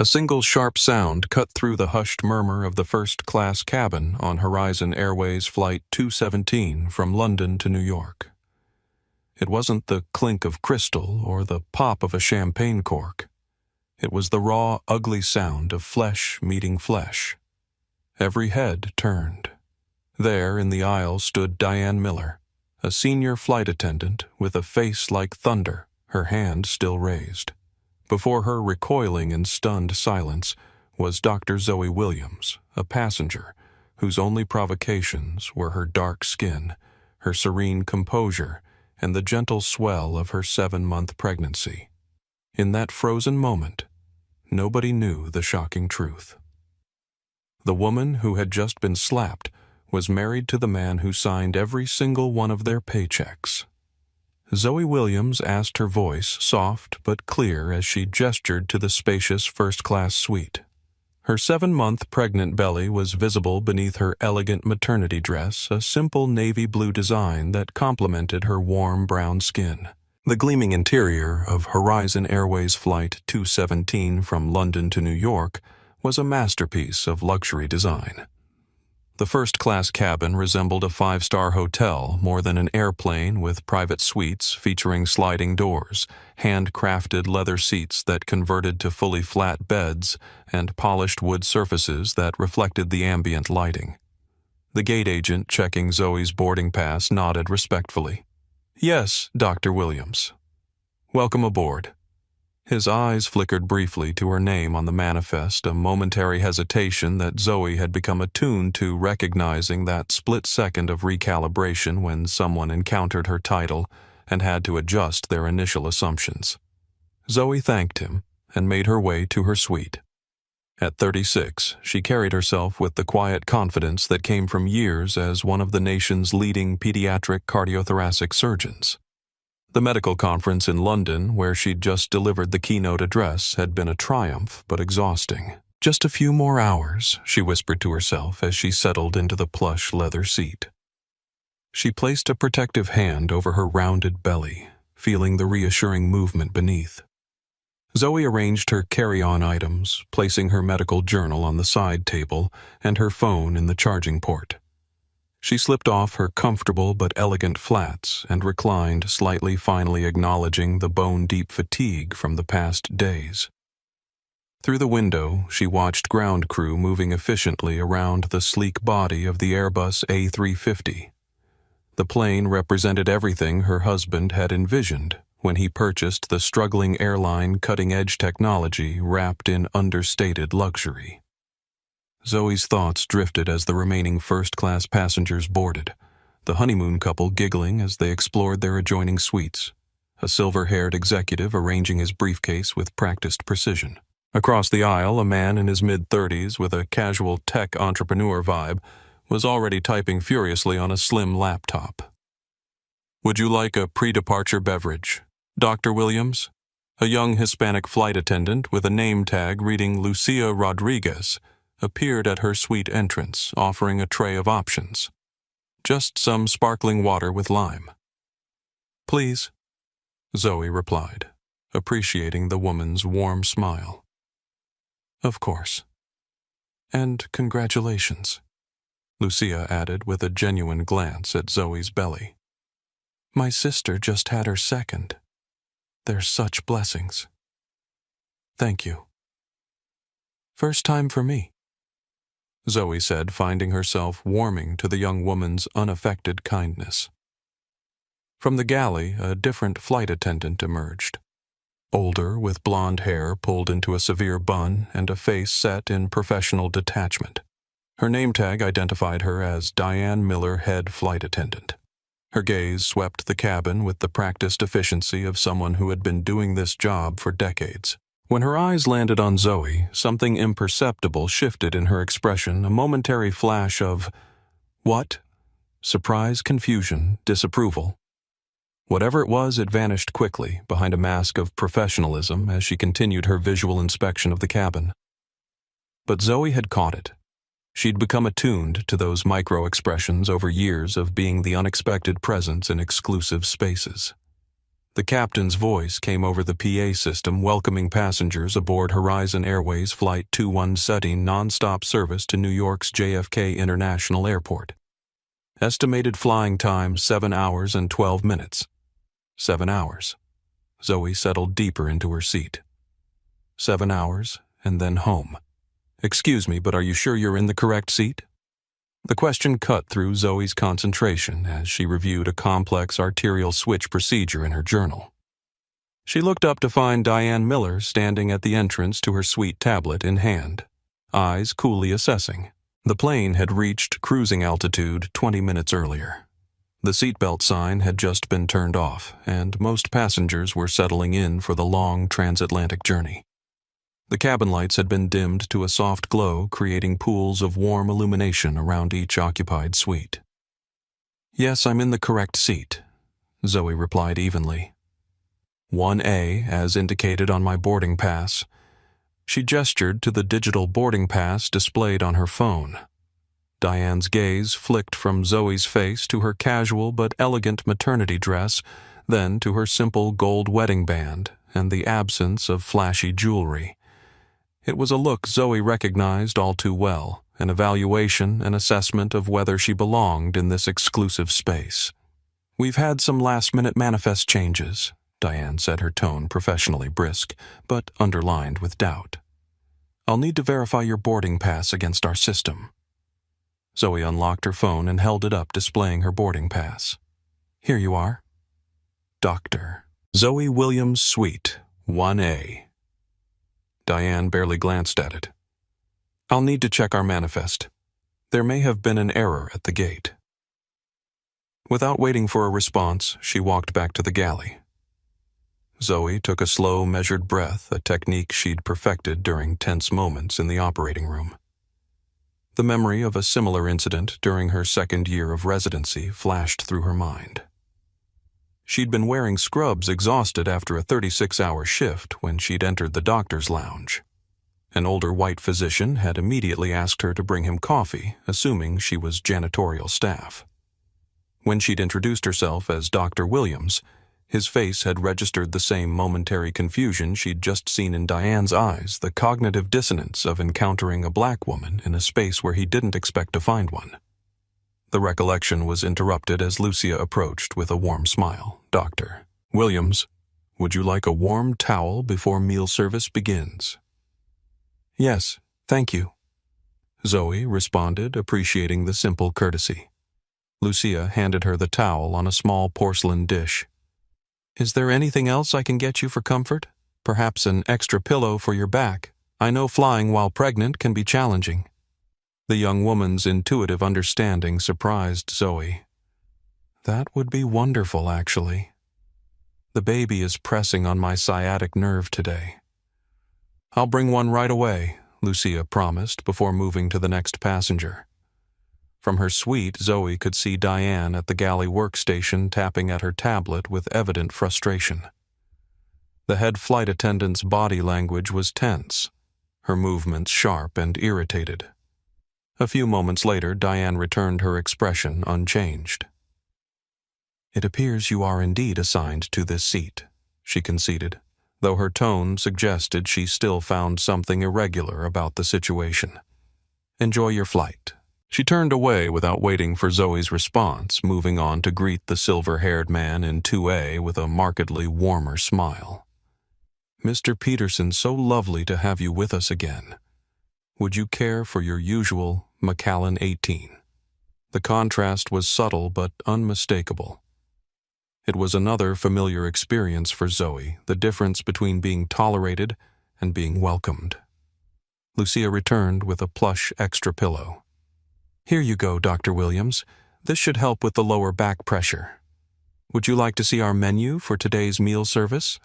A single sharp sound cut through the hushed murmur of the first-class cabin on Horizon Airways Flight 217 from London to New York. It wasn't the clink of crystal or the pop of a champagne cork. It was the raw, ugly sound of flesh meeting flesh. Every head turned. There in the aisle stood Diane Miller, a senior flight attendant with a face like thunder, her hand still raised. Before her, recoiling in stunned silence, was Dr. Zoe Williams, a passenger, whose only provocations were her dark skin, her serene composure, and the gentle swell of her 7-month pregnancy. In that frozen moment, nobody knew the shocking truth. The woman who had just been slapped was married to the man who signed every single one of their paychecks. Zoe Williams asked, her voice soft but clear as she gestured to the spacious first-class suite. Her 7-month pregnant belly was visible beneath her elegant maternity dress, a simple navy blue design that complemented her warm brown skin. The gleaming interior of Horizon Airways Flight 217 from London to New York was a masterpiece of luxury design. The first-class cabin resembled a 5-star hotel more than an airplane, with private suites featuring sliding doors, handcrafted leather seats that converted to fully flat beds, and polished wood surfaces that reflected the ambient lighting. The gate agent checking Zoe's boarding pass nodded respectfully. "Yes, Dr. Williams. Welcome aboard." His eyes flickered briefly to her name on the manifest, a momentary hesitation that Zoe had become attuned to, recognizing that split second of recalibration when someone encountered her title and had to adjust their initial assumptions. Zoe thanked him and made her way to her suite. At 36, she carried herself with the quiet confidence that came from years as one of the nation's leading pediatric cardiothoracic surgeons. The medical conference in London, where she'd just delivered the keynote address, had been a triumph, but exhausting. "Just a few more hours," she whispered to herself as she settled into the plush leather seat. She placed a protective hand over her rounded belly, feeling the reassuring movement beneath. Zoe arranged her carry-on items, placing her medical journal on the side table and her phone in the charging port. She slipped off her comfortable but elegant flats and reclined slightly, finally acknowledging the bone-deep fatigue from the past days. Through the window, she watched ground crew moving efficiently around the sleek body of the Airbus A350. The plane represented everything her husband had envisioned when he purchased the struggling airline, cutting-edge technology wrapped in understated luxury. Zoe's thoughts drifted as the remaining first-class passengers boarded, the honeymoon couple giggling as they explored their adjoining suites, a silver-haired executive arranging his briefcase with practiced precision. Across the aisle, a man in his mid-30s with a casual tech entrepreneur vibe was already typing furiously on a slim laptop. "Would you like a pre-departure beverage, Dr. Williams?" A young Hispanic flight attendant with a name tag reading Lucia Rodriguez appeared at her suite entrance, offering a tray of options. "Just some sparkling water with lime." "Please," Zoe replied, appreciating the woman's warm smile. "Of course. And congratulations," Lucia added with a genuine glance at Zoe's belly. "My sister just had her second. They're such blessings." "Thank you." "First time for me," Zoe said, finding herself warming to the young woman's unaffected kindness. From the galley, a different flight attendant emerged. Older, with blonde hair pulled into a severe bun and a face set in professional detachment. Her name tag identified her as Diane Miller, head flight attendant. Her gaze swept the cabin with the practiced efficiency of someone who had been doing this job for decades. When her eyes landed on Zoe, something imperceptible shifted in her expression, a momentary flash of what? Surprise, confusion, disapproval. Whatever it was, it vanished quickly behind a mask of professionalism as she continued her visual inspection of the cabin. But Zoe had caught it. She'd become attuned to those micro-expressions over years of being the unexpected presence in exclusive spaces. The captain's voice came over the PA system welcoming passengers aboard Horizon Airways Flight 217 non-stop service to New York's JFK International Airport. Estimated flying time 7 hours and 12 minutes. 7 hours. Zoe settled deeper into her seat. 7 hours, and then home. Excuse me, but are you sure you're in the correct seat? The question cut through Zoe's concentration as she reviewed a complex arterial switch procedure in her journal. She looked up to find Diane Miller standing at the entrance to her suite tablet in hand, eyes coolly assessing. The plane had reached cruising altitude 20 minutes earlier. The seatbelt sign had just been turned off, and most passengers were settling in for the long transatlantic journey. The cabin lights had been dimmed to a soft glow, creating pools of warm illumination around each occupied suite. "Yes, I'm in the correct seat," Zoe replied evenly. "1A, as indicated on my boarding pass." She gestured to the digital boarding pass displayed on her phone. Diane's gaze flicked from Zoe's face to her casual but elegant maternity dress, then to her simple gold wedding band and the absence of flashy jewelry. It was a look Zoe recognized all too well, an evaluation and assessment of whether she belonged in this exclusive space. "We've had some last-minute manifest changes," Diane said, her tone professionally brisk, but underlined with doubt. "I'll need to verify your boarding pass against our system." Zoe unlocked her phone and held it up, displaying her boarding pass. "Here you are." Dr. Zoe Williams Suite, 1A. Diane barely glanced at it. "I'll need to check our manifest. There may have been an error at the gate." Without waiting for a response, she walked back to the galley. Zoe took a slow, measured breath, a technique she'd perfected during tense moments in the operating room. The memory of a similar incident during her second year of residency flashed through her mind. She'd been wearing scrubs exhausted after a 36-hour shift when she'd entered the doctor's lounge. An older white physician had immediately asked her to bring him coffee, assuming she was janitorial staff. When she'd introduced herself as Dr. Williams, his face had registered the same momentary confusion she'd just seen in Diane's eyes, the cognitive dissonance of encountering a black woman in a space where he didn't expect to find one. The recollection was interrupted as Lucia approached with a warm smile. "Dr. Williams, would you like a warm towel before meal service begins?" "Yes, thank you," Zoe responded, appreciating the simple courtesy. Lucia handed her the towel on a small porcelain dish. "Is there anything else I can get you for comfort? Perhaps an extra pillow for your back. I know flying while pregnant can be challenging." The young woman's intuitive understanding surprised Zoe. "That would be wonderful, actually. The baby is pressing on my sciatic nerve today." "I'll bring one right away," Lucia promised before moving to the next passenger. From her suite, Zoe could see Diane at the galley workstation tapping at her tablet with evident frustration. The head flight attendant's body language was tense, her movements sharp and irritated. A few moments later, Diane returned her expression unchanged. "It appears you are indeed assigned to this seat," she conceded, though her tone suggested she still found something irregular about the situation. "Enjoy your flight." She turned away without waiting for Zoe's response, moving on to greet the silver-haired man in 2A with a markedly warmer smile. "Mr. Peterson, so lovely to have you with us again. Would you care for your usual Macallan 18? The contrast was subtle but unmistakable. It was another familiar experience for Zoe, the difference between being tolerated and being welcomed. Lucia returned with a plush extra pillow. "Here you go, Dr. Williams. This should help with the lower back pressure. Would you like to see our menu for today's meal service?"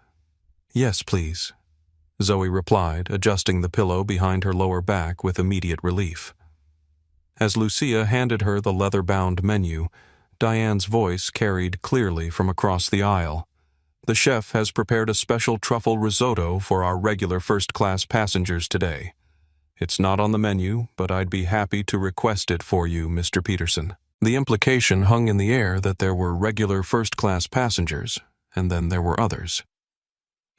"Yes, please," Zoe replied, adjusting the pillow behind her lower back with immediate relief. As Lucia handed her the leather-bound menu, Diane's voice carried clearly from across the aisle. "The chef has prepared a special truffle risotto for our regular first-class passengers today. It's not on the menu, but I'd be happy to request it for you, Mr. Peterson." The implication hung in the air that there were regular first-class passengers, and then there were others.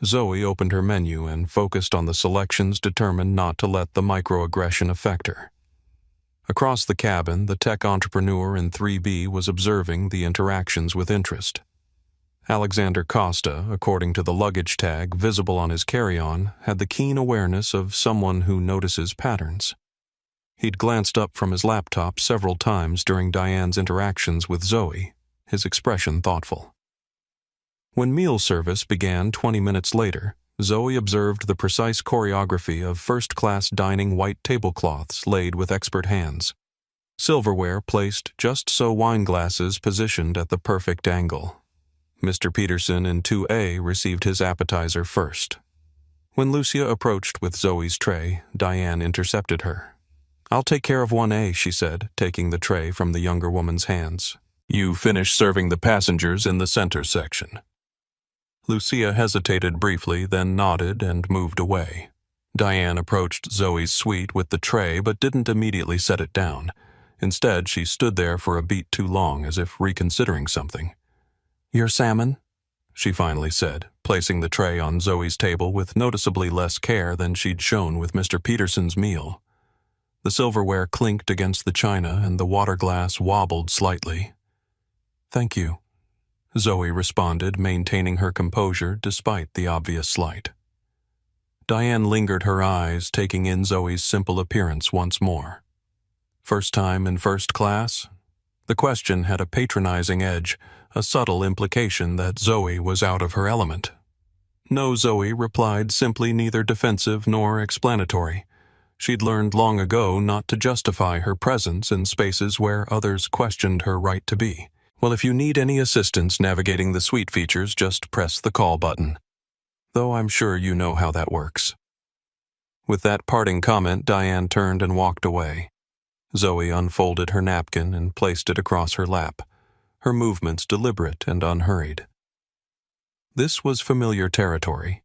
Zoe opened her menu and focused on the selections, determined not to let the microaggression affect her. Across the cabin, the tech entrepreneur in 3B was observing the interactions with interest. Alexander Costa, according to the luggage tag visible on his carry-on, had the keen awareness of someone who notices patterns. He'd glanced up from his laptop several times during Diane's interactions with Zoe, his expression thoughtful. When meal service began 20 minutes later, Zoe observed the precise choreography of first-class dining white tablecloths laid with expert hands. Silverware placed just so wine glasses positioned at the perfect angle. Mr. Peterson in 2A received his appetizer first. When Lucia approached with Zoe's tray, Diane intercepted her. "I'll take care of 1A, she said, taking the tray from the younger woman's hands. "You finish serving the passengers in the center section." Lucia hesitated briefly, then nodded and moved away. Diane approached Zoe's suite with the tray but didn't immediately set it down. Instead, she stood there for a beat too long, as if reconsidering something. "Your salmon?" she finally said, placing the tray on Zoe's table with noticeably less care than she'd shown with Mr. Peterson's meal. The silverware clinked against the china and the water glass wobbled slightly. "Thank you," Zoe responded, maintaining her composure despite the obvious slight. Diane lingered her eyes, taking in Zoe's simple appearance once more. First time in first class? The question had a patronizing edge, a subtle implication that Zoe was out of her element. No, Zoe replied, simply neither defensive nor explanatory. She'd learned long ago not to justify her presence in spaces where others questioned her right to be. "Well, if you need any assistance navigating the suite features, just press the call button. Though I'm sure you know how that works." With that parting comment, Diane turned and walked away. Zoe unfolded her napkin and placed it across her lap, her movements deliberate and unhurried. This was familiar territory.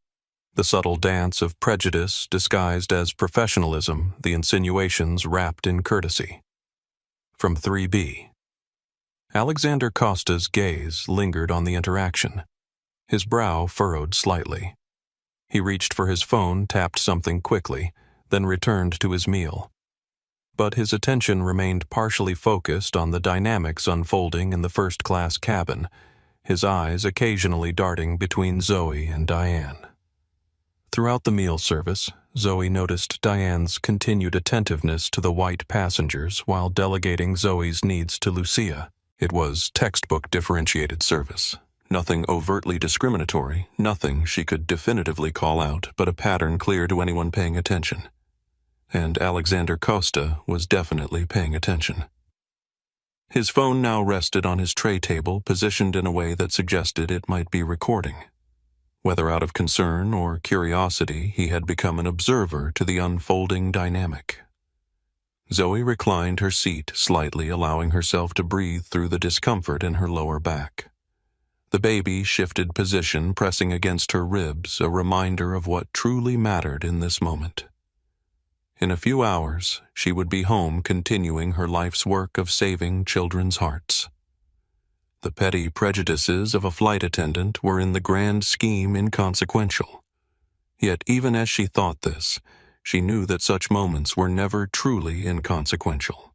The subtle dance of prejudice disguised as professionalism, the insinuations wrapped in courtesy. From 3B. Alexander Costa's gaze lingered on the interaction. His brow furrowed slightly. He reached for his phone, tapped something quickly, then returned to his meal. But his attention remained partially focused on the dynamics unfolding in the first-class cabin, his eyes occasionally darting between Zoe and Diane. Throughout the meal service, Zoe noticed Diane's continued attentiveness to the white passengers while delegating Zoe's needs to Lucia. It was textbook differentiated service. Nothing overtly discriminatory, nothing she could definitively call out, but a pattern clear to anyone paying attention. And Alexander Costa was definitely paying attention. His phone now rested on his tray table, positioned in a way that suggested it might be recording. Whether out of concern or curiosity, he had become an observer to the unfolding dynamic. Zoe reclined her seat slightly, allowing herself to breathe through the discomfort in her lower back. The baby shifted position, pressing against her ribs, a reminder of what truly mattered in this moment. In a few hours, she would be home continuing her life's work of saving children's hearts. The petty prejudices of a flight attendant were in the grand scheme inconsequential. Yet even as she thought this, she knew that such moments were never truly inconsequential.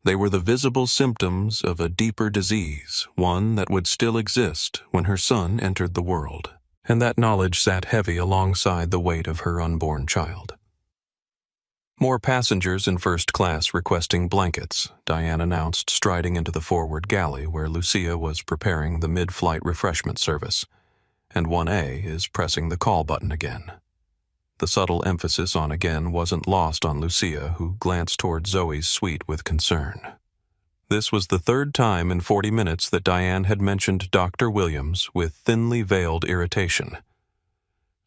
They were the visible symptoms of a deeper disease, one that would still exist when her son entered the world. And that knowledge sat heavy alongside the weight of her unborn child. "More passengers in first class requesting blankets," Diane announced, striding into the forward galley where Lucia was preparing the mid-flight refreshment service, and 1A is pressing the call button again. The subtle emphasis on again wasn't lost on Lucia, who glanced toward Zoe's suite with concern. This was the third time in 40 minutes that Diane had mentioned Dr. Williams with thinly veiled irritation.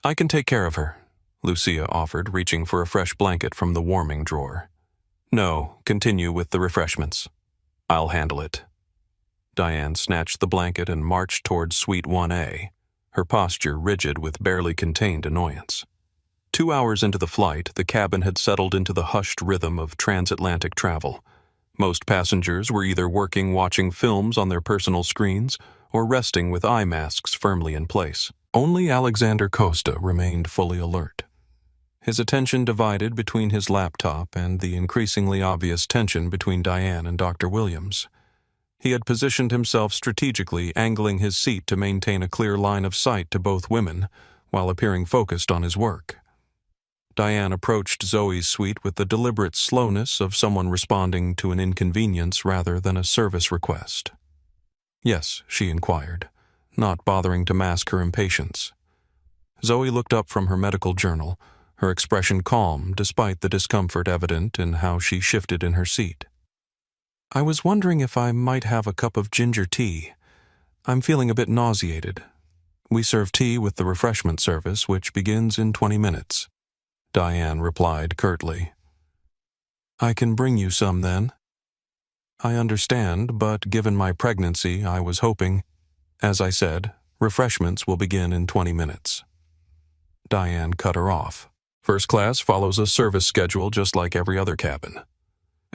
"I can take care of her," Lucia offered, reaching for a fresh blanket from the warming drawer. "No, continue with the refreshments. I'll handle it." Diane snatched the blanket and marched toward Suite 1A, her posture rigid with barely contained annoyance. 2 hours into the flight, the cabin had settled into the hushed rhythm of transatlantic travel. Most passengers were either watching films on their personal screens or resting with eye masks firmly in place. Only Alexander Costa remained fully alert. His attention divided between his laptop and the increasingly obvious tension between Diane and Dr. Williams. He had positioned himself strategically, angling his seat to maintain a clear line of sight to both women, while appearing focused on his work. Diane approached Zoe's suite with the deliberate slowness of someone responding to an inconvenience rather than a service request. "Yes," she inquired, not bothering to mask her impatience. Zoe looked up from her medical journal, her expression calm despite the discomfort evident in how she shifted in her seat. "I was wondering if I might have a cup of ginger tea. I'm feeling a bit nauseated. We serve tea with the refreshment service, which begins in 20 minutes. Diane replied curtly. "I can bring you some then." "I understand, but given my pregnancy, I was hoping—" "As I said, refreshments will begin in 20 minutes. Diane cut her off. "First class follows a service schedule just like every other cabin."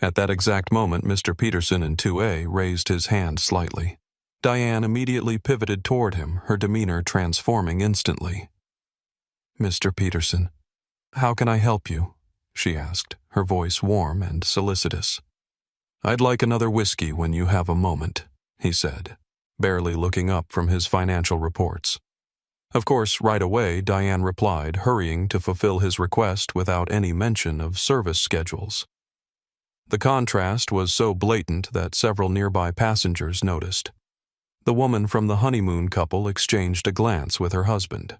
At that exact moment, Mr. Peterson in 2A raised his hand slightly. Diane immediately pivoted toward him, her demeanor transforming instantly. "Mr. Peterson, how can I help you?" she asked, her voice warm and solicitous. "I'd like another whiskey when you have a moment," he said, barely looking up from his financial reports. Of course, right away, Diane replied, hurrying to fulfill his request without any mention of service schedules. The contrast was so blatant that several nearby passengers noticed. The woman from the honeymoon couple exchanged a glance with her husband.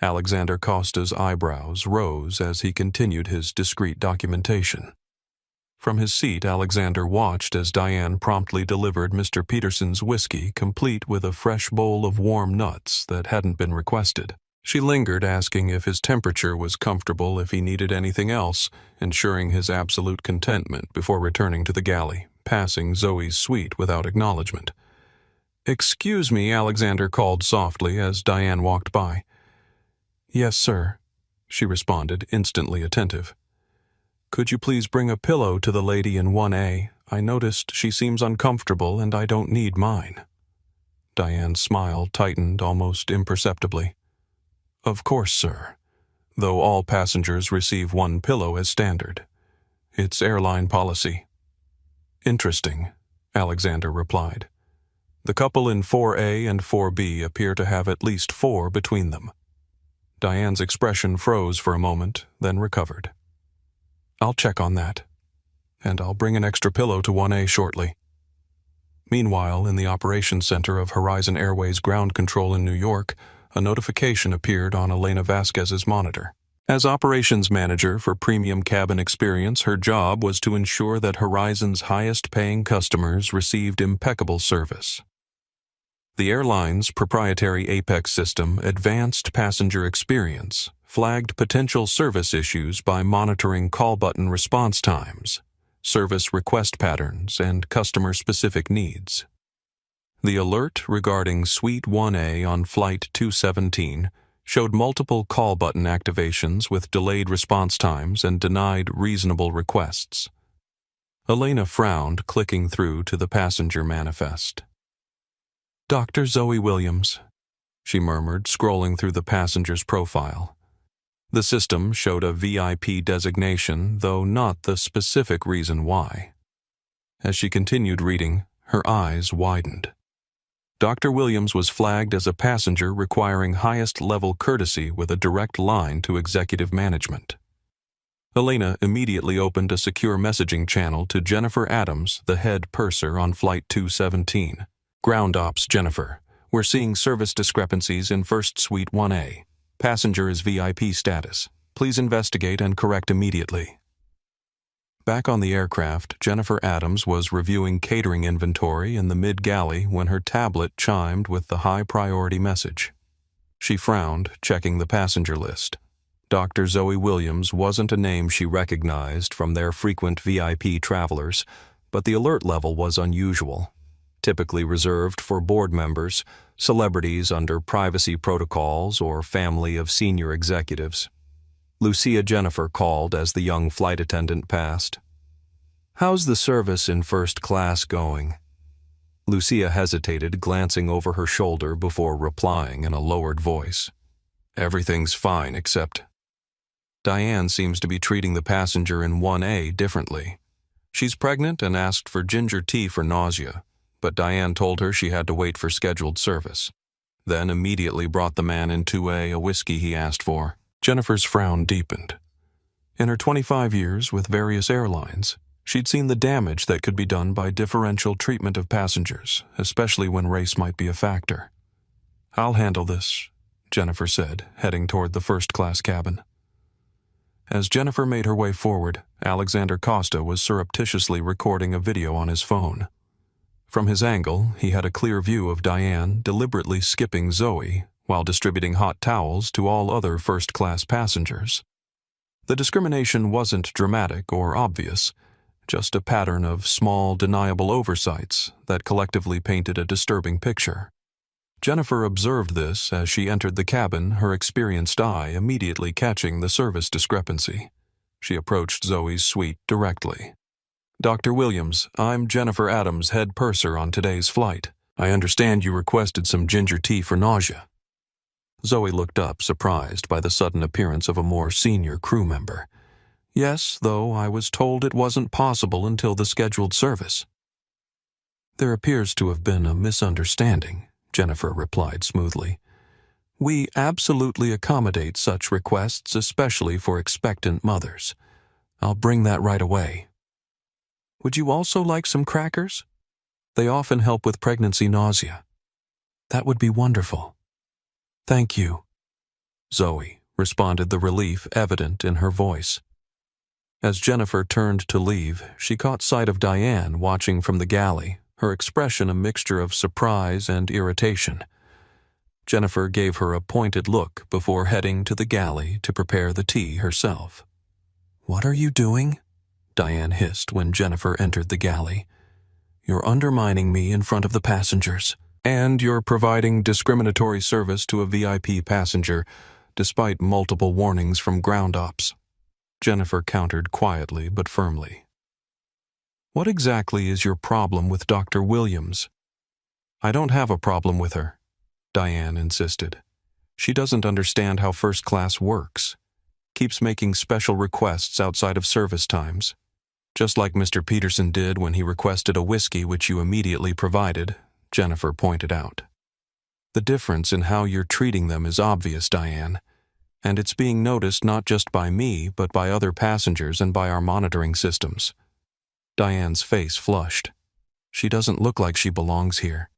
Alexander Costa's eyebrows rose as he continued his discreet documentation. From his seat, Alexander watched as Diane promptly delivered Mr. Peterson's whiskey, complete with a fresh bowl of warm nuts that hadn't been requested. She lingered, asking if his temperature was comfortable, if he needed anything else, ensuring his absolute contentment before returning to the galley, passing Zoe's suite without acknowledgement. "Excuse me," Alexander called softly as Diane walked by. "Yes, sir," she responded, instantly attentive. "Could you please bring a pillow to the lady in 1A? I noticed she seems uncomfortable and I don't need mine." Diane's smile tightened almost imperceptibly. "Of course, sir, though all passengers receive one pillow as standard. It's airline policy." "Interesting," Alexander replied. "The couple in 4A and 4B appear to have at least 4 between them." Diane's expression froze for a moment, then recovered. "I'll check on that, and I'll bring an extra pillow to 1A shortly." Meanwhile, in the operations center of Horizon Airways Ground Control in New York, a notification appeared on Elena Vasquez's monitor. As operations manager for Premium Cabin Experience, her job was to ensure that Horizon's highest-paying customers received impeccable service. The airline's proprietary Apex system, Advanced Passenger Experience, flagged potential service issues by monitoring call button response times, service request patterns, and customer-specific needs. The alert regarding Suite 1A on Flight 217 showed multiple call button activations with delayed response times and denied reasonable requests. Elena frowned, clicking through to the passenger manifest. "Dr. Zoe Williams," she murmured, scrolling through the passenger's profile. The system showed a VIP designation, though not the specific reason why. As she continued reading, her eyes widened. Dr. Williams was flagged as a passenger requiring highest-level courtesy with a direct line to executive management. Elena immediately opened a secure messaging channel to Jennifer Adams, the head purser on Flight 217. "Ground Ops, Jennifer. We're seeing service discrepancies in First Suite 1A. Passenger is VIP status. Please investigate and correct immediately." Back on the aircraft, Jennifer Adams was reviewing catering inventory in the mid-galley when her tablet chimed with the high-priority message. She frowned, checking the passenger list. Dr. Zoe Williams wasn't a name she recognized from their frequent VIP travelers, but the alert level was unusual, typically reserved for board members, celebrities under privacy protocols, or family of senior executives. Lucia Jennifer called as the young flight attendant passed. "How's the service in first class going?" Lucia hesitated, glancing over her shoulder before replying in a lowered voice. Everything's fine except... Diane seems to be treating the passenger in 1A differently. She's pregnant and asked for ginger tea for nausea, but Diane told her she had to wait for scheduled service. Then immediately brought the man in 2A a whiskey he asked for. Jennifer's frown deepened. In her 25 years with various airlines, she'd seen the damage that could be done by differential treatment of passengers, especially when race might be a factor. "I'll handle this," Jennifer said, heading toward the first-class cabin. As Jennifer made her way forward, Alexander Costa was surreptitiously recording a video on his phone. From his angle, he had a clear view of Diane deliberately skipping Zoe while distributing hot towels to all other first-class passengers. The discrimination wasn't dramatic or obvious, just a pattern of small, deniable oversights that collectively painted a disturbing picture. Jennifer observed this as she entered the cabin, her experienced eye immediately catching the service discrepancy. She approached Zoe's suite directly. "Dr. Williams, I'm Jennifer Adams, head purser on today's flight. I understand you requested some ginger tea for nausea." Zoe looked up, surprised by the sudden appearance of a more senior crew member. "Yes, though I was told it wasn't possible until the scheduled service." "There appears to have been a misunderstanding," Jennifer replied smoothly. "We absolutely accommodate such requests, especially for expectant mothers. I'll bring that right away. Would you also like some crackers? They often help with pregnancy nausea." "That would be wonderful." "Thank you." "Zoe," responded, the relief evident in her voice. As Jennifer turned to leave, she caught sight of Diane watching from the galley, her expression a mixture of surprise and irritation. Jennifer gave her a pointed look before heading to the galley to prepare the tea herself. "What are you doing?" Diane hissed when Jennifer entered the galley. "You're undermining me in front of the passengers. And you're providing discriminatory service to a VIP passenger, despite multiple warnings from ground ops," Jennifer countered quietly but firmly. "What exactly is your problem with Dr. Williams?" "I don't have a problem with her," Diane insisted. "She doesn't understand how first class works. Keeps making special requests outside of service times. Just like Mr. Peterson did when he requested a whiskey which you immediately provided," Jennifer pointed out. "The difference in how you're treating them is obvious, Diane, and it's being noticed not just by me but by other passengers and by our monitoring systems." Diane's face flushed. She doesn't look like she belongs here.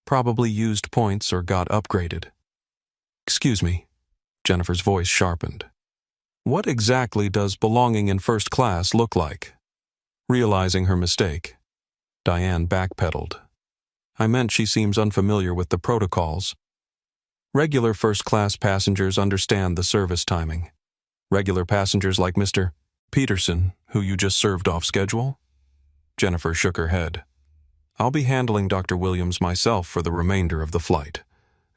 Probably used points or got upgraded. "Excuse me," Jennifer's voice sharpened. "What exactly does belonging in first class look like?" Realizing her mistake, Diane backpedaled. "I meant she seems unfamiliar with the protocols. Regular first-class passengers understand the service timing. Regular passengers like Mr. Peterson, who you just served off schedule?" Jennifer shook her head. "I'll be handling Dr. Williams myself for the remainder of the flight,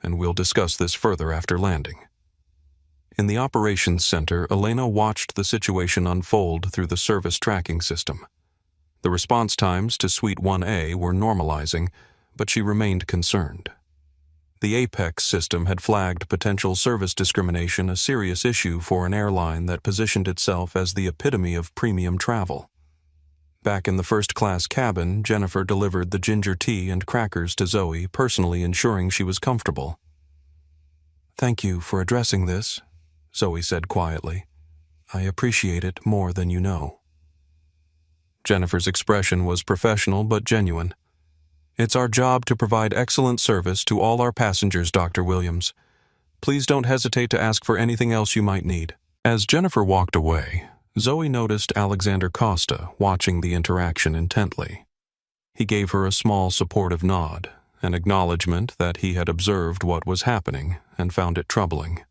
and we'll discuss this further after landing." In the operations center, Elena watched the situation unfold through the service tracking system. The response times to Suite 1A were normalizing, but she remained concerned. The Apex system had flagged potential service discrimination, a serious issue for an airline that positioned itself as the epitome of premium travel. Back in the first-class cabin, Jennifer delivered the ginger tea and crackers to Zoe, personally ensuring she was comfortable. "Thank you for addressing this," Zoe said quietly. "I appreciate it more than you know." Jennifer's expression was professional but genuine. "It's our job to provide excellent service to all our passengers, Dr. Williams. Please don't hesitate to ask for anything else you might need." As Jennifer walked away, Zoe noticed Alexander Costa watching the interaction intently. He gave her a small supportive nod, an acknowledgement that he had observed what was happening and found it troubling.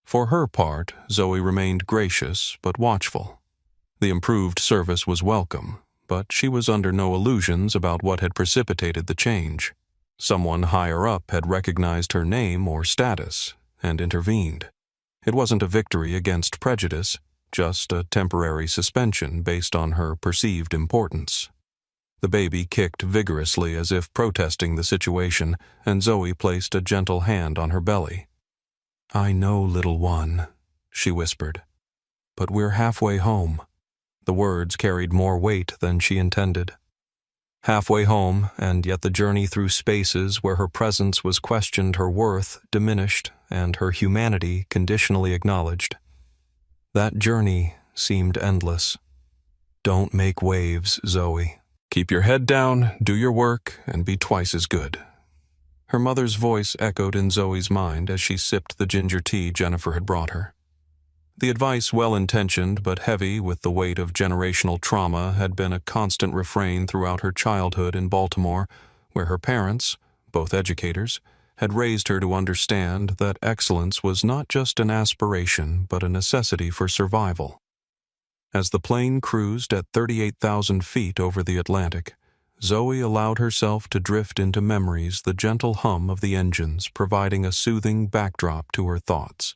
For her part, Zoe remained gracious but watchful. The improved service was welcome, but she was under no illusions about what had precipitated the change. Someone higher up had recognized her name or status and intervened. It wasn't a victory against prejudice, just a temporary suspension based on her perceived importance. The baby kicked vigorously as if protesting the situation, and Zoe placed a gentle hand on her belly. "I know, little one," she whispered, "but we're halfway home." The words carried more weight than she intended. Halfway home, and yet the journey through spaces where her presence was questioned, her worth diminished, and her humanity conditionally acknowledged. That journey seemed endless. "Don't make waves, Zoe. Keep your head down, do your work, and be twice as good." Her mother's voice echoed in Zoe's mind as she sipped the ginger tea Jennifer had brought her. The advice, well-intentioned but heavy with the weight of generational trauma, had been a constant refrain throughout her childhood in Baltimore, where her parents, both educators, had raised her to understand that excellence was not just an aspiration but a necessity for survival. As the plane cruised at 38,000 feet over the Atlantic, Zoe allowed herself to drift into memories, the gentle hum of the engines providing a soothing backdrop to her thoughts.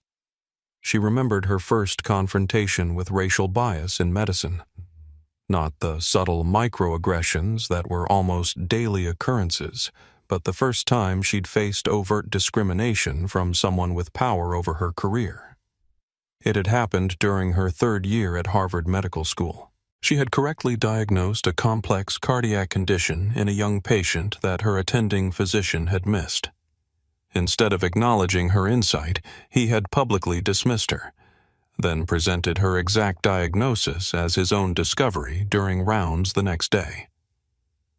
She remembered her first confrontation with racial bias in medicine. Not the subtle microaggressions that were almost daily occurrences, but the first time she'd faced overt discrimination from someone with power over her career. It had happened during her third year at Harvard Medical School. She had correctly diagnosed a complex cardiac condition in a young patient that her attending physician had missed. Instead of acknowledging her insight, he had publicly dismissed her, then presented her exact diagnosis as his own discovery during rounds the next day.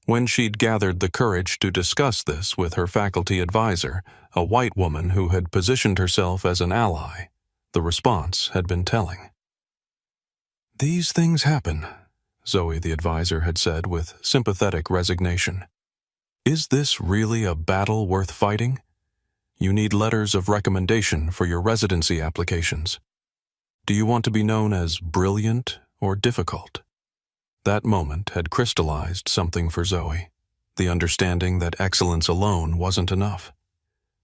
When she'd gathered the courage to discuss this with her faculty advisor, a white woman who had positioned herself as an ally, the response had been telling. "These things happen," Zoe, the advisor, had said with sympathetic resignation. "Is this really a battle worth fighting? You need letters of recommendation for your residency applications. Do you want to be known as brilliant or difficult?" That moment had crystallized something for Zoe, the understanding that excellence alone wasn't enough,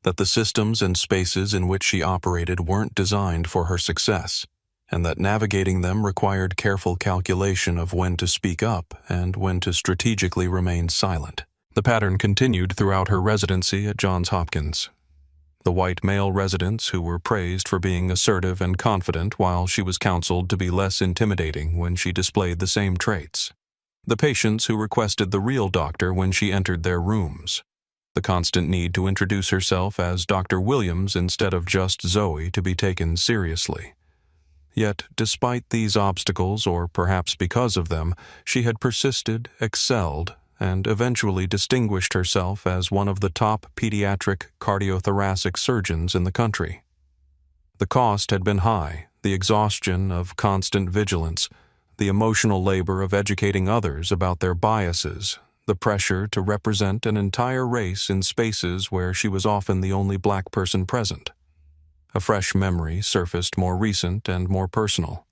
that the systems and spaces in which she operated weren't designed for her success, and that navigating them required careful calculation of when to speak up and when to strategically remain silent. The pattern continued throughout her residency at Johns Hopkins. The white male residents who were praised for being assertive and confident, while she was counseled to be less intimidating when she displayed the same traits. The patients who requested the real doctor when she entered their rooms. The constant need to introduce herself as Dr. Williams instead of just Zoe to be taken seriously. Yet, despite these obstacles, or perhaps because of them, she had persisted, excelled, and eventually distinguished herself as one of the top pediatric cardiothoracic surgeons in the country. The cost had been high, the exhaustion of constant vigilance, the emotional labor of educating others about their biases, the pressure to represent an entire race in spaces where she was often the only black person present. A fresh memory surfaced, more recent and more personal.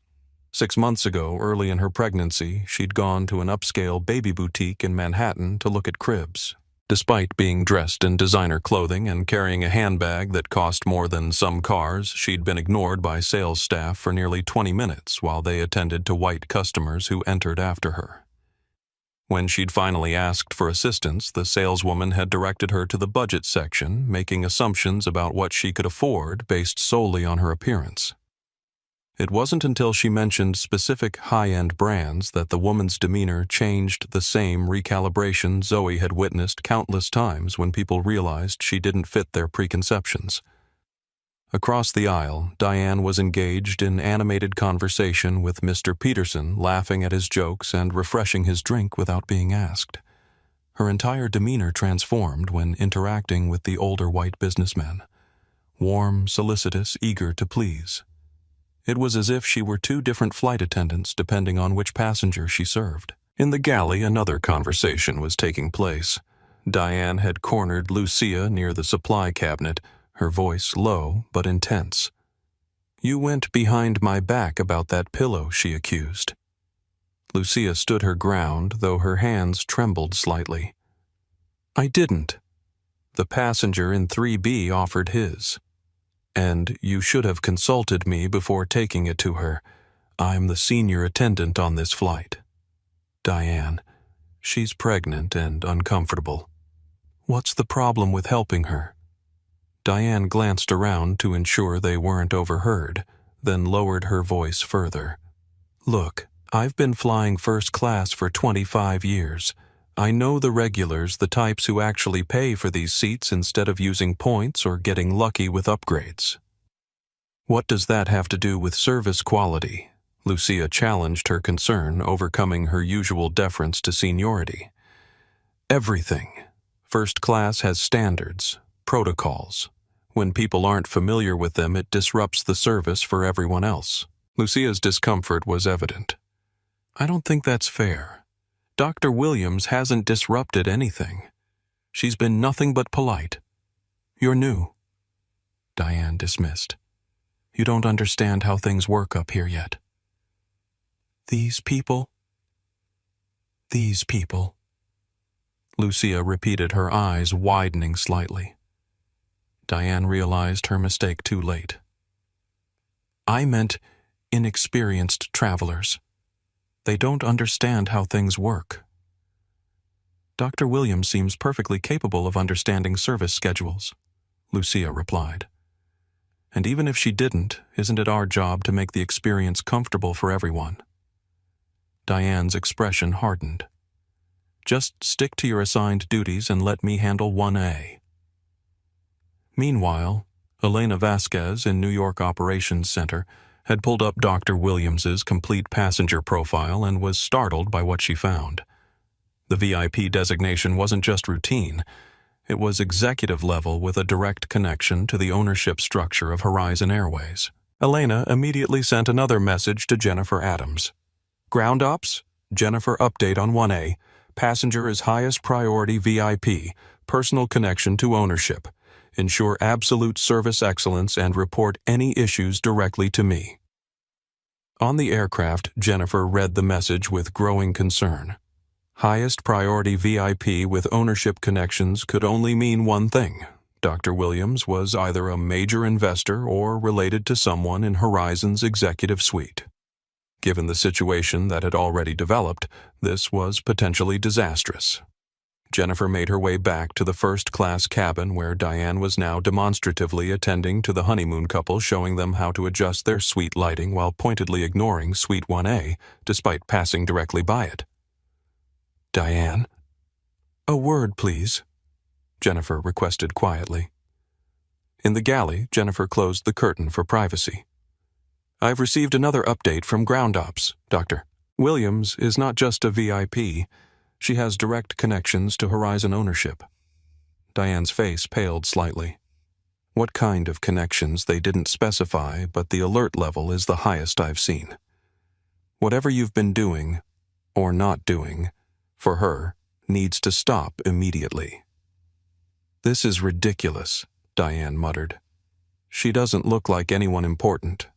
6 months ago, early in her pregnancy, she'd gone to an upscale baby boutique in Manhattan to look at cribs. Despite being dressed in designer clothing and carrying a handbag that cost more than some cars, she'd been ignored by sales staff for nearly 20 minutes while they attended to white customers who entered after her. When she'd finally asked for assistance, the saleswoman had directed her to the budget section, making assumptions about what she could afford based solely on her appearance. It wasn't until she mentioned specific high-end brands that the woman's demeanor changed, the same recalibration Zoe had witnessed countless times when people realized she didn't fit their preconceptions. Across the aisle, Diane was engaged in animated conversation with Mr. Peterson, laughing at his jokes and refreshing his drink without being asked. Her entire demeanor transformed when interacting with the older white businessman. Warm, solicitous, eager to please. It was as if she were 2 different flight attendants depending on which passenger she served. In the galley, another conversation was taking place. Diane had cornered Lucia near the supply cabinet, her voice low but intense. "You went behind my back about that pillow," she accused. Lucia stood her ground, though her hands trembled slightly. "I didn't. The passenger in 3B offered his. And you should have consulted me before taking it to her. I'm the senior attendant on this flight." "Diane," She's pregnant and uncomfortable. What's the problem with helping her? Diane glanced around to ensure they weren't overheard, then lowered her voice further. Look, I've been flying first class for 25 years. I know the regulars, the types who actually pay for these seats instead of using points or getting lucky with upgrades. What does that have to do with service quality? Lucia challenged her concern, overcoming her usual deference to seniority. Everything. First class has standards, protocols. When people aren't familiar with them, it disrupts the service for everyone else. Lucia's discomfort was evident. I don't think that's fair. Dr. Williams hasn't disrupted anything. She's been nothing but polite. You're new. Diane dismissed. You don't understand how things work up here yet. These people? These people. Lucia repeated, her eyes widening slightly. Diane realized her mistake too late. I meant inexperienced travelers. They don't understand how things work. Dr. Williams seems perfectly capable of understanding service schedules, Lucia replied. And even if she didn't, isn't it our job to make the experience comfortable for everyone? Diane's expression hardened. Just stick to your assigned duties and let me handle 1A. Meanwhile, Elena Vasquez in New York Operations Center had pulled up Dr. Williams's complete passenger profile and was startled by what she found. The VIP designation wasn't just routine. It was executive level with a direct connection to the ownership structure of Horizon Airways. Elena immediately sent another message to Jennifer Adams. Ground Ops, Jennifer update on 1A. Passenger is highest priority VIP, personal connection to ownership. Ensure absolute service excellence and report any issues directly to me. On the aircraft, Jennifer read the message with growing concern. Highest priority VIP with ownership connections could only mean one thing. Dr. Williams was either a major investor or related to someone in Horizon's executive suite. Given the situation that had already developed, this was potentially disastrous. Jennifer made her way back to the first-class cabin where Diane was now demonstratively attending to the honeymoon couple, showing them how to adjust their suite lighting while pointedly ignoring Suite 1A, despite passing directly by it. Diane? A word, please, Jennifer requested quietly. In the galley, Jennifer closed the curtain for privacy. I've received another update from Ground Ops, Doctor. Williams is not just a VIP. She has direct connections to Horizon ownership. Diane's face paled slightly. What kind of connections they didn't specify, but the alert level is the highest I've seen. Whatever you've been doing, or not doing, for her, needs to stop immediately. This is ridiculous, Diane muttered. She doesn't look like anyone important.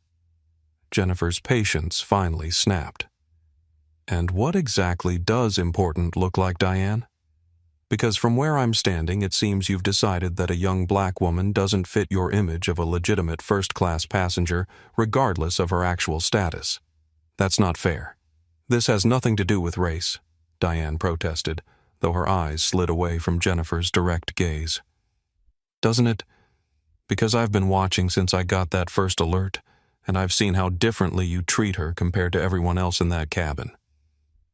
Jennifer's patience finally snapped. And what exactly does important look like, Diane? Because from where I'm standing, it seems you've decided that a young black woman doesn't fit your image of a legitimate first-class passenger, regardless of her actual status. That's not fair. This has nothing to do with race, Diane protested, though her eyes slid away from Jennifer's direct gaze. Doesn't it? Because I've been watching since I got that first alert, and I've seen how differently you treat her compared to everyone else in that cabin.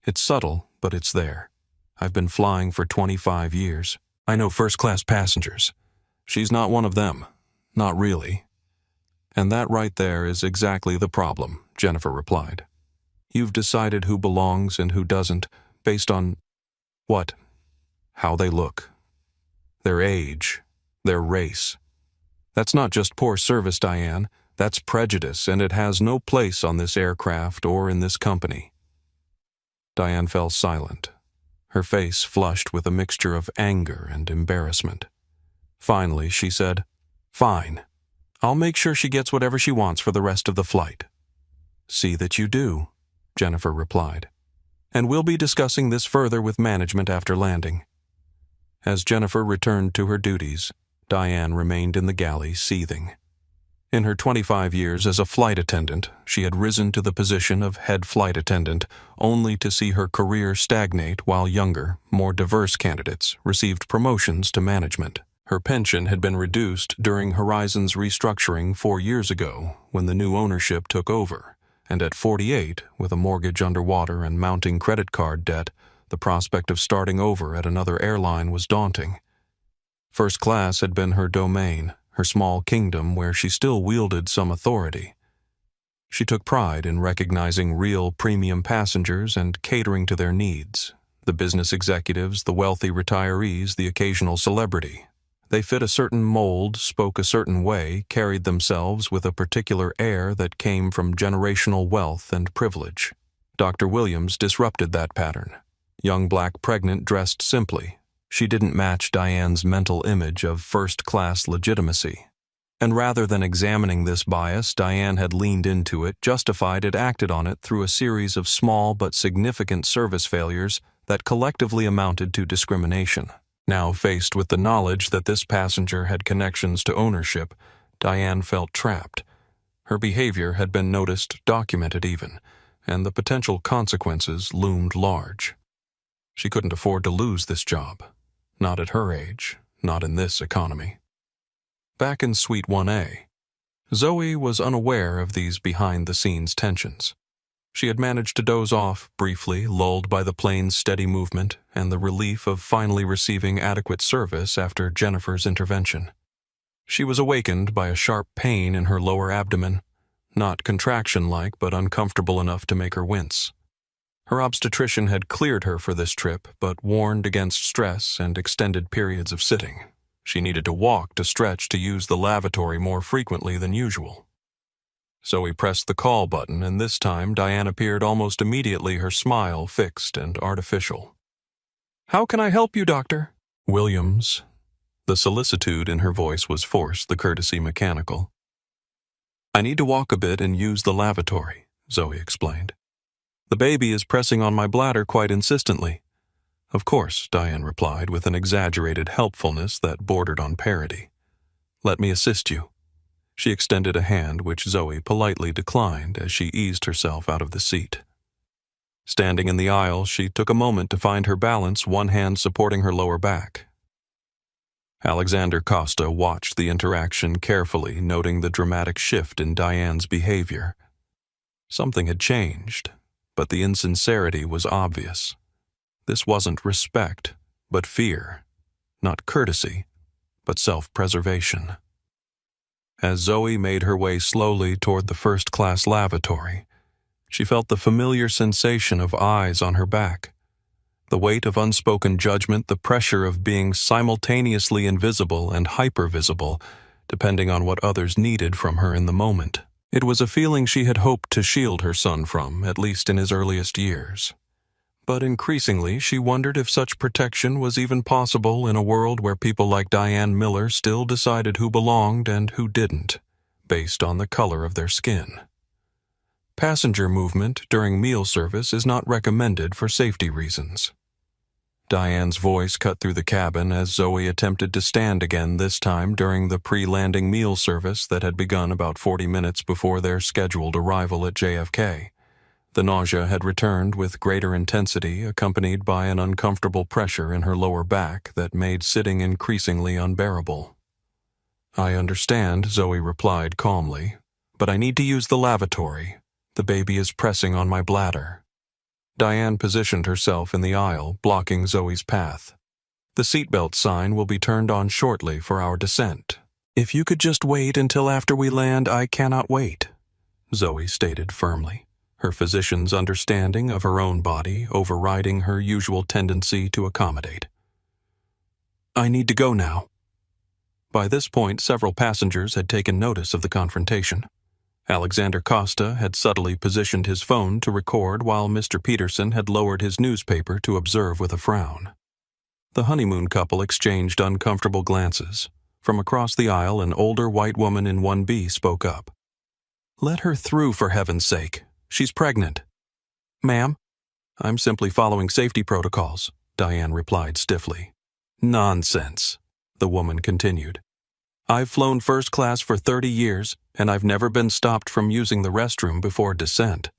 It's subtle, but it's there. I've been flying for 25 years. I know first-class passengers. She's not one of them. Not really. And that right there is exactly the problem, Jennifer replied. You've decided who belongs and who doesn't based on what? How they look. Their age. Their race. That's not just poor service, Diane. That's prejudice, and it has no place on this aircraft or in this company. Diane fell silent, her face flushed with a mixture of anger and embarrassment. Finally, she said, Fine. I'll make sure she gets whatever she wants for the rest of the flight. See that you do, Jennifer replied. And we'll be discussing this further with management after landing. As Jennifer returned to her duties, Diane remained in the galley seething. In her 25 years as a flight attendant, she had risen to the position of head flight attendant, only to see her career stagnate while younger, more diverse candidates received promotions to management. Her pension had been reduced during Horizon's restructuring 4 years ago when the new ownership took over, and at 48, with a mortgage underwater and mounting credit card debt, the prospect of starting over at another airline was daunting. First class had been her domain, her small kingdom where she still wielded some authority. She took pride in recognizing real premium passengers and catering to their needs. The business executives, the wealthy retirees, the occasional celebrity. They fit a certain mold, spoke a certain way, carried themselves with a particular air that came from generational wealth and privilege. Dr. Williams disrupted that pattern. Young black pregnant dressed simply. She didn't match Diane's mental image of first-class legitimacy. And rather than examining this bias, Diane had leaned into it, justified it, acted on it through a series of small but significant service failures that collectively amounted to discrimination. Now faced with the knowledge that this passenger had connections to ownership, Diane felt trapped. Her behavior had been noticed, documented even, and the potential consequences loomed large. She couldn't afford to lose this job. Not at her age, not in this economy. Back in Suite 1A, Zoe was unaware of these behind-the-scenes tensions. She had managed to doze off briefly, lulled by the plane's steady movement and the relief of finally receiving adequate service after Jennifer's intervention. She was awakened by a sharp pain in her lower abdomen, not contraction-like but uncomfortable enough to make her wince. Her obstetrician had cleared her for this trip, but warned against stress and extended periods of sitting. She needed to walk, to stretch, to use the lavatory more frequently than usual. Zoe pressed the call button, and this time Diane appeared almost immediately, her smile fixed and artificial. "How can I help you, Doctor?" "Williams." The solicitude in her voice was forced, the courtesy mechanical. "I need to walk a bit and use the lavatory," Zoe explained. "The baby is pressing on my bladder quite insistently." "Of course," Diane replied with an exaggerated helpfulness that bordered on parody. "Let me assist you." She extended a hand which Zoe politely declined as she eased herself out of the seat. Standing in the aisle, she took a moment to find her balance, one hand supporting her lower back. Alexander Costa watched the interaction carefully, noting the dramatic shift in Diane's behavior. Something had changed, but the insincerity was obvious. This wasn't respect, but fear. Not courtesy, but self-preservation. As Zoe made her way slowly toward the first-class lavatory, she felt the familiar sensation of eyes on her back, the weight of unspoken judgment, the pressure of being simultaneously invisible and hypervisible, depending on what others needed from her in the moment. It was a feeling she had hoped to shield her son from, at least in his earliest years. But increasingly, she wondered if such protection was even possible in a world where people like Diane Miller still decided who belonged and who didn't, based on the color of their skin. Passenger movement during meal service is not recommended for safety reasons. Diane's voice cut through the cabin as Zoe attempted to stand again, this time during the pre-landing meal service that had begun about 40 minutes before their scheduled arrival at JFK. The nausea had returned with greater intensity, accompanied by an uncomfortable pressure in her lower back that made sitting increasingly unbearable. "I understand," Zoe replied calmly, "but I need to use the lavatory. The baby is pressing on my bladder." Diane positioned herself in the aisle, blocking Zoe's path. "The seatbelt sign will be turned on shortly for our descent. If you could just wait until after we land, I cannot wait," Zoe stated firmly, her physician's understanding of her own body overriding her usual tendency to accommodate. "I need to go now." By this point, several passengers had taken notice of the confrontation. Alexander Costa had subtly positioned his phone to record while Mr. Peterson had lowered his newspaper to observe with a frown. The honeymoon couple exchanged uncomfortable glances. From across the aisle, an older white woman in 1B spoke up. "Let her through, for heaven's sake. She's pregnant." "Ma'am, I'm simply following safety protocols," Diane replied stiffly. "Nonsense," the woman continued. I've flown first class for 30 years, and I've never been stopped from using the restroom before descent.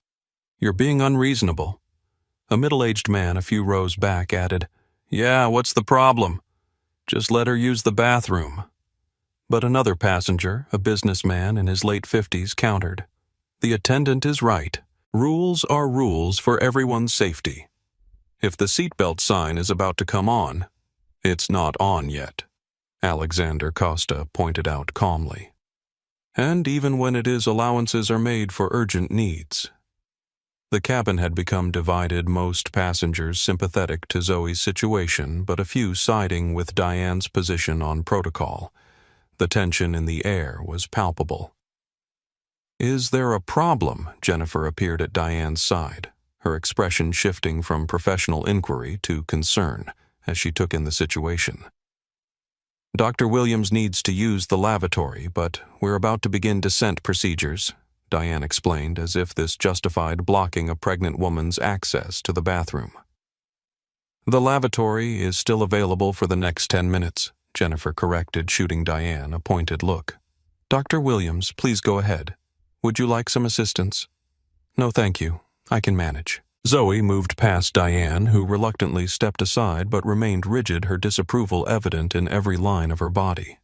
You're being unreasonable. A middle-aged man a few rows back added, Yeah, what's the problem? Just let her use the bathroom. But another passenger, a businessman in his late 50s, countered, The attendant is right. Rules are rules for everyone's safety. If the seatbelt sign is about to come on, it's not on yet, Alexander Costa pointed out calmly. And even when it is, allowances are made for urgent needs. The cabin had become divided, most passengers sympathetic to Zoe's situation, but a few siding with Diane's position on protocol. The tension in the air was palpable. Is there a problem? Jennifer appeared at Diane's side, her expression shifting from professional inquiry to concern as she took in the situation. Dr. Williams needs to use the lavatory, but we're about to begin descent procedures, Diane explained, as if this justified blocking a pregnant woman's access to the bathroom. The lavatory is still available for the next 10 minutes, Jennifer corrected, shooting Diane a pointed look. Dr. Williams, please go ahead. Would you like some assistance? No, thank you. I can manage. Zoe moved past Diane, who reluctantly stepped aside but remained rigid, her disapproval evident in every line of her body.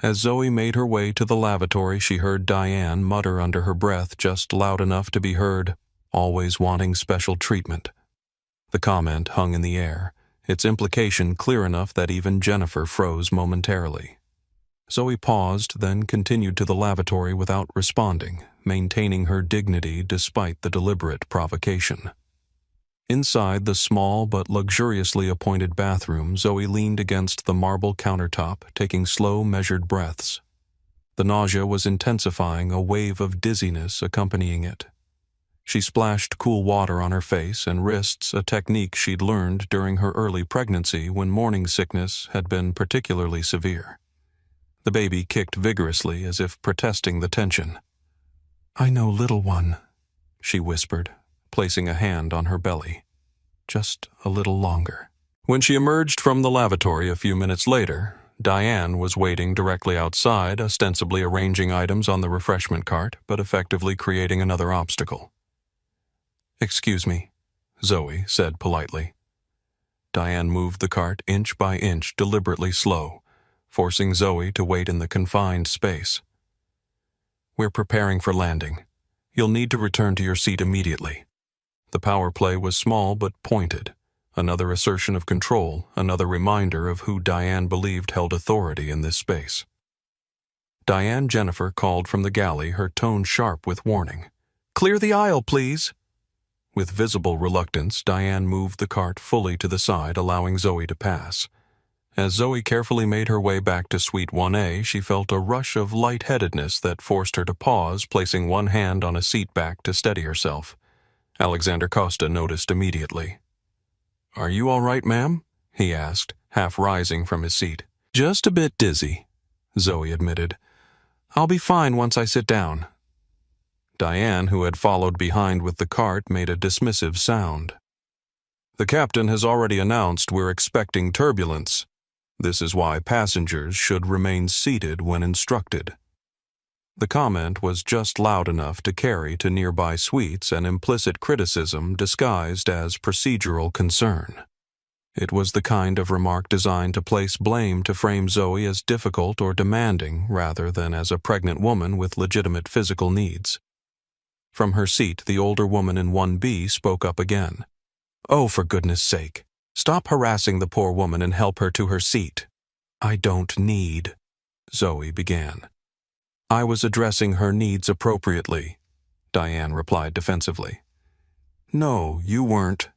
As Zoe made her way to the lavatory, she heard Diane mutter under her breath, just loud enough to be heard, always wanting special treatment. The comment hung in the air, its implication clear enough that even Jennifer froze momentarily. Zoe paused, then continued to the lavatory without responding, maintaining her dignity despite the deliberate provocation. Inside the small but luxuriously appointed bathroom, Zoe leaned against the marble countertop, taking slow, measured breaths. The nausea was intensifying, a wave of dizziness accompanying it. She splashed cool water on her face and wrists, a technique she'd learned during her early pregnancy when morning sickness had been particularly severe. The baby kicked vigorously as if protesting the tension. I know, little one, she whispered, placing a hand on her belly. Just a little longer. When she emerged from the lavatory a few minutes later, Diane was waiting directly outside, ostensibly arranging items on the refreshment cart, but effectively creating another obstacle. Excuse me, Zoe said politely. Diane moved the cart inch by inch, deliberately slow, forcing Zoe to wait in the confined space. We're preparing for landing. You'll need to return to your seat immediately. The power play was small but pointed, another assertion of control, another reminder of who Diane believed held authority in this space. Diane Jennifer called from the galley, her tone sharp with warning. Clear the aisle, please. With visible reluctance, Diane moved the cart fully to the side, allowing Zoe to pass. As Zoe carefully made her way back to Suite 1A, she felt a rush of lightheadedness that forced her to pause, placing one hand on a seat back to steady herself. Alexander Costa noticed immediately. Are you all right, ma'am? He asked, half rising from his seat. Just a bit dizzy, Zoe admitted. I'll be fine once I sit down. Diane, who had followed behind with the cart, made a dismissive sound. The captain has already announced we're expecting turbulence. This is why passengers should remain seated when instructed. The comment was just loud enough to carry to nearby suites an implicit criticism disguised as procedural concern. It was the kind of remark designed to place blame, to frame Zoe as difficult or demanding rather than as a pregnant woman with legitimate physical needs. From her seat, the older woman in 1B spoke up again. Oh, for goodness sake. Stop harassing the poor woman and help her to her seat. I don't need, Zoe began. I was addressing her needs appropriately, Diane replied defensively. No, you weren't,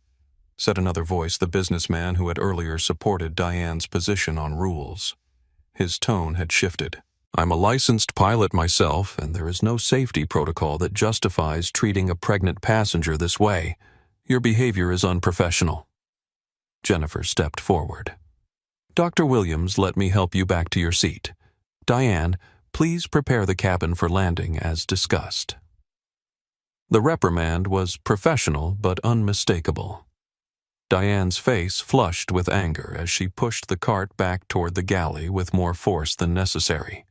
said another voice, the businessman who had earlier supported Diane's position on rules. His tone had shifted. I'm a licensed pilot myself, and there is no safety protocol that justifies treating a pregnant passenger this way. Your behavior is unprofessional. Jennifer stepped forward. Dr. Williams, let me help you back to your seat. Diane, please prepare the cabin for landing as discussed. The reprimand was professional but unmistakable. Diane's face flushed with anger as she pushed the cart back toward the galley with more force than necessary.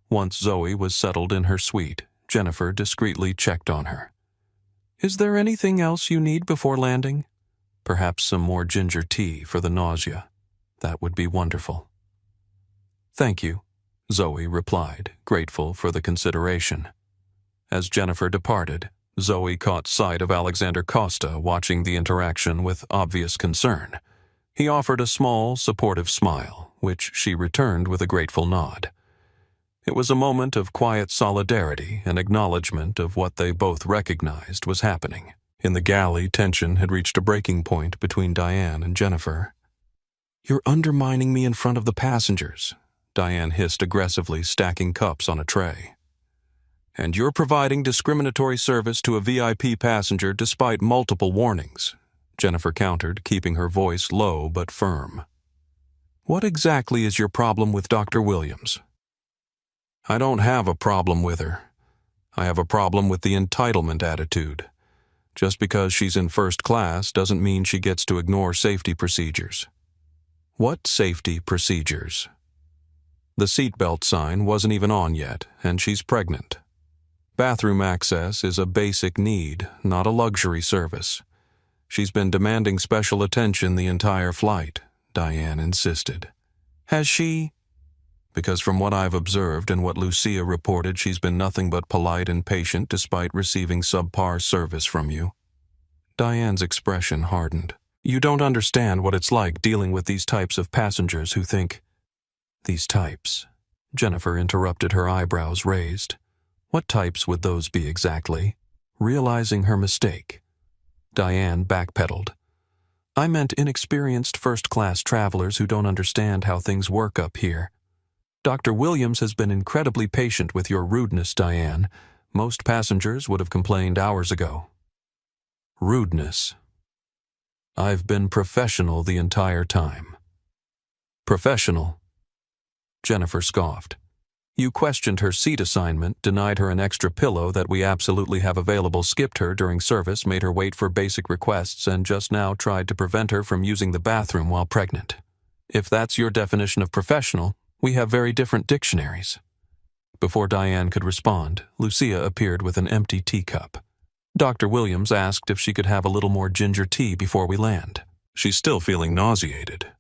Once Zoe was settled in her suite, Jennifer discreetly checked on her. "Is there anything else you need before landing? Perhaps some more ginger tea for the nausea. That would be wonderful." "Thank you," Zoe replied, grateful for the consideration. As Jennifer departed, Zoe caught sight of Alexander Costa watching the interaction with obvious concern. He offered a small, supportive smile, which she returned with a grateful nod. It was a moment of quiet solidarity and acknowledgement of what they both recognized was happening. In the galley, tension had reached a breaking point between Diane and Jennifer. "You're undermining me in front of the passengers," Diane hissed aggressively, stacking cups on a tray. "And you're providing discriminatory service to a VIP passenger despite multiple warnings," Jennifer countered, keeping her voice low but firm. "What exactly is your problem with Dr. Williams?" "I don't have a problem with her. I have a problem with the entitlement attitude. Just because she's in first class doesn't mean she gets to ignore safety procedures." "What safety procedures?" "The seatbelt sign wasn't even on yet, and she's pregnant. Bathroom access is a basic need, not a luxury service. She's been demanding special attention the entire flight," Diane insisted. "Has she?" "Because from what I've observed and what Lucia reported, she's been nothing but polite and patient despite receiving subpar service from you." Diane's expression hardened. "You don't understand what it's like dealing with these types of passengers who think—" "These types?" Jennifer interrupted, her eyebrows raised. "What types would those be exactly?" Realizing her mistake, Diane backpedaled. "I meant inexperienced first-class travelers who don't understand how things work up here. Dr. Williams has been incredibly patient with your rudeness, Diane. Most passengers would have complained hours ago." "Rudeness? I've been professional the entire time." "Professional?" Jennifer scoffed. "You questioned her seat assignment, denied her an extra pillow that we absolutely have available, skipped her during service, made her wait for basic requests, and just now tried to prevent her from using the bathroom while pregnant. If that's your definition of professional, we have very different dictionaries." Before Diane could respond, Lucia appeared with an empty teacup. "Dr. Williams asked if she could have a little more ginger tea before we land. She's still feeling nauseated."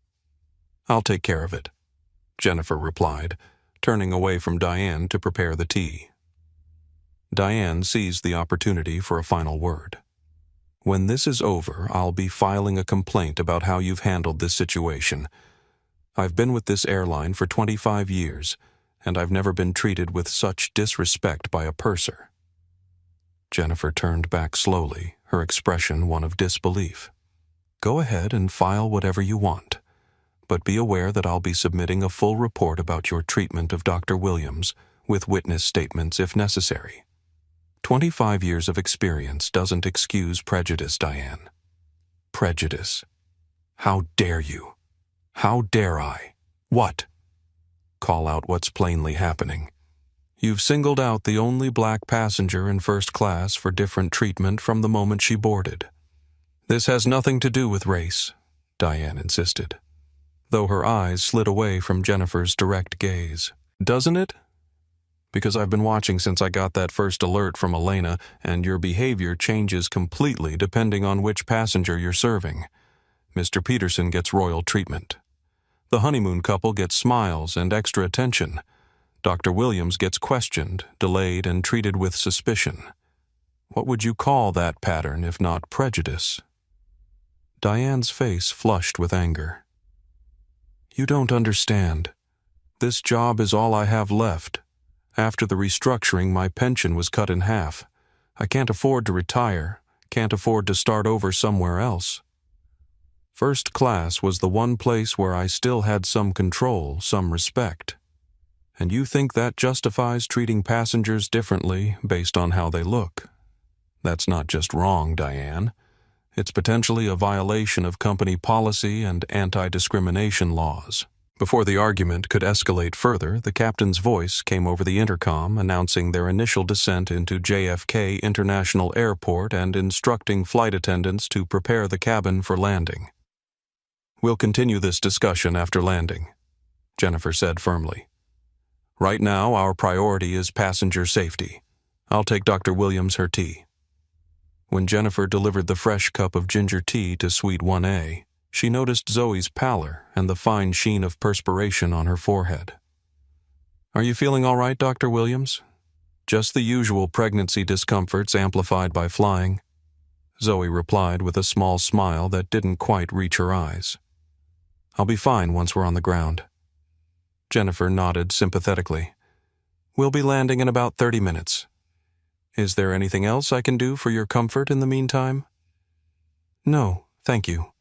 "I'll take care of it," Jennifer replied, turning away from Diane to prepare the tea. Diane seized the opportunity for a final word. "When this is over, I'll be filing a complaint about how you've handled this situation. I've been with this airline for 25 years, and I've never been treated with such disrespect by a purser." Jennifer turned back slowly, her expression one of disbelief. "Go ahead and file whatever you want, but be aware that I'll be submitting a full report about your treatment of Dr. Williams, with witness statements if necessary. 25 years of experience doesn't excuse prejudice, Diane." "Prejudice? How dare you? How dare I? What?" "Call out what's plainly happening. You've singled out the only black passenger in first class for different treatment from the moment she boarded." "This has nothing to do with race," Diane insisted, though her eyes slid away from Jennifer's direct gaze. "Doesn't it? Because I've been watching since I got that first alert from Elena, and your behavior changes completely depending on which passenger you're serving. Mr. Peterson gets royal treatment. The honeymoon couple gets smiles and extra attention. Dr. Williams gets questioned, delayed, and treated with suspicion. What would you call that pattern if not prejudice?" Diane's face flushed with anger. "You don't understand. This job is all I have left. After the restructuring, my pension was cut in half. I can't afford to retire, can't afford to start over somewhere else. First class was the one place where I still had some control, some respect. And you think that justifies treating passengers differently based on how they look? That's not just wrong, Diane. It's potentially a violation of company policy and anti-discrimination laws." Before the argument could escalate further, the captain's voice came over the intercom announcing their initial descent into JFK International Airport and instructing flight attendants to prepare the cabin for landing. "We'll continue this discussion after landing," Jennifer said firmly. Right now, our priority is passenger safety. I'll take Dr. Williams her tea." When Jennifer delivered the fresh cup of ginger tea to Suite 1A, she noticed Zoe's pallor and the fine sheen of perspiration on her forehead. "Are you feeling all right, Dr. Williams?" "Just the usual pregnancy discomforts amplified by flying," Zoe replied with a small smile that didn't quite reach her eyes. "I'll be fine once we're on the ground." Jennifer nodded sympathetically. "We'll be landing in about 30 minutes. Is there anything else I can do for your comfort in the meantime?" "No, thank you.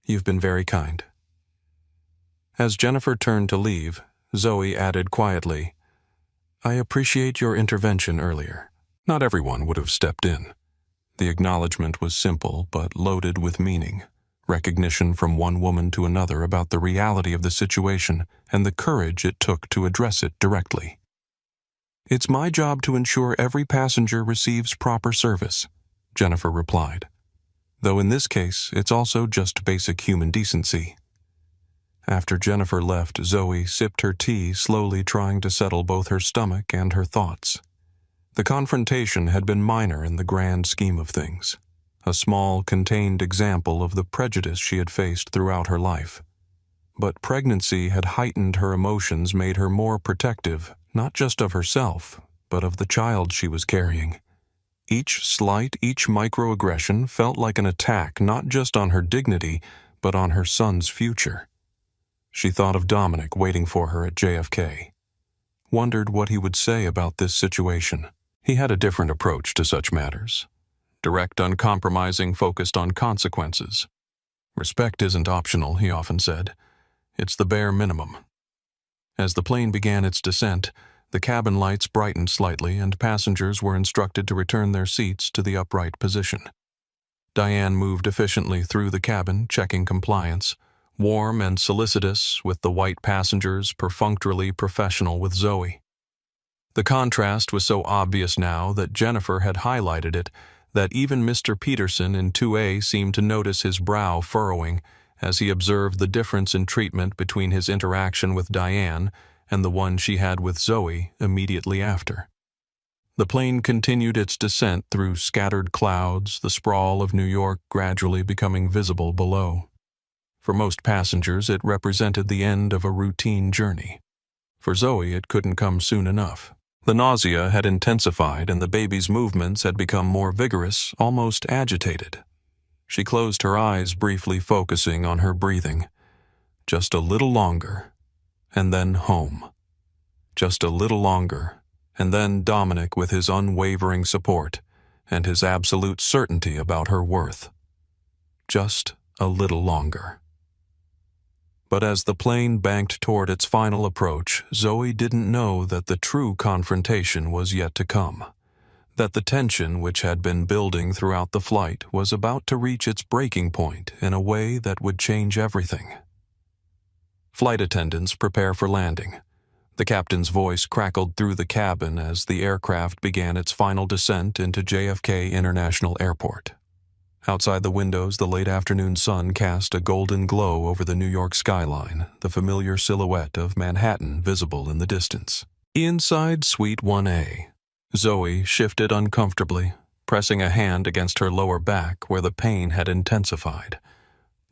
You've been very kind." As Jennifer turned to leave, Zoe added quietly, "I appreciate your intervention earlier." Not everyone would have stepped in. The acknowledgement was simple but loaded with meaning. Recognition from one woman to another about the reality of the situation and the courage it took to address it directly. "It's my job to ensure every passenger receives proper service," Jennifer replied. "Though in this case, it's also just basic human decency." After Jennifer left, Zoe sipped her tea, slowly trying to settle both her stomach and her thoughts. The confrontation had been minor in the grand scheme of things, a small, contained example of the prejudice she had faced throughout her life. But pregnancy had heightened her emotions, made her more protective, not just of herself, but of the child she was carrying. Each slight, each microaggression felt like an attack not just on her dignity, but on her son's future. She thought of Dominic waiting for her at JFK. Wondered what he would say about this situation. He had a different approach to such matters. Direct, uncompromising, focused on consequences. "Respect isn't optional," he often said. "It's the bare minimum." As the plane began its descent, the cabin lights brightened slightly and passengers were instructed to return their seats to the upright position. Diane moved efficiently through the cabin, checking compliance, warm and solicitous with the white passengers, perfunctorily professional with Zoe. The contrast was so obvious now that Jennifer had highlighted it that even Mr. Peterson in 2A seemed to notice his brow furrowing as he observed the difference in treatment between his interaction with Diane and the one she had with Zoe immediately after. The plane continued its descent through scattered clouds, the sprawl of New York gradually becoming visible below. For most passengers, it represented the end of a routine journey. For Zoe, it couldn't come soon enough. The nausea had intensified and the baby's movements had become more vigorous, almost agitated. She closed her eyes, briefly focusing on her breathing. Just a little longer, and then home. Just a little longer, and then Dominic with his unwavering support and his absolute certainty about her worth. Just a little longer. But as the plane banked toward its final approach, Zoe didn't know that the true confrontation was yet to come, that the tension which had been building throughout the flight was about to reach its breaking point in a way that would change everything. Flight attendants prepare for landing. The captain's voice crackled through the cabin as the aircraft began its final descent into JFK International Airport. Outside the windows, the late afternoon sun cast a golden glow over the New York skyline, the familiar silhouette of Manhattan visible in the distance. Inside Suite 1A, Zoe shifted uncomfortably, pressing a hand against her lower back where the pain had intensified.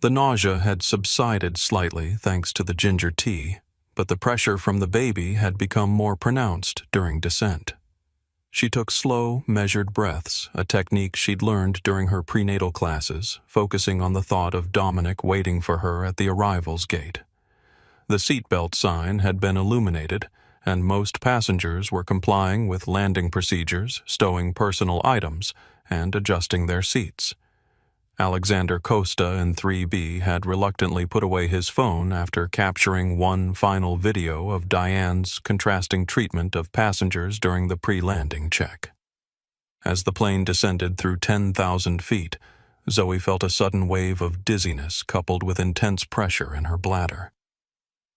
The nausea had subsided slightly thanks to the ginger tea, but the pressure from the baby had become more pronounced during descent. She took slow, measured breaths, a technique she'd learned during her prenatal classes, focusing on the thought of Dominic waiting for her at the arrivals gate. The seatbelt sign had been illuminated, and most passengers were complying with landing procedures, stowing personal items, and adjusting their seats. Alexander Costa in 3B had reluctantly put away his phone after capturing one final video of Diane's contrasting treatment of passengers during the pre-landing check. As the plane descended through 10,000 feet, Zoe felt a sudden wave of dizziness coupled with intense pressure in her bladder.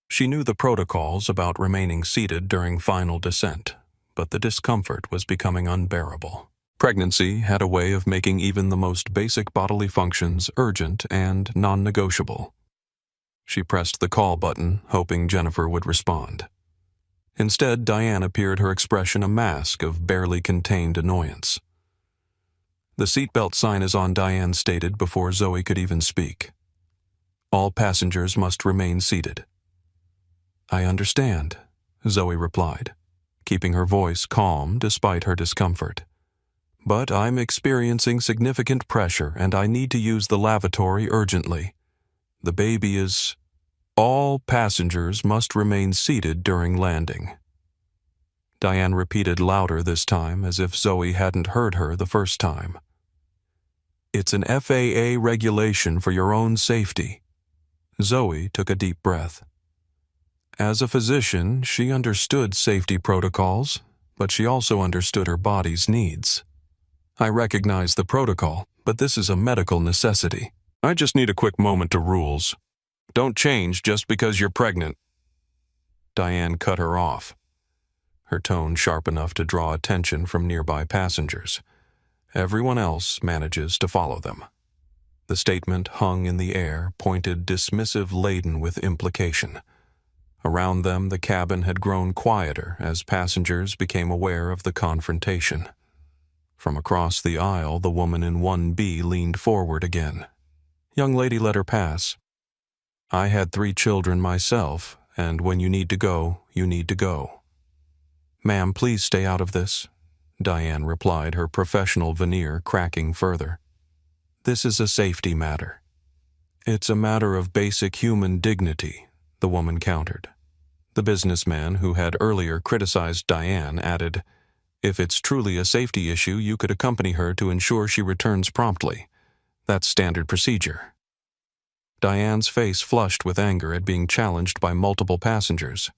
She knew the protocols about remaining seated during final descent, but the discomfort was becoming unbearable. Pregnancy had a way of making even the most basic bodily functions urgent and non-negotiable. She pressed the call button, hoping Jennifer would respond. Instead, Diane appeared her expression a mask of barely contained annoyance. "The seatbelt sign is on," Diane stated before Zoe could even speak. "All passengers must remain seated." "I understand," Zoe replied, keeping her voice calm despite her discomfort. "But I'm experiencing significant pressure and I need to use the lavatory urgently. The baby is... All passengers must remain seated during landing." Diane repeated louder this time, as if Zoe hadn't heard her the first time. "It's an FAA regulation for your own safety." Zoe took a deep breath. As a physician, she understood safety protocols, but she also understood her body's needs. "I recognize the protocol, but this is a medical necessity. I just need a quick moment to rules. Don't change just because you're pregnant." Diane cut her off, her tone sharp enough to draw attention from nearby passengers. Everyone else manages to follow them. The statement hung in the air, pointed, dismissive, laden with implication. Around them, the cabin had grown quieter as passengers became aware of the confrontation. From across the aisle, the woman in 1B leaned forward again. "Young lady, let her pass. I had 3 children myself, and when you need to go, you need to go." "Ma'am, please stay out of this," Diane replied, her professional veneer cracking further. "This is a safety matter." "It's a matter of basic human dignity," the woman countered. The businessman who had earlier criticized Diane added, "If it's truly a safety issue, you could accompany her to ensure she returns promptly. That's standard procedure." Diane's face flushed with anger at being challenged by multiple passengers.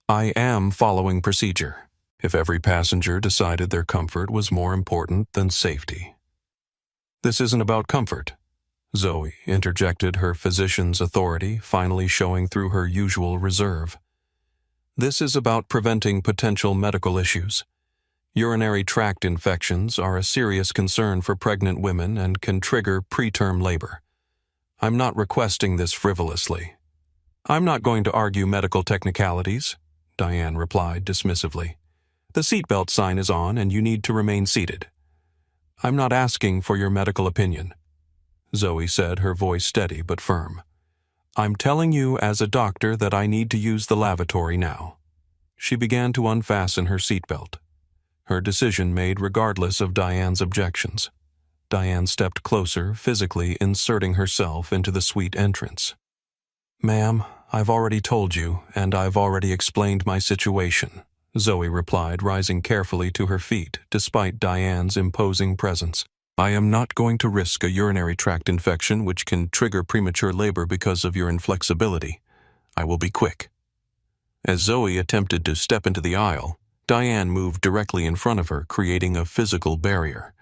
"I am following procedure." If every passenger decided their comfort was more important than safety. "This isn't about comfort," Zoe interjected, her physician's authority finally showing through her usual reserve. "This is about preventing potential medical issues. Urinary tract infections are a serious concern for pregnant women and can trigger preterm labor. I'm not requesting this frivolously." "I'm not going to argue medical technicalities," Diane replied dismissively. "The seatbelt sign is on and you need to remain seated." "I'm not asking for your medical opinion," Zoe said, her voice steady but firm. "I'm telling you as a doctor that I need to use the lavatory now." She began to unfasten her seatbelt, her decision made regardless of Diane's objections. Diane stepped closer, physically inserting herself into the suite entrance. "Ma'am, I've already told you, and I've already explained my situation," Zoe replied, rising carefully to her feet despite Diane's imposing presence. "I am not going to risk a urinary tract infection which can trigger premature labor because of your inflexibility. I will be quick." As Zoe attempted to step into the aisle, Diane moved directly in front of her, creating a physical barrier.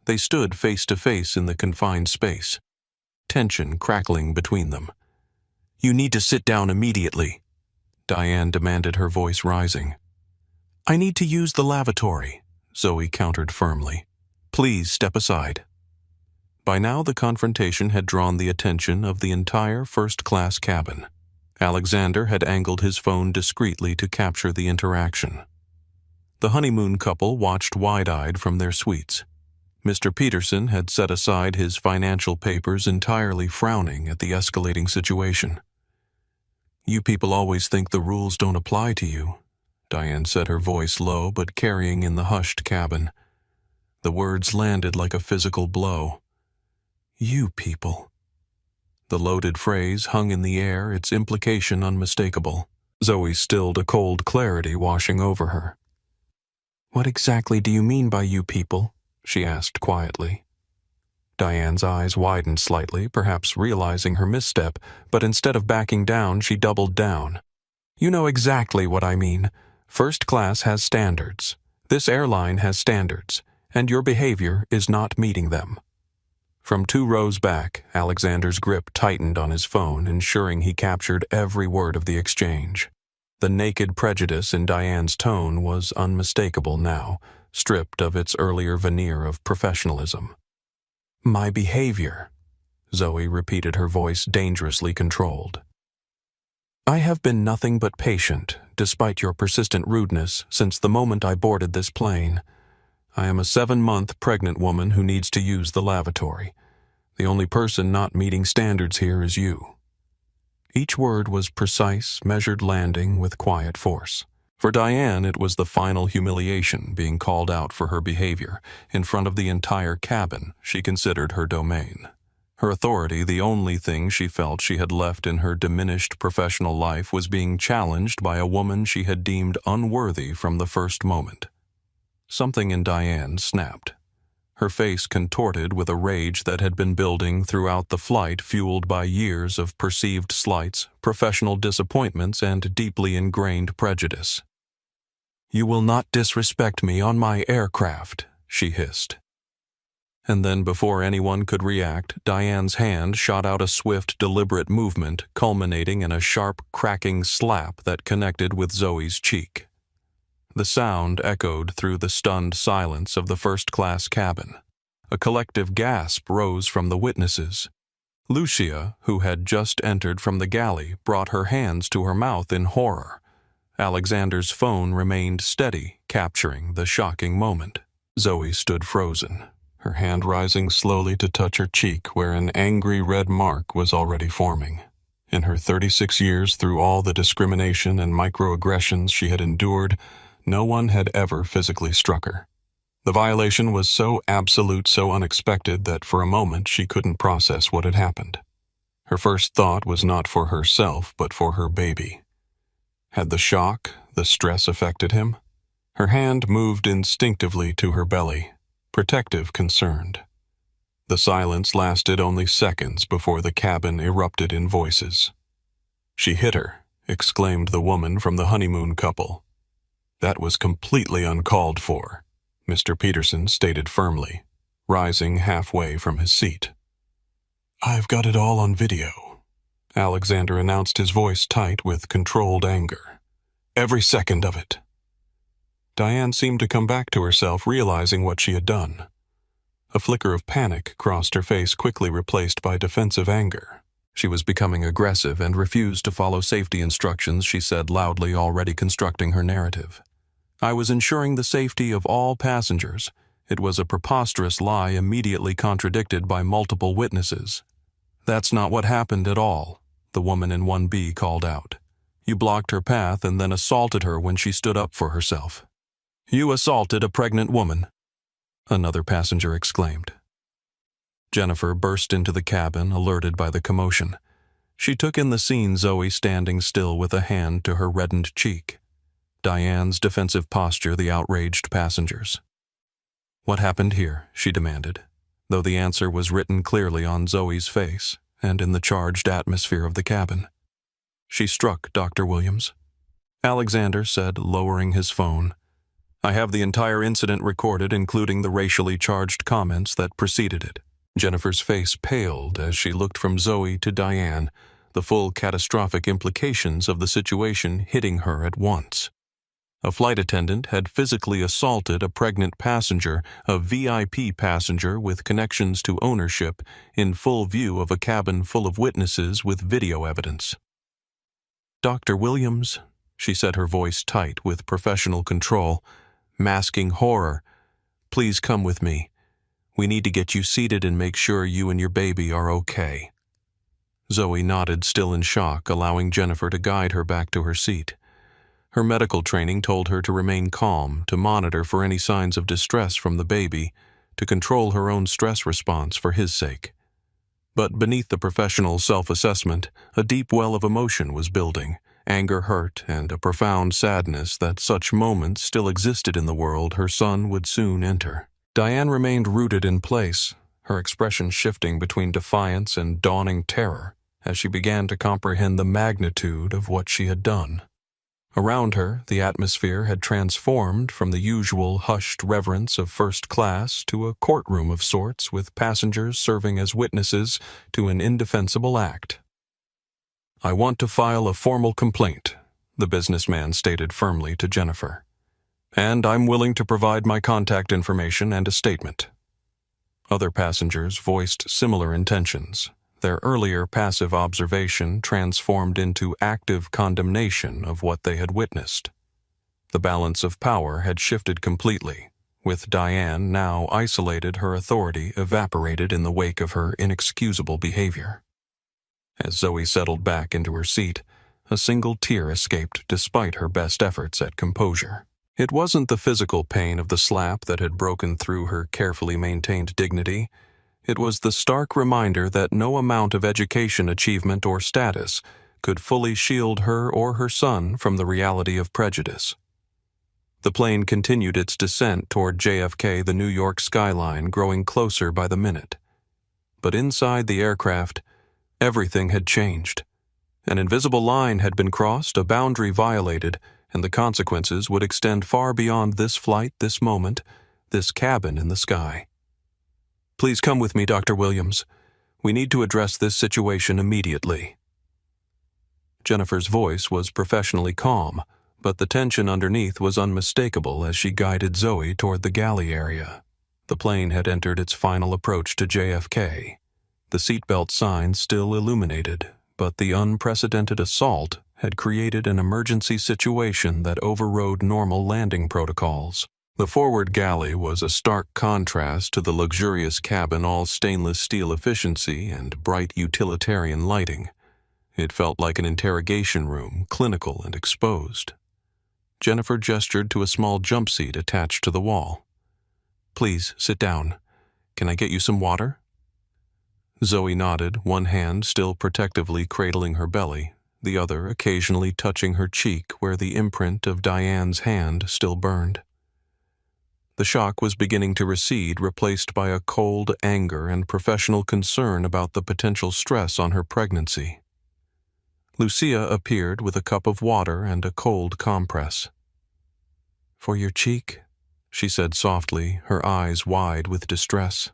They stood face to face in the confined space, tension crackling between them. "You need to sit down immediately," Diane demanded, her voice rising. "I need to use the lavatory," Zoe countered firmly. "Please step aside." By now the confrontation had drawn the attention of the entire first-class cabin. Alexander had angled his phone discreetly to capture the interaction. The honeymoon couple watched wide-eyed from their suites. Mr. Peterson had set aside his financial papers, entirely frowning at the escalating situation. "You people always think the rules don't apply to you," Diane said, her voice low but carrying in the hushed cabin. The words landed like a physical blow. "You people." The loaded phrase hung in the air, its implication unmistakable. Zoe stilled a cold clarity washing over her. "What exactly do you mean by you people?" she asked quietly. Diane's eyes widened slightly, perhaps realizing her misstep, but instead of backing down, she doubled down. "You know exactly what I mean. First class has standards. This airline has standards, and your behavior is not meeting them." From 2 rows back, Alexander's grip tightened on his phone, ensuring he captured every word of the exchange. The naked prejudice in Diane's tone was unmistakable now, stripped of its earlier veneer of professionalism. "My behavior," Zoe repeated, her voice dangerously controlled. "I have been nothing but patient, despite your persistent rudeness, since the moment I boarded this plane. I am a 7-month pregnant woman who needs to use the lavatory. The only person not meeting standards here is you." Each word was precise, measured landing with quiet force. For Diane, it was the final humiliation, being called out for her behavior in front of the entire cabin she considered her domain. Her authority, the only thing she felt she had left in her diminished professional life, was being challenged by a woman she had deemed unworthy from the first moment. Something in Diane snapped. Her face contorted with a rage that had been building throughout the flight, fueled by years of perceived slights, professional disappointments, and deeply ingrained prejudice. "You will not disrespect me on my aircraft," she hissed. And then, before anyone could react, Diane's hand shot out a swift, deliberate movement, culminating in a sharp, cracking slap that connected with Zoe's cheek. The sound echoed through the stunned silence of the first-class cabin. A collective gasp rose from the witnesses. Lucia, who had just entered from the galley, brought her hands to her mouth in horror. Alexander's phone remained steady, capturing the shocking moment. Zoe stood frozen, her hand rising slowly to touch her cheek where an angry red mark was already forming. In her 36 years, through all the discrimination and microaggressions she had endured, no one had ever physically struck her. The violation was so absolute, so unexpected, that for a moment she couldn't process what had happened. Her first thought was not for herself, but for her baby. Had the shock, the stress affected him? Her hand moved instinctively to her belly, protective, concerned. The silence lasted only seconds before the cabin erupted in voices. "She hit her," exclaimed the woman from the honeymoon couple. "That was completely uncalled for," Mr. Peterson stated firmly, rising halfway from his seat. "I've got it all on video," Alexander announced, his voice tight with controlled anger. "Every second of it." Diane seemed to come back to herself, realizing what she had done. A flicker of panic crossed her face, quickly replaced by defensive anger. She was becoming aggressive and refused to follow safety instructions, she said loudly, already constructing her narrative. "I was ensuring the safety of all passengers." It was a preposterous lie immediately contradicted by multiple witnesses. "That's not what happened at all," the woman in 1B called out. "You blocked her path and then assaulted her when she stood up for herself." "You assaulted a pregnant woman," another passenger exclaimed. Jennifer burst into the cabin, alerted by the commotion. She took in the scene, Zoe standing still with a hand to her reddened cheek. Diane's defensive posture, the outraged passengers. "What happened here?" she demanded, though the answer was written clearly on Zoe's face and in the charged atmosphere of the cabin. "She struck Dr. Williams," Alexander said, lowering his phone. "I have the entire incident recorded, including the racially charged comments that preceded it." Jennifer's face paled as she looked from Zoe to Diane, the full catastrophic implications of the situation hitting her at once. A flight attendant had physically assaulted a pregnant passenger, a VIP passenger with connections to ownership, in full view of a cabin full of witnesses with video evidence. "Dr. Williams," she said, her voice tight with professional control, masking horror, "please come with me. We need to get you seated and make sure you and your baby are okay." Zoe nodded, still in shock, allowing Jennifer to guide her back to her seat. Her medical training told her to remain calm, to monitor for any signs of distress from the baby, to control her own stress response for his sake. But beneath the professional self-assessment, a deep well of emotion was building, anger, hurt, and a profound sadness that such moments still existed in the world her son would soon enter. Diane remained rooted in place, her expression shifting between defiance and dawning terror as she began to comprehend the magnitude of what she had done. Around her, the atmosphere had transformed from the usual hushed reverence of first class to a courtroom of sorts, with passengers serving as witnesses to an indefensible act. "I want to file a formal complaint," the businessman stated firmly to Jennifer. "And I'm willing to provide my contact information and a statement." Other passengers voiced similar intentions, Their earlier passive observation transformed into active condemnation of what they had witnessed. The balance of power had shifted completely, with Diane now isolated, her authority evaporated in the wake of her inexcusable behavior. As Zoe settled back into her seat, a single tear escaped despite her best efforts at composure. It wasn't the physical pain of the slap that had broken through her carefully maintained dignity. It was the stark reminder that no amount of education, achievement, or status could fully shield her or her son from the reality of prejudice. The plane continued its descent toward JFK, the New York skyline growing closer by the minute. But inside the aircraft, everything had changed. An invisible line had been crossed, a boundary violated, and the consequences would extend far beyond this flight, this moment, this cabin in the sky. "Please come with me, Dr. Williams. We need to address this situation immediately." Jennifer's voice was professionally calm, but the tension underneath was unmistakable as she guided Zoe toward the galley area. The plane had entered its final approach to JFK. The seatbelt sign still illuminated, but the unprecedented assault had created an emergency situation that overrode normal landing protocols. The forward galley was a stark contrast to the luxurious cabin, all stainless steel efficiency and bright utilitarian lighting. It felt like an interrogation room, clinical and exposed. Jennifer gestured to a small jump seat attached to the wall. "Please, sit down. Can I get you some water?" Zoe nodded, one hand still protectively cradling her belly, the other occasionally touching her cheek where the imprint of Diane's hand still burned. The shock was beginning to recede, replaced by a cold anger and professional concern about the potential stress on her pregnancy. Lucia appeared with a cup of water and a cold compress. "For your cheek," she said softly, her eyes wide with distress.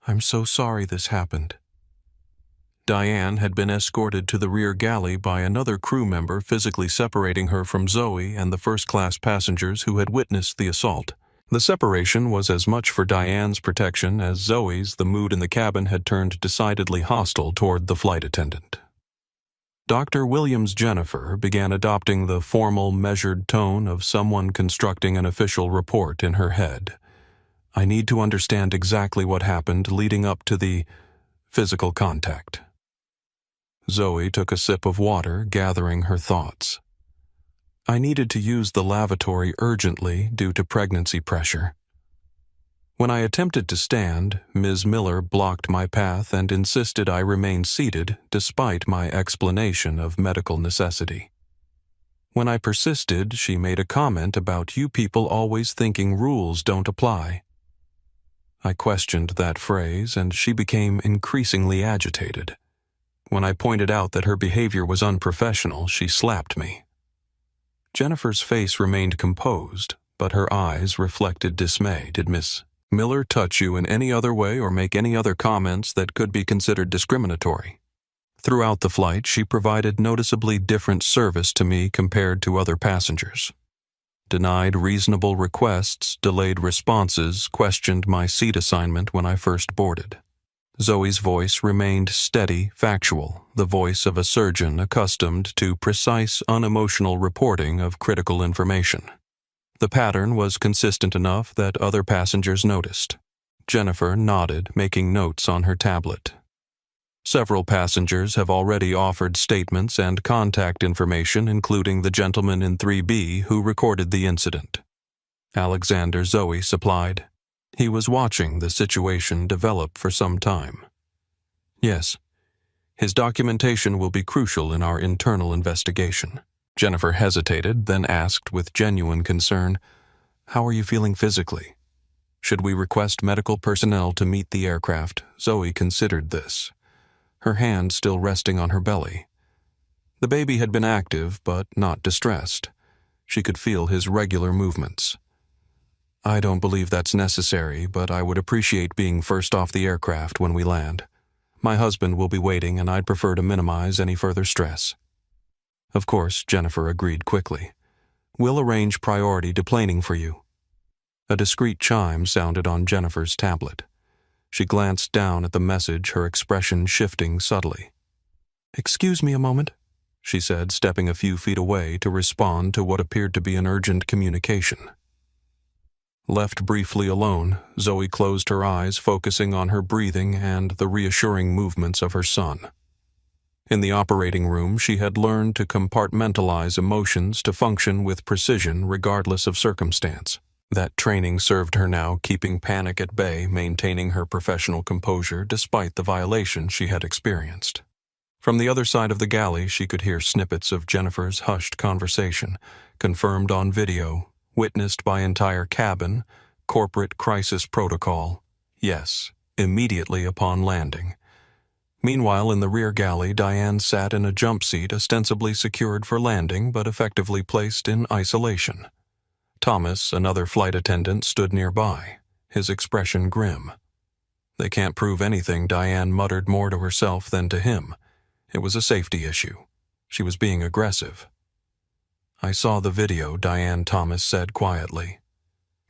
"I'm so sorry this happened." Diane had been escorted to the rear galley by another crew member, physically separating her from Zoe and the first-class passengers who had witnessed the assault. The separation was as much for Diane's protection as Zoe's. The mood in the cabin had turned decidedly hostile toward the flight attendant. Dr. Williams Jennifer began adopting the formal, measured tone of someone constructing an official report in her head. "I need to understand exactly what happened leading up to the physical contact." Zoe took a sip of water, gathering her thoughts. "I needed to use the lavatory urgently due to pregnancy pressure. When I attempted to stand, Ms. Miller blocked my path and insisted I remain seated despite my explanation of medical necessity. When I persisted, she made a comment about you people always thinking rules don't apply. I questioned that phrase, and she became increasingly agitated. When I pointed out that her behavior was unprofessional, she slapped me." Jennifer's face remained composed, but her eyes reflected dismay. "Did Miss Miller touch you in any other way or make any other comments that could be considered discriminatory?" "Throughout the flight, she provided noticeably different service to me compared to other passengers. Denied reasonable requests, delayed responses, questioned my seat assignment when I first boarded." Zoe's voice remained steady, factual, the voice of a surgeon accustomed to precise, unemotional reporting of critical information. The pattern was consistent enough that other passengers noticed. Jennifer nodded, making notes on her tablet. "Several passengers have already offered statements and contact information, including the gentleman in 3B who recorded the incident." Alexander, Zoe supplied. "He was watching the situation develop for some time." "Yes. His documentation will be crucial in our internal investigation." Jennifer hesitated, then asked with genuine concern, "How are you feeling physically? Should we request medical personnel to meet the aircraft?" Zoe considered this, her hand still resting on her belly. The baby had been active, but not distressed. She could feel his regular movements. "I don't believe that's necessary, but I would appreciate being first off the aircraft when we land. My husband will be waiting, and I'd prefer to minimize any further stress." "Of course," Jennifer agreed quickly. "We'll arrange priority deplaning for you." A discreet chime sounded on Jennifer's tablet. She glanced down at the message, her expression shifting subtly. "Excuse me a moment," she said, stepping a few feet away to respond to what appeared to be an urgent communication. Left briefly alone, Zoe closed her eyes, focusing on her breathing and the reassuring movements of her son. In the operating room, she had learned to compartmentalize emotions to function with precision regardless of circumstance. That training served her now, keeping panic at bay, maintaining her professional composure despite the violation she had experienced. From the other side of the galley, she could hear snippets of Jennifer's hushed conversation, confirmed on video, witnessed by entire cabin, corporate crisis protocol. Yes, immediately upon landing. Meanwhile, in the rear galley, Diane sat in a jump seat ostensibly secured for landing but effectively placed in isolation. Thomas, another flight attendant, stood nearby, his expression grim. "They can't prove anything," Diane muttered more to herself than to him. It was a safety issue. She was being aggressive. "I saw the video," Diane Thomas said quietly.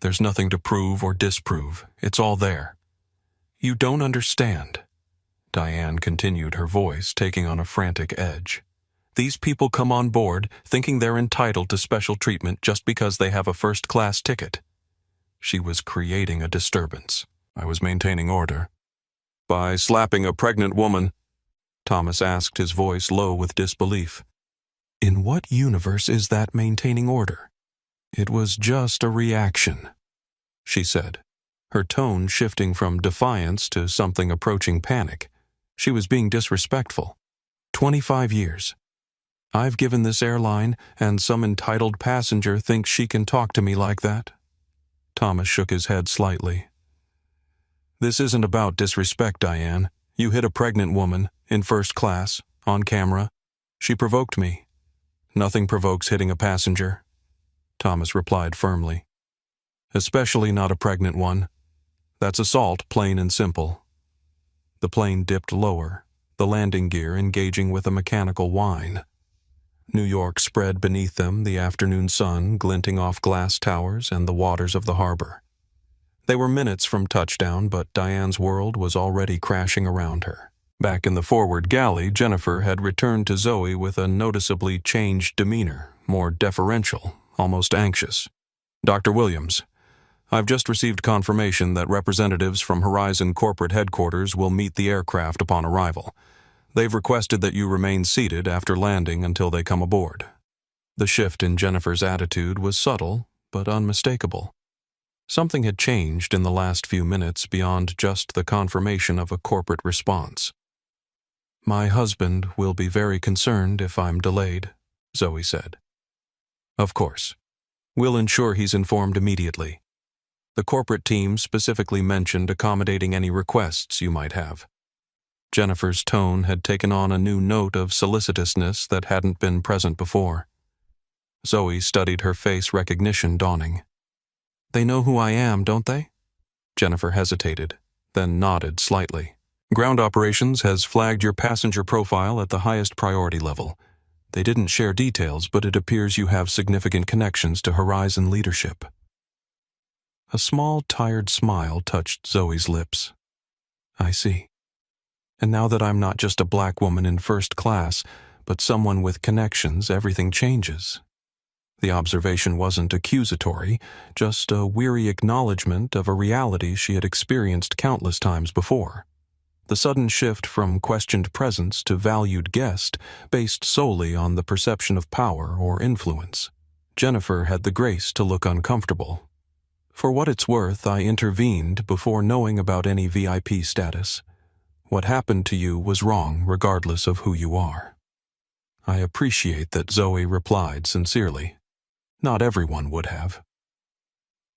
"There's nothing to prove or disprove. It's all there." "You don't understand," Diane continued, her voice taking on a frantic edge. "These people come on board thinking they're entitled to special treatment just because they have a first-class ticket." She was creating a disturbance. "I was maintaining order." "By slapping a pregnant woman?" Thomas asked, his voice low with disbelief. "In what universe is that maintaining order?" "It was just a reaction," she said, her tone shifting from defiance to something approaching panic. She was being disrespectful. 25 years. I've given this airline, and some entitled passenger thinks she can talk to me like that?" Thomas shook his head slightly. "This isn't about disrespect, Diane. You hit a pregnant woman, in first class, on camera. She provoked me. Nothing provokes hitting a passenger," Thomas replied firmly. "Especially not a pregnant one. That's assault, plain and simple." The plane dipped lower, the landing gear engaging with a mechanical whine. New York spread beneath them, the afternoon sun glinting off glass towers and the waters of the harbor. They were minutes from touchdown, but Diane's world was already crashing around her. Back in the forward galley, Jennifer had returned to Zoe with a noticeably changed demeanor, more deferential, almost anxious. "Dr. Williams, I've just received confirmation that representatives from Horizon corporate headquarters will meet the aircraft upon arrival. They've requested that you remain seated after landing until they come aboard." The shift in Jennifer's attitude was subtle, but unmistakable. Something had changed in the last few minutes beyond just the confirmation of a corporate response. "My husband will be very concerned if I'm delayed," Zoe said. "Of course. We'll ensure he's informed immediately. The corporate team specifically mentioned accommodating any requests you might have." Jennifer's tone had taken on a new note of solicitousness that hadn't been present before. Zoe studied her face, recognition dawning. "They know who I am, don't they?" Jennifer hesitated, then nodded slightly. "Ground operations has flagged your passenger profile at the highest priority level. They didn't share details, but it appears you have significant connections to Horizon leadership." A small, tired smile touched Zoe's lips. "I see. And now that I'm not just a black woman in first class, but someone with connections, everything changes." The observation wasn't accusatory, just a weary acknowledgement of a reality she had experienced countless times before. The sudden shift from questioned presence to valued guest based solely on the perception of power or influence. Jennifer had the grace to look uncomfortable. "For what it's worth, I intervened before knowing about any VIP status. What happened to you was wrong, regardless of who you are." "I appreciate that," Zoe replied sincerely. Not everyone would have.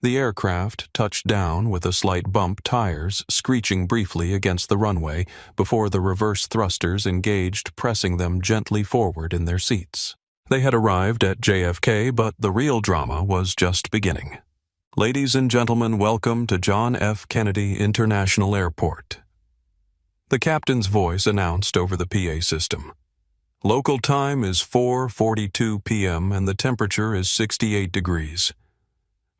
The aircraft touched down with a slight bump, tires screeching briefly against the runway before the reverse thrusters engaged, pressing them gently forward in their seats. They had arrived at JFK, but the real drama was just beginning. "Ladies and gentlemen, welcome to John F. Kennedy International Airport," the captain's voice announced over the PA system. "Local time is 4:42 p.m. and the temperature is 68 degrees.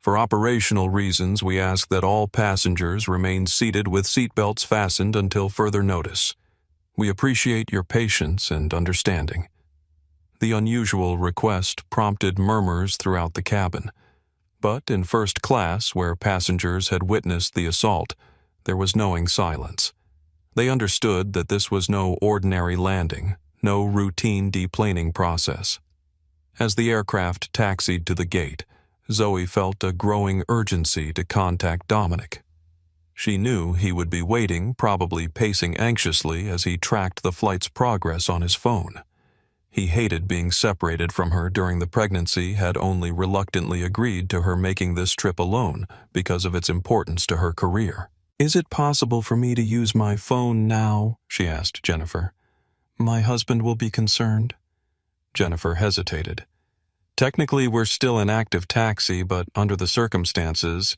For operational reasons, we ask that all passengers remain seated with seatbelts fastened until further notice. We appreciate your patience and understanding." The unusual request prompted murmurs throughout the cabin, but in first class, where passengers had witnessed the assault, there was knowing silence. They understood that this was no ordinary landing, no routine deplaning process. As the aircraft taxied to the gate, Zoe felt a growing urgency to contact Dominic. She knew he would be waiting, probably pacing anxiously as he tracked the flight's progress on his phone. He hated being separated from her during the pregnancy, had only reluctantly agreed to her making this trip alone because of its importance to her career. "Is it possible for me to use my phone now?" she asked Jennifer. "My husband will be concerned." Jennifer hesitated. "Technically, we're still in active taxi, but under the circumstances—"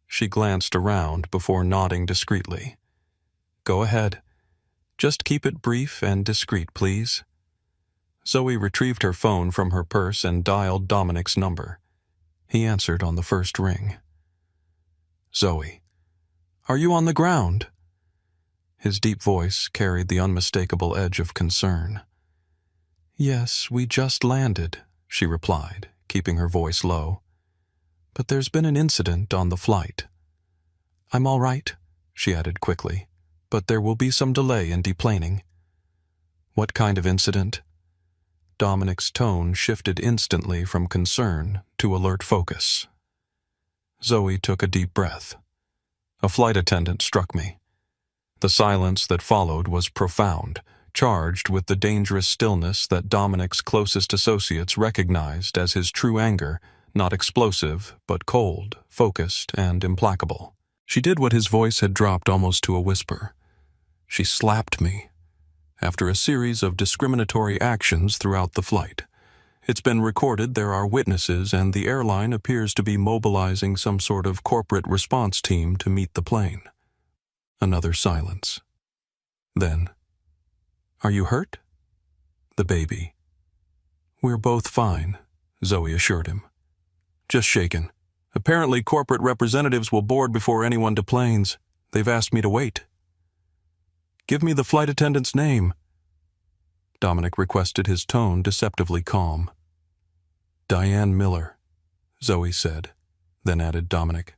She glanced around before nodding discreetly. "Go ahead. Just keep it brief and discreet, please." Zoe retrieved her phone from her purse and dialed Dominic's number. He answered on the first ring. "Zoe, are you on the ground?" His deep voice carried the unmistakable edge of concern. "Yes, we just landed," she replied, keeping her voice low. "But there's been an incident on the flight." "I'm all right," she added quickly, "but there will be some delay in deplaning." "What kind of incident?" Dominic's tone shifted instantly from concern to alert focus. Zoe took a deep breath. "A flight attendant struck me." The silence that followed was profound, charged with the dangerous stillness that Dominic's closest associates recognized as his true anger, not explosive, but cold, focused, and implacable. She did what his voice had dropped almost to a whisper. She slapped me, after a series of discriminatory actions throughout the flight. It's been recorded, there are witnesses, and the airline appears to be mobilizing some sort of corporate response team to meet the plane. Another silence. Then, "Are you hurt?" "The baby." "We're both fine," Zoe assured him. "Just shaken. Apparently corporate representatives will board before anyone deplanes. They've asked me to wait." "Give me the flight attendant's name." Dominic requested, his tone deceptively calm. "Diane Miller," Zoe said, then added Dominic.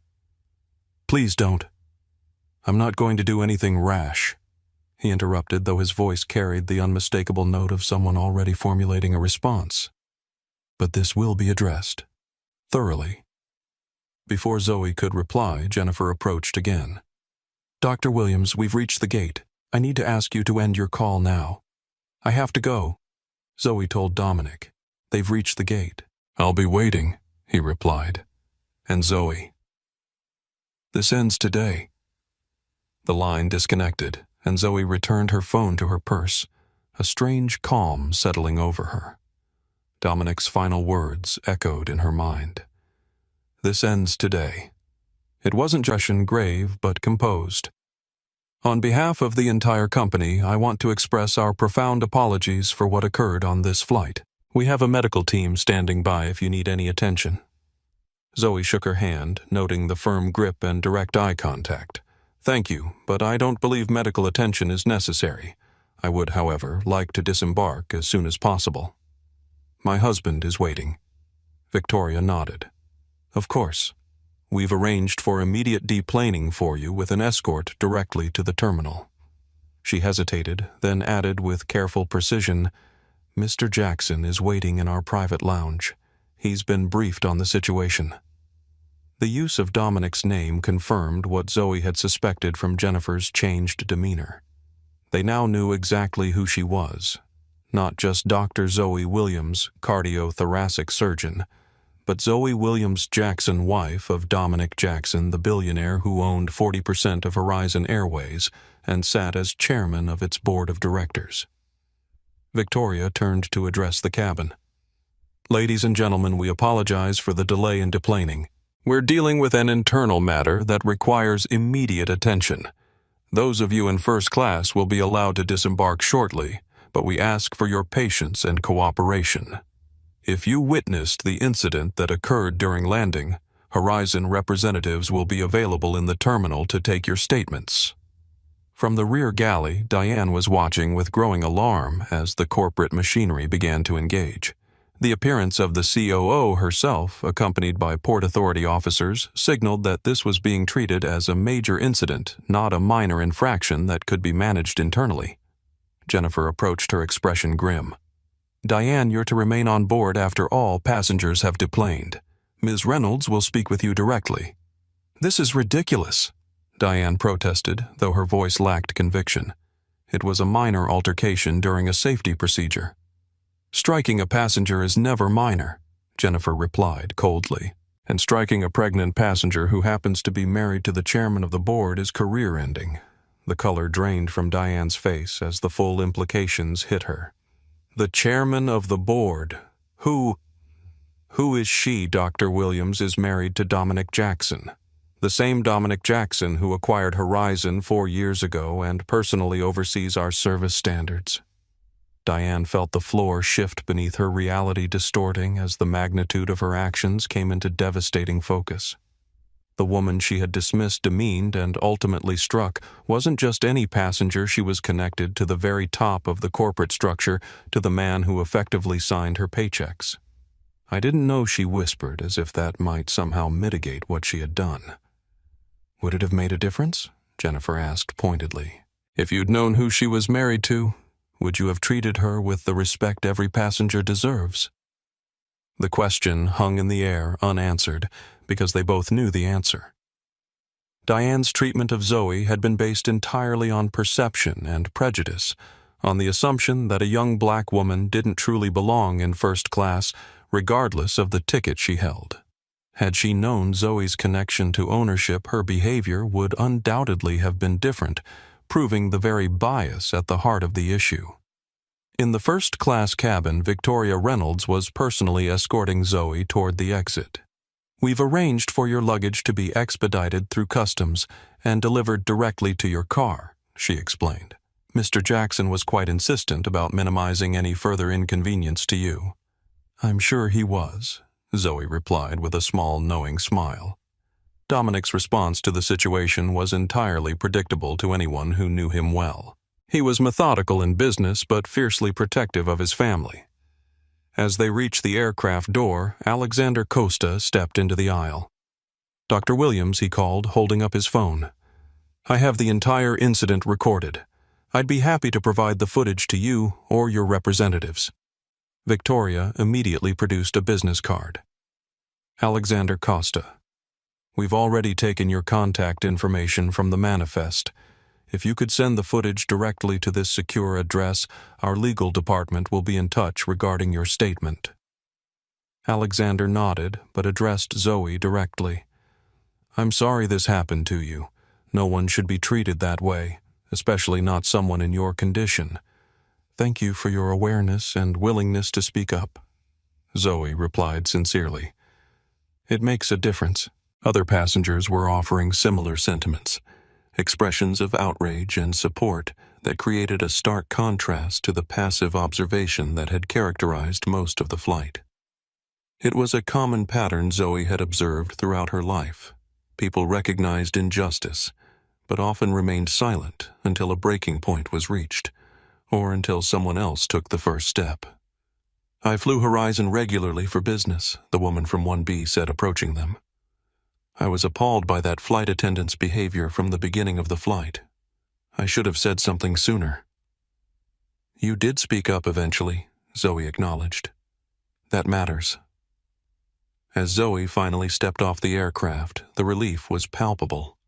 "Please don't. I'm not going to do anything rash," he interrupted, though his voice carried the unmistakable note of someone already formulating a response. "But this will be addressed. Thoroughly." Before Zoe could reply, Jennifer approached again. "Dr. Williams, we've reached the gate. I need to ask you to end your call now." "I have to go," Zoe told Dominic. "They've reached the gate." "I'll be waiting," he replied. "And Zoe, this ends today." The line disconnected, and Zoe returned her phone to her purse, a strange calm settling over her. Dominic's final words echoed in her mind. "This ends today." It wasn't Russian grave, but composed. "On behalf of the entire company, I want to express our profound apologies for what occurred on this flight. We have a medical team standing by if you need any attention." Zoe shook her hand, noting the firm grip and direct eye contact. "Thank you, but I don't believe medical attention is necessary. I would, however, like to disembark as soon as possible." "My husband is waiting." Victoria nodded. "Of course. We've arranged for immediate deplaning for you with an escort directly to the terminal." She hesitated, then added with careful precision, "Mr. Jackson is waiting in our private lounge. He's been briefed on the situation." The use of Dominic's name confirmed what Zoe had suspected from Jennifer's changed demeanor. They now knew exactly who she was. Not just Dr. Zoe Williams, cardiothoracic surgeon, but Zoe Williams Jackson, wife of Dominic Jackson, the billionaire who owned 40% of Horizon Airways and sat as chairman of its board of directors. Victoria turned to address the cabin. "Ladies and gentlemen, we apologize for the delay in deplaning. We're dealing with an internal matter that requires immediate attention. Those of you in first class will be allowed to disembark shortly, but we ask for your patience and cooperation. If you witnessed the incident that occurred during landing, Horizon representatives will be available in the terminal to take your statements." From the rear galley, Diane was watching with growing alarm as the corporate machinery began to engage. The appearance of the COO herself, accompanied by Port Authority officers, signaled that this was being treated as a major incident, not a minor infraction that could be managed internally. Jennifer approached her expression grim. "Diane, you're to remain on board after all passengers have deplaned. Ms. Reynolds will speak with you directly." "This is ridiculous," Diane protested, though her voice lacked conviction. It was a minor altercation during a safety procedure. "Striking a passenger is never minor," Jennifer replied coldly. "And striking a pregnant passenger who happens to be married to the chairman of the board is career-ending." The color drained from Diane's face as the full implications hit her. "The chairman of the board. Who is she?" Dr. Williams is married to Dominic Jackson. The same Dominic Jackson who acquired Horizon 4 years ago and personally oversees our service standards. Diane felt the floor shift beneath her, reality distorting as the magnitude of her actions came into devastating focus. The woman she had dismissed, demeaned, and ultimately struck wasn't just any passenger. She was connected to the very top of the corporate structure, to the man who effectively signed her paychecks. "I didn't know," she whispered, as if that might somehow mitigate what she had done. "Would it have made a difference?" Jennifer asked pointedly. "If you'd known who she was married to, would you have treated her with the respect every passenger deserves?" The question hung in the air, unanswered, because they both knew the answer. Diane's treatment of Zoe had been based entirely on perception and prejudice, on the assumption that a young black woman didn't truly belong in first class, regardless of the ticket she held. Had she known Zoe's connection to ownership, her behavior would undoubtedly have been different, proving the very bias at the heart of the issue. In the first-class cabin, Victoria Reynolds was personally escorting Zoe toward the exit. "We've arranged for your luggage to be expedited through customs and delivered directly to your car," she explained. "Mr. Jackson was quite insistent about minimizing any further inconvenience to you." "I'm sure he was," Zoe replied with a small, knowing smile. Dominic's response to the situation was entirely predictable to anyone who knew him well. He was methodical in business but fiercely protective of his family. As they reached the aircraft door, Alexander Costa stepped into the aisle. "Dr. Williams," he called, holding up his phone. "I have the entire incident recorded. I'd be happy to provide the footage to you or your representatives." Victoria immediately produced a business card. Alexander Costa. "We've already taken your contact information from the manifest. If you could send the footage directly to this secure address, our legal department will be in touch regarding your statement." Alexander nodded, but addressed Zoe directly. "I'm sorry this happened to you. No one should be treated that way, especially not someone in your condition. Thank you for your awareness and willingness to speak up." Zoe replied sincerely. "It makes a difference." Other passengers were offering similar sentiments, expressions of outrage and support that created a stark contrast to the passive observation that had characterized most of the flight. It was a common pattern Zoe had observed throughout her life. People recognized injustice, but often remained silent until a breaking point was reached, or until someone else took the first step. "I flew Horizon regularly for business," the woman from 1B said, approaching them. "I was appalled by that flight attendant's behavior from the beginning of the flight. I should have said something sooner." "You did speak up eventually," Zoe acknowledged. "That matters." As Zoe finally stepped off the aircraft, the relief was palpable.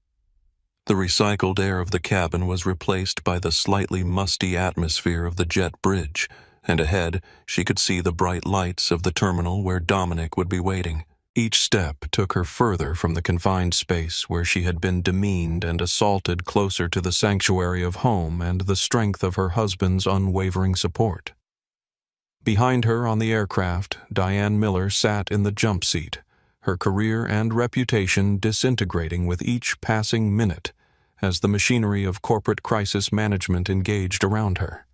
The recycled air of the cabin was replaced by the slightly musty atmosphere of the jet bridge, and ahead she could see the bright lights of the terminal where Dominic would be waiting. Each step took her further from the confined space where she had been demeaned and assaulted, closer to the sanctuary of home and the strength of her husband's unwavering support. Behind her on the aircraft, Diane Miller sat in the jump seat, her career and reputation disintegrating with each passing minute as the machinery of corporate crisis management engaged around her.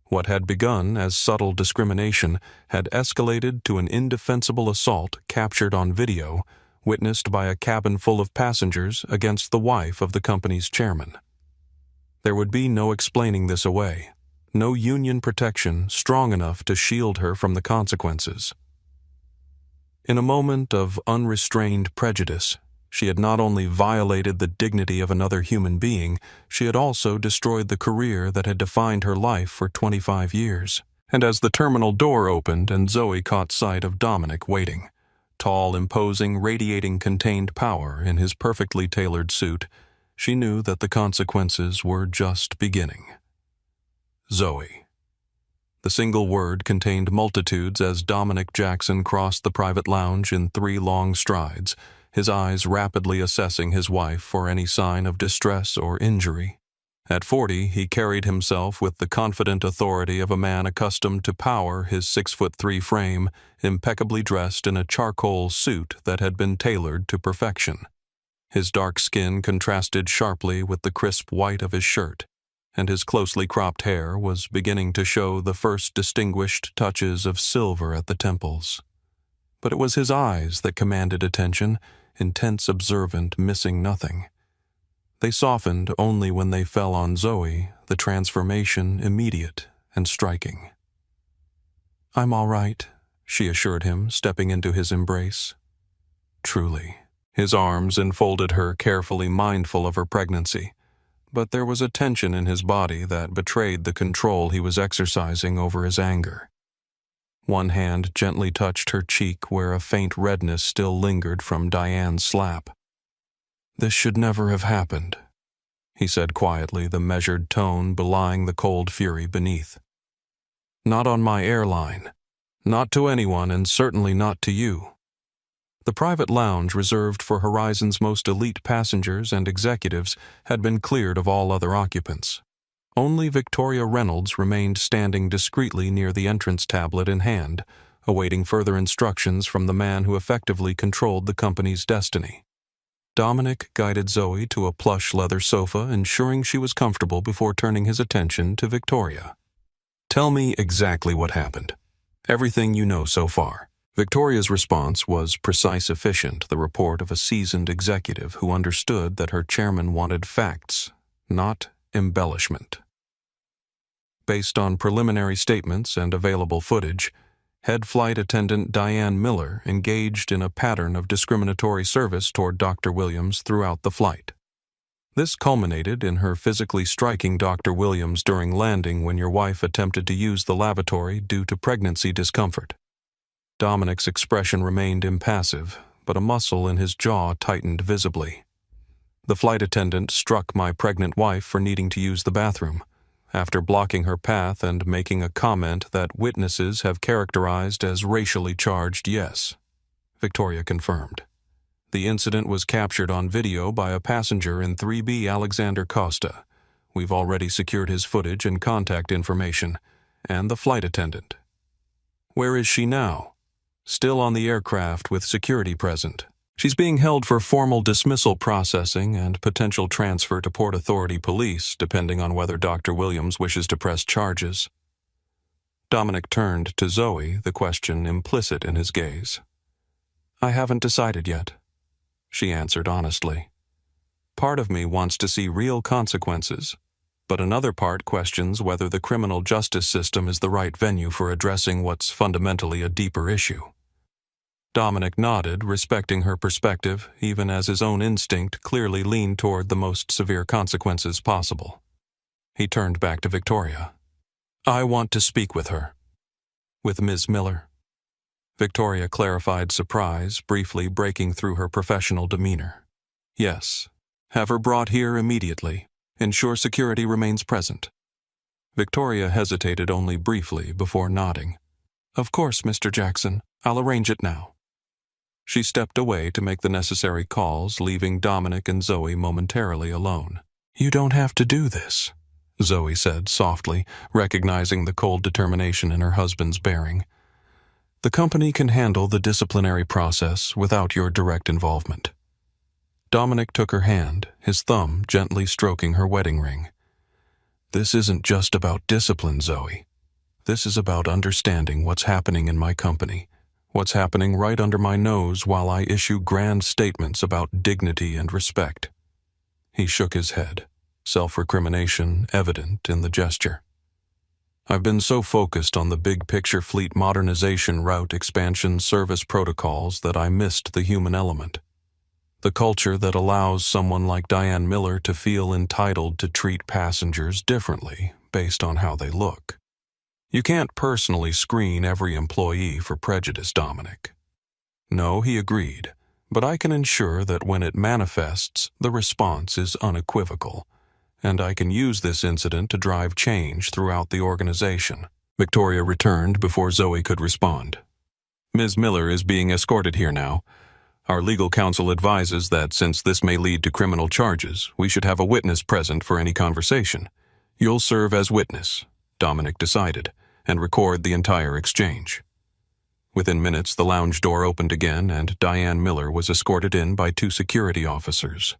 What had begun as subtle discrimination had escalated to an indefensible assault captured on video witnessed by a cabin full of passengers against the wife of the company's chairman. There would be no explaining this away, no union protection strong enough to shield her from the consequences. In a moment of unrestrained prejudice, she had not only violated the dignity of another human being, she had also destroyed the career that had defined her life for 25 years. And as the terminal door opened and Zoe caught sight of Dominic waiting, tall, imposing, radiating contained power in his perfectly tailored suit, she knew that the consequences were just beginning. Zoe. The single word contained multitudes as Dominic Jackson crossed the private lounge in 3 long strides, his eyes rapidly assessing his wife for any sign of distress or injury. At 40, he carried himself with the confident authority of a man accustomed to power his 6'3" frame, impeccably dressed in a charcoal suit that had been tailored to perfection. His dark skin contrasted sharply with the crisp white of his shirt, and his closely cropped hair was beginning to show the first distinguished touches of silver at the temples. But it was his eyes that commanded attention, intense, observant, missing nothing. They softened only when they fell on Zoe, the transformation immediate and striking. "I'm all right," she assured him, stepping into his embrace. Truly. His arms enfolded her, carefully mindful of her pregnancy, but there was a tension in his body that betrayed the control he was exercising over his anger. One hand gently touched her cheek where a faint redness still lingered from Diane's slap. "This should never have happened," he said quietly, the measured tone belying the cold fury beneath. "Not on my airline. Not to anyone, and certainly not to you." The private lounge reserved for Horizon's most elite passengers and executives had been cleared of all other occupants. Only Victoria Reynolds remained standing discreetly near the entrance tablet in hand, awaiting further instructions from the man who effectively controlled the company's destiny. Dominic guided Zoe to a plush leather sofa, ensuring she was comfortable before turning his attention to Victoria. "Tell me exactly what happened. Everything you know so far." Victoria's response was precise, efficient, the report of a seasoned executive who understood that her chairman wanted facts, not embellishment. Based on preliminary statements and available footage, Head Flight Attendant Diane Miller engaged in a pattern of discriminatory service toward Dr. Williams throughout the flight. This culminated in her physically striking Dr. Williams during landing when your wife attempted to use the lavatory due to pregnancy discomfort. Dominic's expression remained impassive, but a muscle in his jaw tightened visibly. "The flight attendant struck my pregnant wife for needing to use the bathroom, after blocking her path and making a comment that witnesses have characterized as racially charged, yes," Victoria confirmed. "The incident was captured on video by a passenger in 3B Alexander Costa. We've already secured his footage and contact information, and the flight attendant." "Where is she now?" "Still on the aircraft with security present. She's being held for formal dismissal processing and potential transfer to Port Authority Police, depending on whether Dr. Williams wishes to press charges." Dominic turned to Zoe, the question implicit in his gaze. "I haven't decided yet," she answered honestly. "Part of me wants to see real consequences, but another part questions whether the criminal justice system is the right venue for addressing what's fundamentally a deeper issue." Dominic nodded, respecting her perspective, even as his own instinct clearly leaned toward the most severe consequences possible. He turned back to Victoria. "I want to speak with her." "With Ms. Miller?" Victoria clarified surprise, briefly breaking through her professional demeanor. "Yes. Have her brought here immediately. Ensure security remains present." Victoria hesitated only briefly before nodding. "Of course, Mr. Jackson. I'll arrange it now." She stepped away to make the necessary calls, leaving Dominic and Zoe momentarily alone. "You don't have to do this," Zoe said softly, recognizing the cold determination in her husband's bearing. "The company can handle the disciplinary process without your direct involvement." Dominic took her hand, his thumb gently stroking her wedding ring. "This isn't just about discipline, Zoe. This is about understanding what's happening in my company, What's happening right under my nose while I issue grand statements about dignity and respect? He shook his head, self-recrimination evident in the gesture. I've been so focused on the big-picture fleet modernization route expansion service protocols that I missed the human element. The culture that allows someone like Diane Miller to feel entitled to treat passengers differently based on how they look. You can't personally screen every employee for prejudice, Dominic. No, he agreed, but I can ensure that when it manifests, the response is unequivocal, and I can use this incident to drive change throughout the organization. Victoria returned before Zoe could respond. Ms. Miller is being escorted here now. Our legal counsel advises that since this may lead to criminal charges, we should have a witness present for any conversation. You'll serve as witness, Dominic decided, and record the entire exchange. Within minutes, the lounge door opened again, and Diane Miller was escorted in by 2 security officers.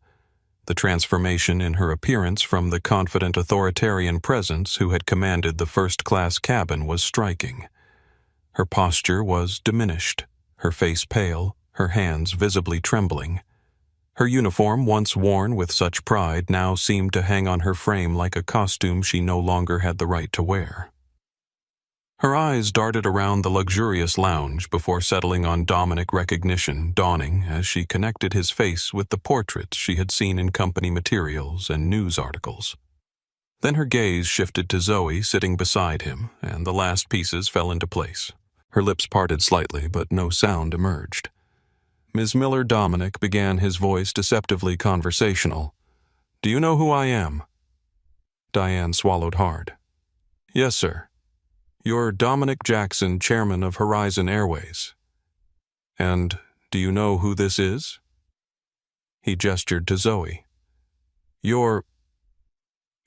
The transformation in her appearance from the confident authoritarian presence who had commanded the first-class cabin was striking. Her posture was diminished, her face pale, her hands visibly trembling. Her uniform, once worn with such pride, now seemed to hang on her frame like a costume she no longer had the right to wear. Her eyes darted around the luxurious lounge before settling on Dominic, recognition dawning as she connected his face with the portraits she had seen in company materials and news articles. Then her gaze shifted to Zoe sitting beside him, and the last pieces fell into place. Her lips parted slightly, but no sound emerged. Ms. Miller, Dominic began, his voice deceptively conversational. "Do you know who I am?" Diane swallowed hard. "Yes, sir. You're Dominic Jackson, chairman of Horizon Airways. And do you know who this is?" He gestured to Zoe. Your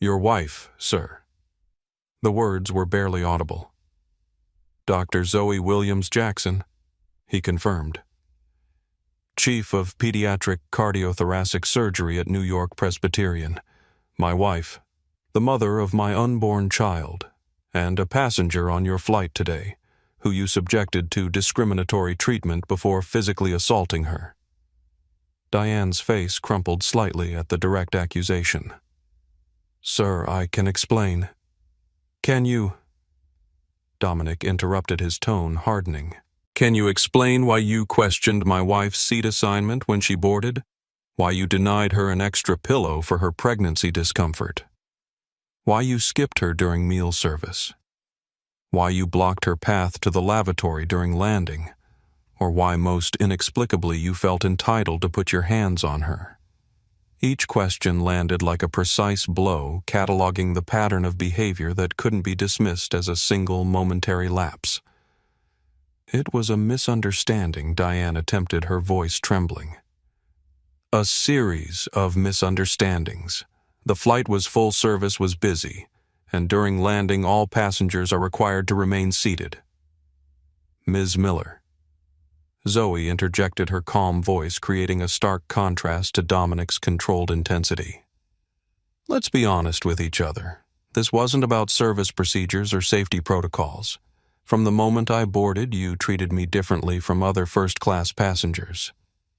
wife, sir." The words were barely audible. "Dr. Zoe Williams Jackson," he confirmed. "Chief of Pediatric Cardiothoracic Surgery at New York Presbyterian. My wife, the mother of my unborn child, and a passenger on your flight today, who you subjected to discriminatory treatment before physically assaulting her." Diane's face crumpled slightly at the direct accusation. "Sir, I can explain." "Can you—" Dominic interrupted, his tone hardening. "Can you explain why you questioned my wife's seat assignment when she boarded? Why you denied her an extra pillow for her pregnancy discomfort? Why you skipped her during meal service? Why you blocked her path to the lavatory during landing? Or why most inexplicably you felt entitled to put your hands on her?" Each question landed like a precise blow, cataloging the pattern of behavior that couldn't be dismissed as a single momentary lapse. "It was a misunderstanding," Diane attempted, her voice trembling. "A series of misunderstandings. The flight was full, service was busy, and during landing all passengers are required to remain seated." "Ms. Miller." Zoe interjected, her calm voice creating a stark contrast to Dominic's controlled intensity. "Let's be honest with each other. This wasn't about service procedures or safety protocols. From the moment I boarded, you treated me differently from other first-class passengers.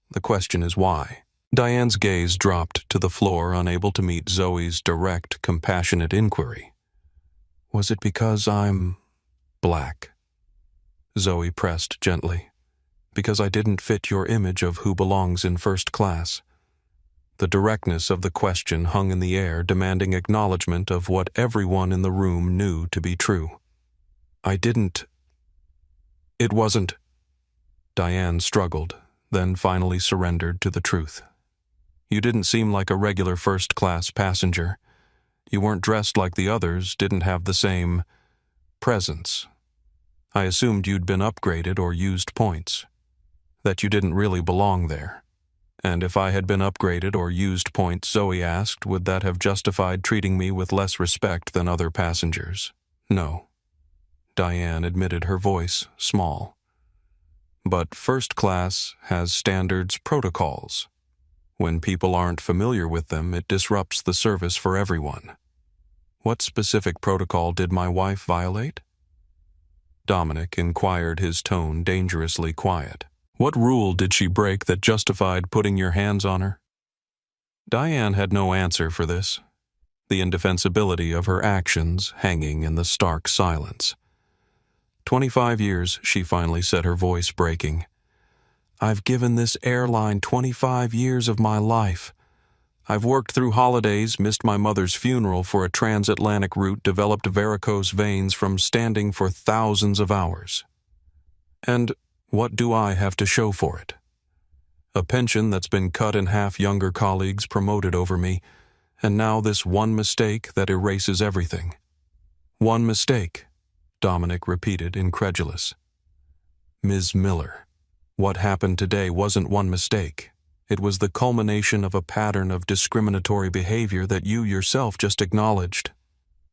The question is why?" Diane's gaze dropped to the floor, unable to meet Zoe's direct, compassionate inquiry. "Was it because I'm black?" Zoe pressed gently. "Because I didn't fit your image of who belongs in first class?" The directness of the question hung in the air, demanding acknowledgement of what everyone in the room knew to be true. It wasn't." Diane struggled, then finally surrendered to the truth. "You didn't seem like a regular first-class passenger. You weren't dressed like the others, didn't have the same presence. I assumed you'd been upgraded or used points, that you didn't really belong there. And if I had been upgraded or used points," Zoe asked, "would that have justified treating me with less respect than other passengers?" "No," Diane admitted, her voice small. "But first class has standards, protocols. When people aren't familiar with them, it disrupts the service for everyone. What specific protocol did my wife violate?" Dominic inquired, his tone dangerously quiet. What rule did she break that justified putting your hands on her? Diane had no answer for this, the indefensibility of her actions hanging in the stark silence. 25 years, she finally said, her voice breaking. I've given this airline 25 years of my life. I've worked through holidays, missed my mother's funeral for a transatlantic route, developed varicose veins from standing for thousands of hours. And what do I have to show for it? A pension that's been cut in half, younger colleagues promoted over me, and now this one mistake that erases everything. One mistake, Dominic repeated, incredulous. Ms. Miller, what happened today wasn't one mistake. It was the culmination of a pattern of discriminatory behavior that you yourself just acknowledged.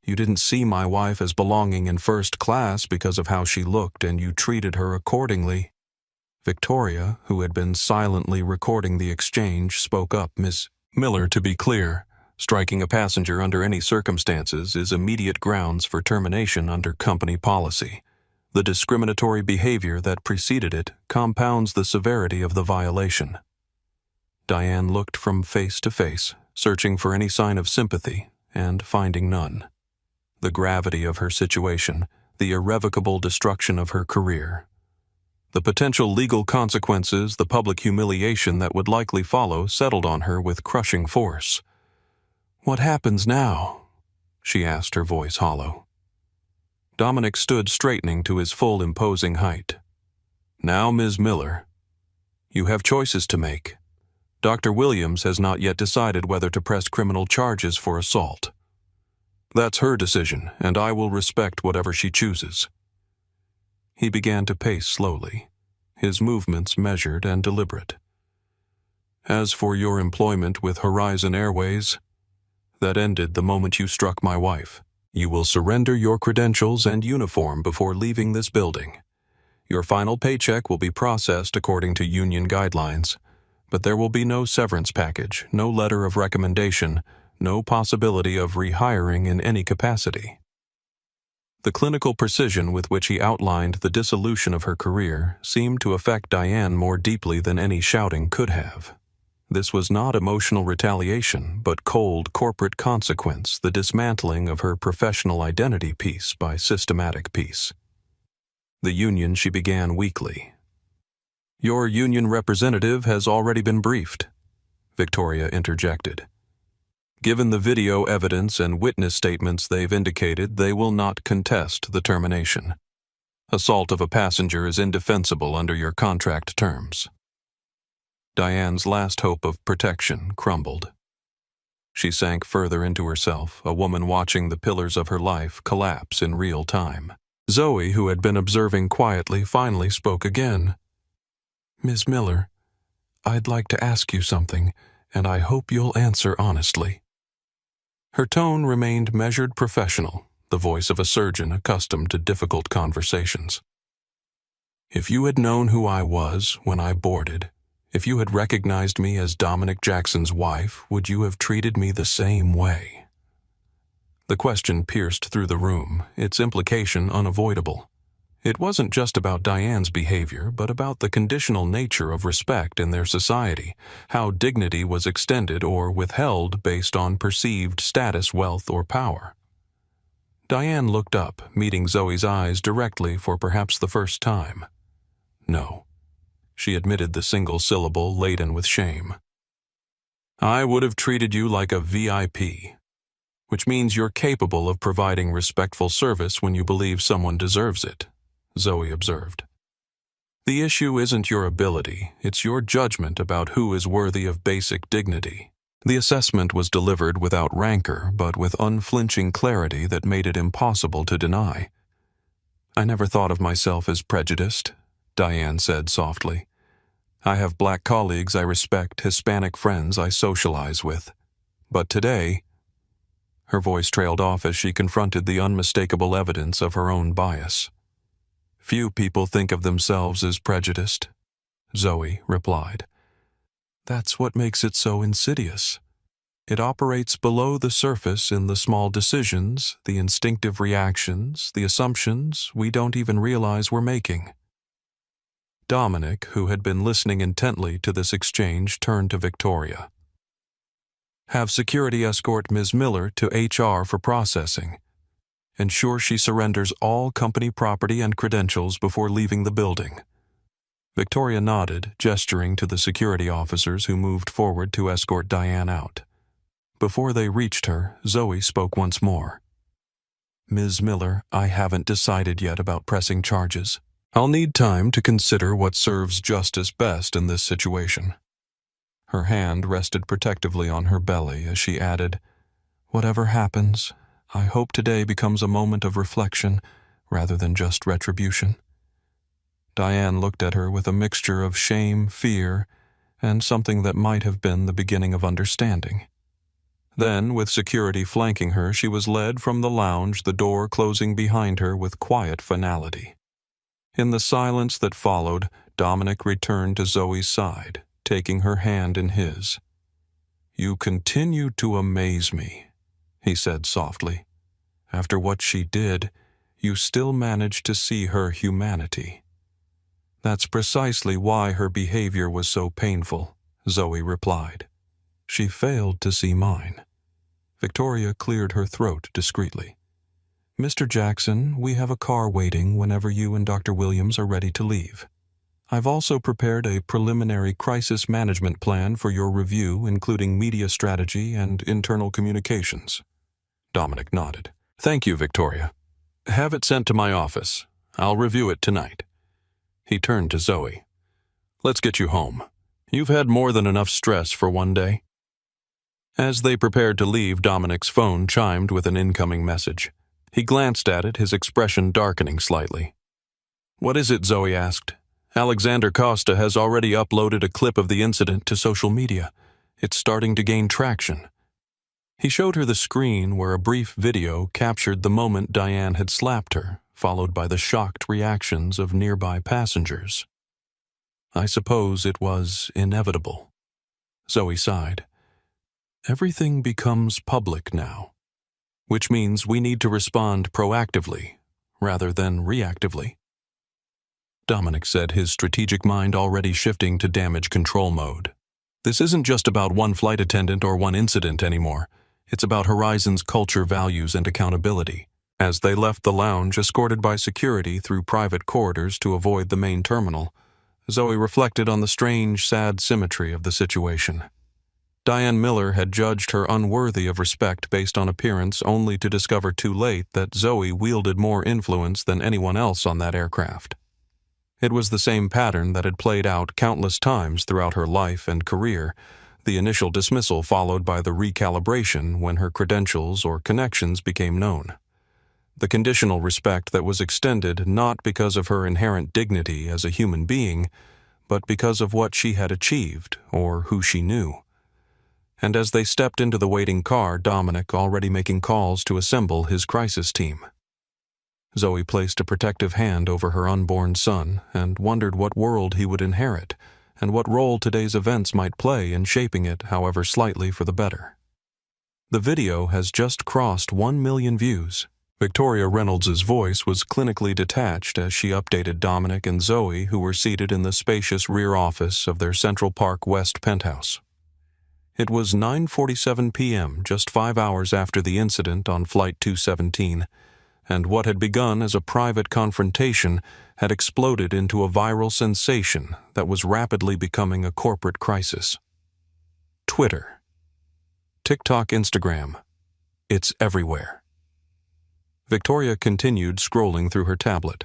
You didn't see my wife as belonging in first class because of how she looked, and you treated her accordingly. Victoria, who had been silently recording the exchange, spoke up. Miss Miller, to be clear, striking a passenger under any circumstances is immediate grounds for termination under company policy. The discriminatory behavior that preceded it compounds the severity of the violation. Diane looked from face to face, searching for any sign of sympathy, and finding none. The gravity of her situation, the irrevocable destruction of her career, the potential legal consequences, the public humiliation that would likely follow settled on her with crushing force. What happens now? She asked, her voice hollow. Dominic stood straightening to his full imposing height. Now, Ms. Miller, you have choices to make. Dr. Williams has not yet decided whether to press criminal charges for assault. That's her decision, and I will respect whatever she chooses. He began to pace slowly, his movements measured and deliberate. As for your employment with Horizon Airways, that ended the moment you struck my wife. You will surrender your credentials and uniform before leaving this building. Your final paycheck will be processed according to union guidelines, but there will be no severance package, no letter of recommendation, no possibility of rehiring in any capacity. The clinical precision with which he outlined the dissolution of her career seemed to affect Diane more deeply than any shouting could have. This was not emotional retaliation, but cold corporate consequence, the dismantling of her professional identity piece by systematic piece. The union, she began weakly. Your union representative has already been briefed, Victoria interjected. Given the video evidence and witness statements they've indicated, they will not contest the termination. Assault of a passenger is indefensible under your contract terms. Diane's last hope of protection crumbled. She sank further into herself, a woman watching the pillars of her life collapse in real time. Zoe, who had been observing quietly, finally spoke again. Ms. Miller, I'd like to ask you something, and I hope you'll answer honestly. Her tone remained measured, professional, the voice of a surgeon accustomed to difficult conversations. If you had known who I was when I boarded, if you had recognized me as Dominic Jackson's wife, would you have treated me the same way? The question pierced through the room, its implication unavoidable. It wasn't just about Diane's behavior, but about the conditional nature of respect in their society, how dignity was extended or withheld based on perceived status, wealth, or power. Diane looked up, meeting Zoe's eyes directly for perhaps the first time. No, she admitted the single syllable laden with shame. I would have treated you like a VIP, which means you're capable of providing respectful service when you believe someone deserves it, Zoe observed. The issue isn't your ability, it's your judgment about who is worthy of basic dignity. The assessment was delivered without rancor, but with unflinching clarity that made it impossible to deny. I never thought of myself as prejudiced, Diane said softly. I have black colleagues I respect, Hispanic friends I socialize with. But today, her voice trailed off as she confronted the unmistakable evidence of her own bias. Few people think of themselves as prejudiced, Zoe replied. That's what makes it so insidious. It operates below the surface in the small decisions, the instinctive reactions, the assumptions we don't even realize we're making. Dominic, who had been listening intently to this exchange, turned to Victoria. Have security escort Ms. Miller to HR for processing. Ensure she surrenders all company property and credentials before leaving the building. Victoria nodded, gesturing to the security officers who moved forward to escort Diane out. Before they reached her, Zoe spoke once more. Ms. Miller, I haven't decided yet about pressing charges. I'll need time to consider what serves justice best in this situation. Her hand rested protectively on her belly as she added, Whatever happens, I hope today becomes a moment of reflection rather than just retribution. Diane looked at her with a mixture of shame, fear, and something that might have been the beginning of understanding. Then, with security flanking her, she was led from the lounge, the door closing behind her with quiet finality. In the silence that followed, Dominic returned to Zoe's side, taking her hand in his. You continue to amaze me, he said softly. After what she did, you still managed to see her humanity. That's precisely why her behavior was so painful, Zoe replied. She failed to see mine. Victoria cleared her throat discreetly. Mr. Jackson, we have a car waiting whenever you and Dr. Williams are ready to leave. I've also prepared a preliminary crisis management plan for your review, including media strategy and internal communications. Dominic nodded. Thank you, Victoria. Have it sent to my office. I'll review it tonight. He turned to Zoe. Let's get you home. You've had more than enough stress for one day. As they prepared to leave, Dominic's phone chimed with an incoming message. He glanced at it, his expression darkening slightly. What is it? Zoe asked. Alexander Costa has already uploaded a clip of the incident to social media. It's starting to gain traction. He showed her the screen where a brief video captured the moment Diane had slapped her, followed by the shocked reactions of nearby passengers. I suppose it was inevitable. Zoe sighed. Everything becomes public now, which means we need to respond proactively rather than reactively. Dominic said, his strategic mind already shifting to damage control mode. This isn't just about one flight attendant or one incident anymore. It's about Horizon's culture, values, and accountability. As they left the lounge, escorted by security through private corridors to avoid the main terminal, Zoe reflected on the strange, sad symmetry of the situation. Diane Miller had judged her unworthy of respect based on appearance, only to discover too late that Zoe wielded more influence than anyone else on that aircraft. It was the same pattern that had played out countless times throughout her life and career, the initial dismissal followed by the recalibration when her credentials or connections became known. The conditional respect that was extended not because of her inherent dignity as a human being, but because of what she had achieved or who she knew. And as they stepped into the waiting car, Dominic already making calls to assemble his crisis team. Zoe placed a protective hand over her unborn son and wondered what world he would inherit and what role today's events might play in shaping it, however slightly, for the better. The video has just crossed 1 million views. Victoria Reynolds's voice was clinically detached as she updated Dominic and Zoe, who were seated in the spacious rear office of their Central Park West penthouse. It was 9:47 p.m., just 5 hours after the incident on Flight 217, and what had begun as a private confrontation had exploded into a viral sensation that was rapidly becoming a corporate crisis. Twitter. TikTok, Instagram. It's everywhere. Victoria continued scrolling through her tablet.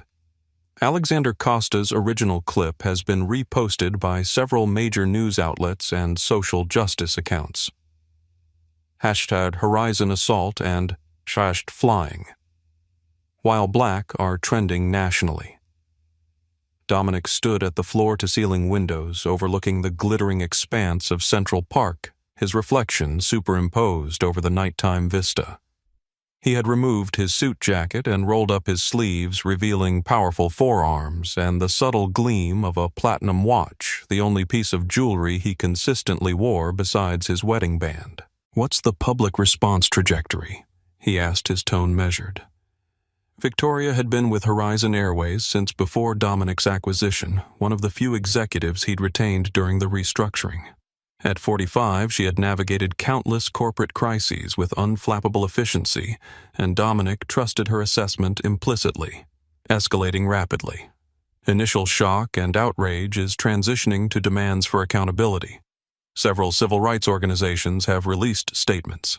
Alexander Costa's original clip has been reposted by several major news outlets and social justice accounts. #Horizon Assault and #Flying. While black are trending nationally. Dominic stood at the floor-to-ceiling windows overlooking the glittering expanse of Central Park, his reflection superimposed over the nighttime vista. He had removed his suit jacket and rolled up his sleeves, revealing powerful forearms and the subtle gleam of a platinum watch, the only piece of jewelry he consistently wore besides his wedding band. "What's the public response trajectory?" he asked, his tone measured. Victoria had been with Horizon Airways since before Dominic's acquisition, one of the few executives he'd retained during the restructuring. At 45, she had navigated countless corporate crises with unflappable efficiency, and Dominic trusted her assessment implicitly, escalating rapidly. Initial shock and outrage is transitioning to demands for accountability. Several civil rights organizations have released statements.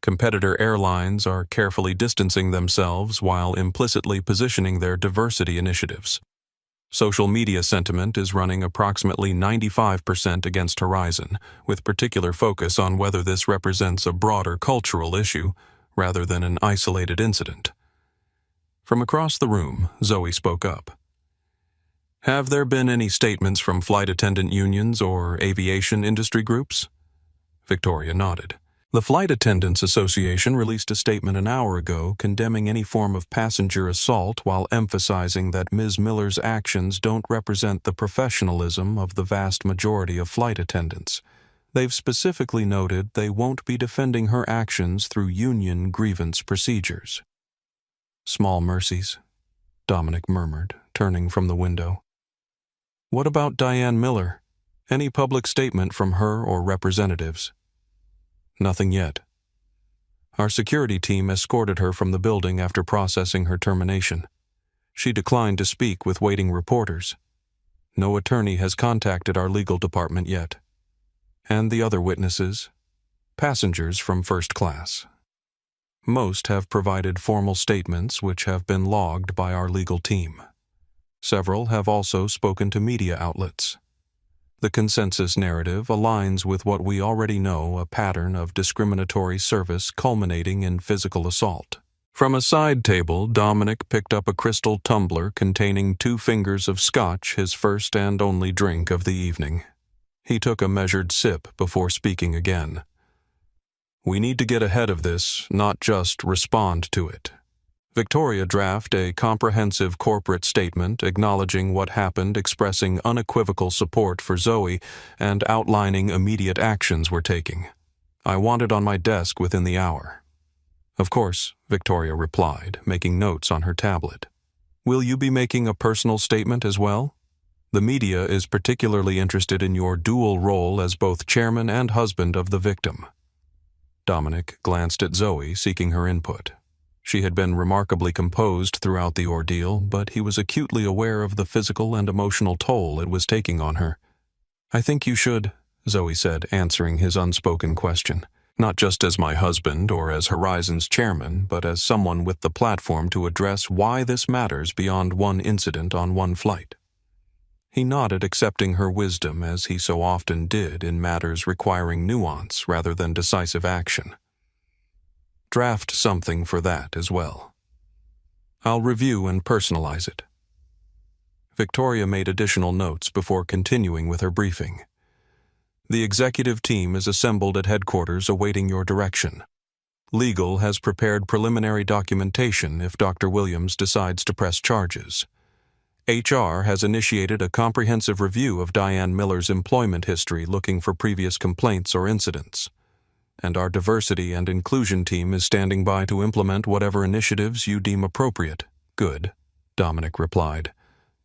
Competitor airlines are carefully distancing themselves while implicitly positioning their diversity initiatives. Social media sentiment is running approximately 95% against Horizon, with particular focus on whether this represents a broader cultural issue rather than an isolated incident. From across the room, Zoe spoke up. "Have there been any statements from flight attendant unions or aviation industry groups?" Victoria nodded. "The Flight Attendants Association released a statement an hour ago condemning any form of passenger assault while emphasizing that Ms. Miller's actions don't represent the professionalism of the vast majority of flight attendants. They've specifically noted they won't be defending her actions through union grievance procedures." "Small mercies," Dominic murmured, turning from the window. "What about Diane Miller? Any public statement from her or representatives?" "Nothing yet. Our security team escorted her from the building after processing her termination. She declined to speak with waiting reporters. No attorney has contacted our legal department yet. And the other witnesses? Passengers from first class. Most have provided formal statements which have been logged by our legal team. Several have also spoken to media outlets. The consensus narrative aligns with what we already know, a pattern of discriminatory service culminating in physical assault." From a side table, Dominic picked up a crystal tumbler containing 2 fingers of scotch, his first and only drink of the evening. He took a measured sip before speaking again. "We need to get ahead of this, not just respond to it." Victoria drafted a comprehensive corporate statement acknowledging what happened, expressing unequivocal support for Zoe, and outlining immediate actions we're taking. "I want it on my desk within the hour." "Of course," Victoria replied, making notes on her tablet. "Will you be making a personal statement as well? The media is particularly interested in your dual role as both chairman and husband of the victim." Dominic glanced at Zoe, seeking her input. She had been remarkably composed throughout the ordeal, but he was acutely aware of the physical and emotional toll it was taking on her. "I think you should," Zoe said, answering his unspoken question. "Not just as my husband or as Horizon's chairman, but as someone with the platform to address why this matters beyond one incident on one flight." He nodded, accepting her wisdom as he so often did in matters requiring nuance rather than decisive action. "Draft something for that as well. I'll review and personalize it." Victoria made additional notes before continuing with her briefing. "The executive team is assembled at headquarters awaiting your direction. Legal has prepared preliminary documentation if Dr. Williams decides to press charges. HR has initiated a comprehensive review of Diane Miller's employment history looking for previous complaints or incidents. And our diversity and inclusion team is standing by to implement whatever initiatives you deem appropriate." "Good," Dominic replied.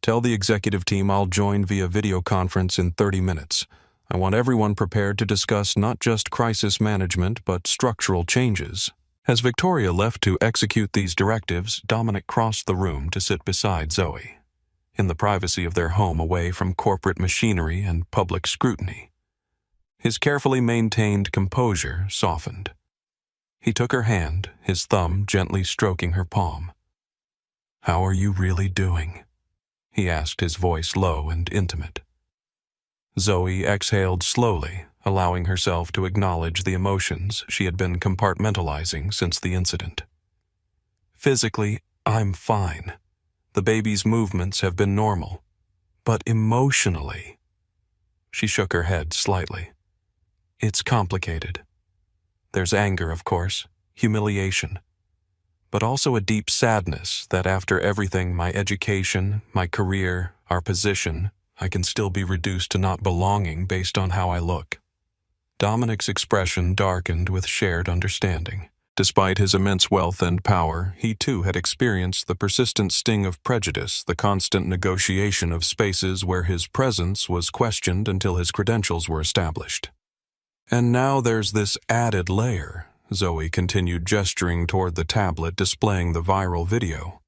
"Tell the executive team I'll join via video conference in 30 minutes. I want everyone prepared to discuss not just crisis management but structural changes." As Victoria left to execute these directives, Dominic crossed the room to sit beside Zoe, in the privacy of their home away from corporate machinery and public scrutiny. His carefully maintained composure softened. He took her hand, his thumb gently stroking her palm. "How are you really doing?" he asked, his voice low and intimate. Zoe exhaled slowly, allowing herself to acknowledge the emotions she had been compartmentalizing since the incident. "Physically, I'm fine. The baby's movements have been normal. But emotionally..." She shook her head slightly. "It's complicated. There's anger, of course, humiliation, but also a deep sadness that after everything, my education, my career, our position, I can still be reduced to not belonging based on how I look. Dominic's expression darkened with shared understanding. Despite his immense wealth and power, he too had experienced the persistent sting of prejudice, the constant negotiation of spaces where his presence was questioned until his credentials were established. And now there's this added layer, Zoe continued, gesturing toward the tablet displaying the viral video.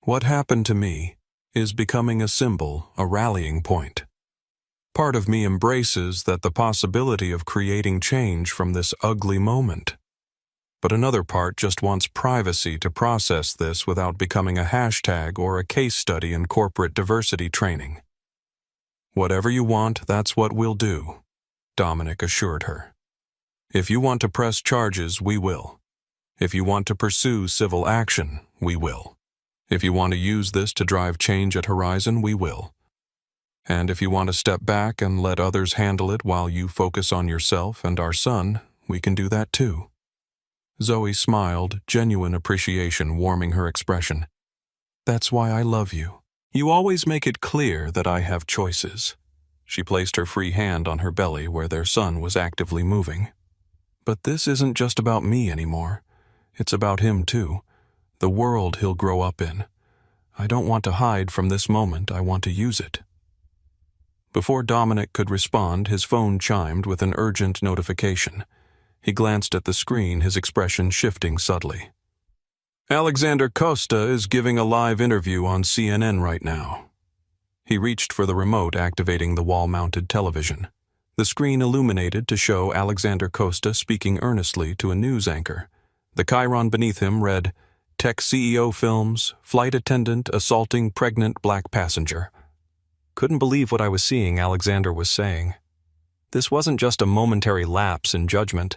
What happened to me is becoming a symbol, a rallying point. Part of me embraces the possibility of creating change from this ugly moment. But another part just wants privacy to process this without becoming a hashtag or a case study in corporate diversity training. Whatever you want, that's what we'll do, Dominic assured her. If you want to press charges, we will. If you want to pursue civil action, we will. If you want to use this to drive change at Horizon, we will. And if you want to step back and let others handle it while you focus on yourself and our son, we can do that too. Zoe smiled, genuine appreciation warming her expression. That's why I love you. You always make it clear that I have choices. She placed her free hand on her belly where their son was actively moving. But this isn't just about me anymore. It's about him too. The world he'll grow up in. I don't want to hide from this moment, I want to use it. Before Dominic could respond, his phone chimed with an urgent notification. He glanced at the screen, his expression shifting subtly. Alexander Costa is giving a live interview on CNN right now. He reached for the remote, activating the wall-mounted television. The screen illuminated to show Alexander Costa speaking earnestly to a news anchor. The chyron beneath him read, Tech CEO films, flight attendant assaulting pregnant black passenger. Couldn't believe what I was seeing, Alexander was saying. This wasn't just a momentary lapse in judgment.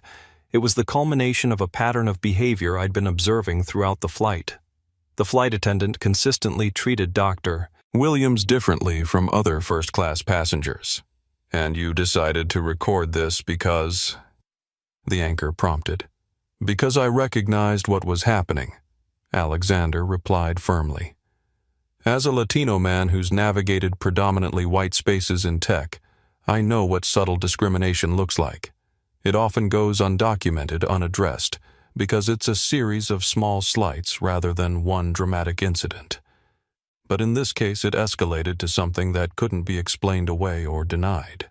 It was the culmination of a pattern of behavior I'd been observing throughout the flight. The flight attendant consistently treated Dr. Williams differently from other first-class passengers. And you decided to record this because... The anchor prompted. Because I recognized what was happening, Alexander replied firmly. As a Latino man who's navigated predominantly white spaces in tech, I know what subtle discrimination looks like. It often goes undocumented, unaddressed, because it's a series of small slights rather than one dramatic incident. But in this case, it escalated to something that couldn't be explained away or denied.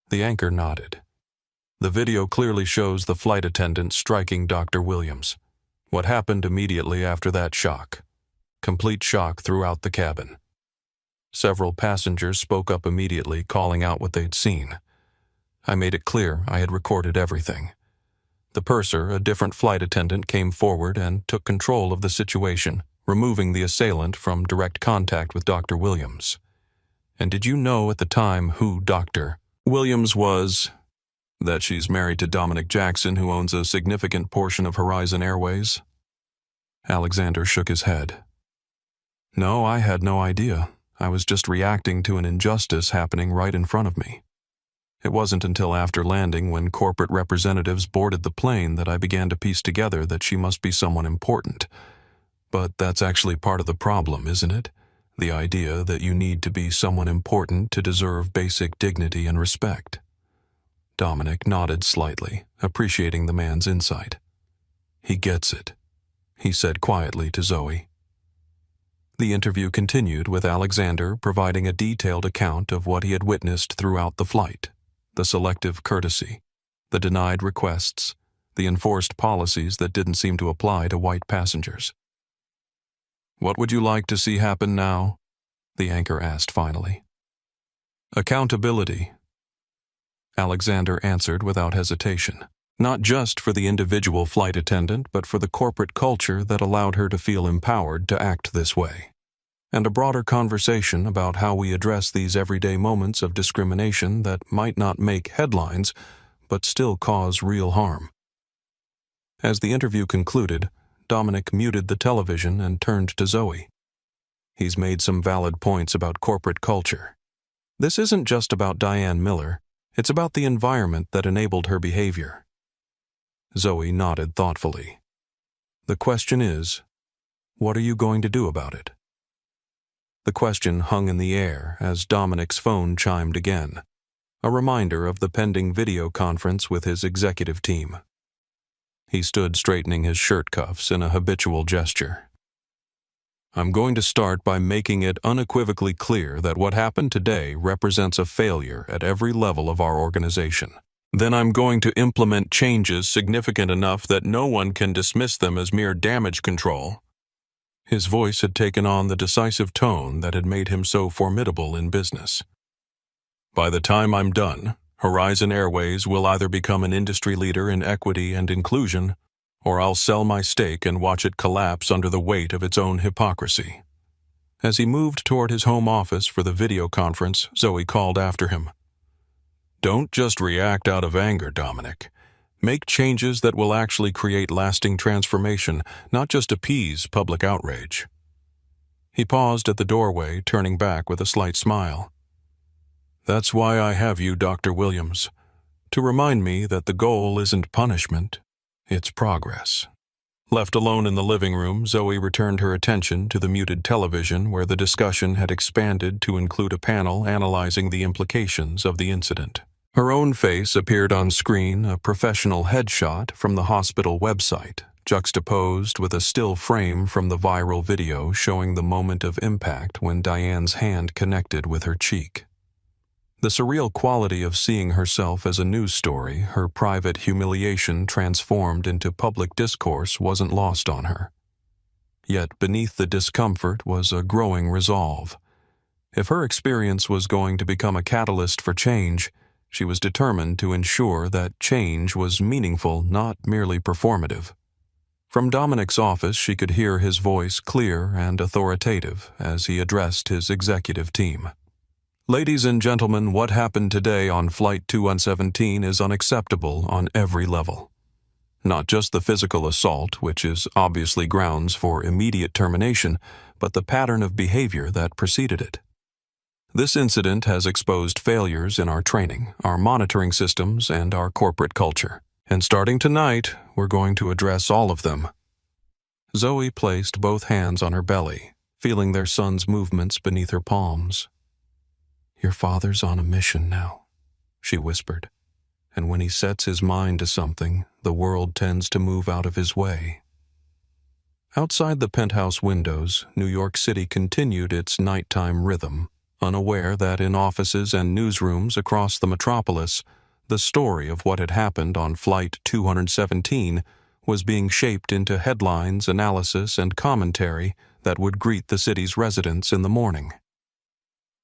The anchor nodded. The video clearly shows the flight attendant striking Dr. Williams. What happened immediately after that shock? Complete shock throughout the cabin. Several passengers spoke up immediately, calling out what they'd seen. I made it clear I had recorded everything. The purser, a different flight attendant, came forward and took control of the situation, removing the assailant from direct contact with Dr. Williams. And did you know at the time who Dr. Williams was? That she's married to Dominic Jackson, who owns a significant portion of Horizon Airways? Alexander shook his head. No, I had no idea. I was just reacting to an injustice happening right in front of me. It wasn't until after landing, when corporate representatives boarded the plane, that I began to piece together that she must be someone important. But that's actually part of the problem, isn't it? The idea that you need to be someone important to deserve basic dignity and respect. Dominic nodded slightly, appreciating the man's insight. He gets it, he said quietly to Zoe. The interview continued, with Alexander providing a detailed account of what he had witnessed throughout the flight, the selective courtesy, the denied requests, the enforced policies that didn't seem to apply to white passengers. What would you like to see happen now? The anchor asked finally. Accountability, Alexander answered without hesitation. Not just for the individual flight attendant, but for the corporate culture that allowed her to feel empowered to act this way. And a broader conversation about how we address these everyday moments of discrimination that might not make headlines, but still cause real harm. As the interview concluded, Dominic muted the television and turned to Zoe. He's made some valid points about corporate culture. This isn't just about Diane Miller, it's about the environment that enabled her behavior. Zoe nodded thoughtfully. The question is, what are you going to do about it? The question hung in the air as Dominic's phone chimed again. a reminder of the pending video conference with his executive team. He stood straightening his shirt cuffs in a habitual gesture. I'm going to start by making it unequivocally clear that what happened today represents a failure at every level of our organization. Then I'm going to implement changes significant enough that no one can dismiss them as mere damage control. His voice had taken on the decisive tone that had made him so formidable in business. By the time I'm done, Horizon Airways will either become an industry leader in equity and inclusion, or I'll sell my stake and watch it collapse under the weight of its own hypocrisy. As he moved toward his home office for the video conference, Zoe called after him. Don't just react out of anger, Dominic. Make changes that will actually create lasting transformation, not just appease public outrage. He paused at the doorway, turning back with a slight smile. That's why I have you, Dr. Williams, to remind me that the goal isn't punishment, it's progress. Left alone in the living room, Zoe returned her attention to the muted television where the discussion had expanded to include a panel analyzing the implications of the incident. Her own face appeared on screen, a professional headshot from the hospital website, juxtaposed with a still frame from the viral video showing the moment of impact when Diane's hand connected with her cheek. The surreal quality of seeing herself as a news story, her private humiliation transformed into public discourse, wasn't lost on her. Yet beneath the discomfort was a growing resolve. If her experience was going to become a catalyst for change, she was determined to ensure that change was meaningful, not merely performative. From Dominic's office, she could hear his voice clear and authoritative as he addressed his executive team. Ladies and gentlemen, what happened today on Flight 217 is unacceptable on every level. Not just the physical assault, which is obviously grounds for immediate termination, but the pattern of behavior that preceded it. This incident has exposed failures in our training, our monitoring systems, and our corporate culture. And starting tonight, we're going to address all of them. Zoe placed both hands on her belly, feeling their son's movements beneath her palms. Your father's on a mission now, she whispered, and when he sets his mind to something, the world tends to move out of his way. Outside the penthouse windows, New York City continued its nighttime rhythm, unaware that in offices and newsrooms across the metropolis, the story of what had happened on Flight 217 was being shaped into headlines, analysis, and commentary that would greet the city's residents in the morning.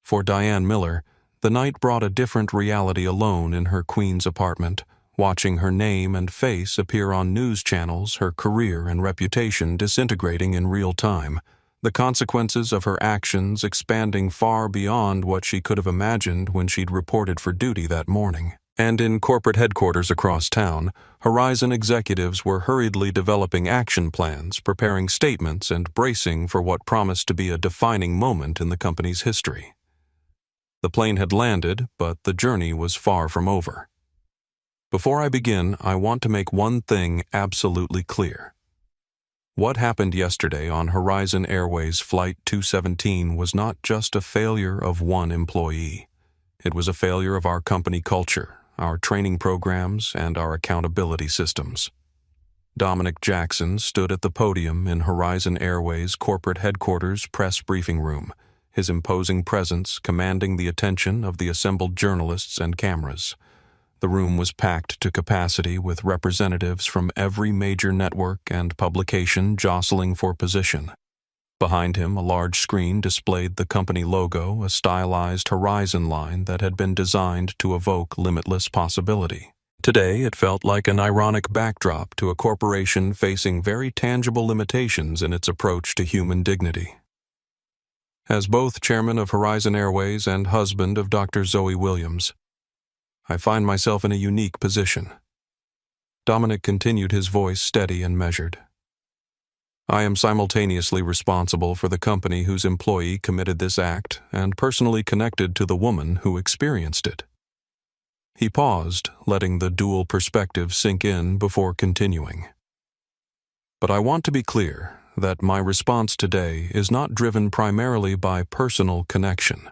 For Diane Miller, the night brought a different reality alone in her Queens apartment, watching her name and face appear on news channels, her career and reputation disintegrating in real time, the consequences of her actions expanding far beyond what she could have imagined when she'd reported for duty that morning. And in corporate headquarters across town, Horizon executives were hurriedly developing action plans, preparing statements, and bracing for what promised to be a defining moment in the company's history. The plane had landed, but the journey was far from over. Before I begin, I want to make one thing absolutely clear. What happened yesterday on Horizon Airways Flight 217 was not just a failure of one employee. It was a failure of our company culture, our training programs, and our accountability systems. Dominic Jackson stood at the podium in Horizon Airways corporate headquarters press briefing room, his imposing presence commanding the attention of the assembled journalists and cameras. The room was packed to capacity with representatives from every major network and publication jostling for position. Behind him, a large screen displayed the company logo, a stylized horizon line that had been designed to evoke limitless possibility. Today, it felt like an ironic backdrop to a corporation facing very tangible limitations in its approach to human dignity. As both chairman of Horizon Airways and husband of Dr. Zoe Williams, I find myself in a unique position. Dominic continued, his voice steady and measured. I am simultaneously responsible for the company whose employee committed this act and personally connected to the woman who experienced it. He paused, letting the dual perspective sink in before continuing. But I want to be clear that my response today is not driven primarily by personal connection.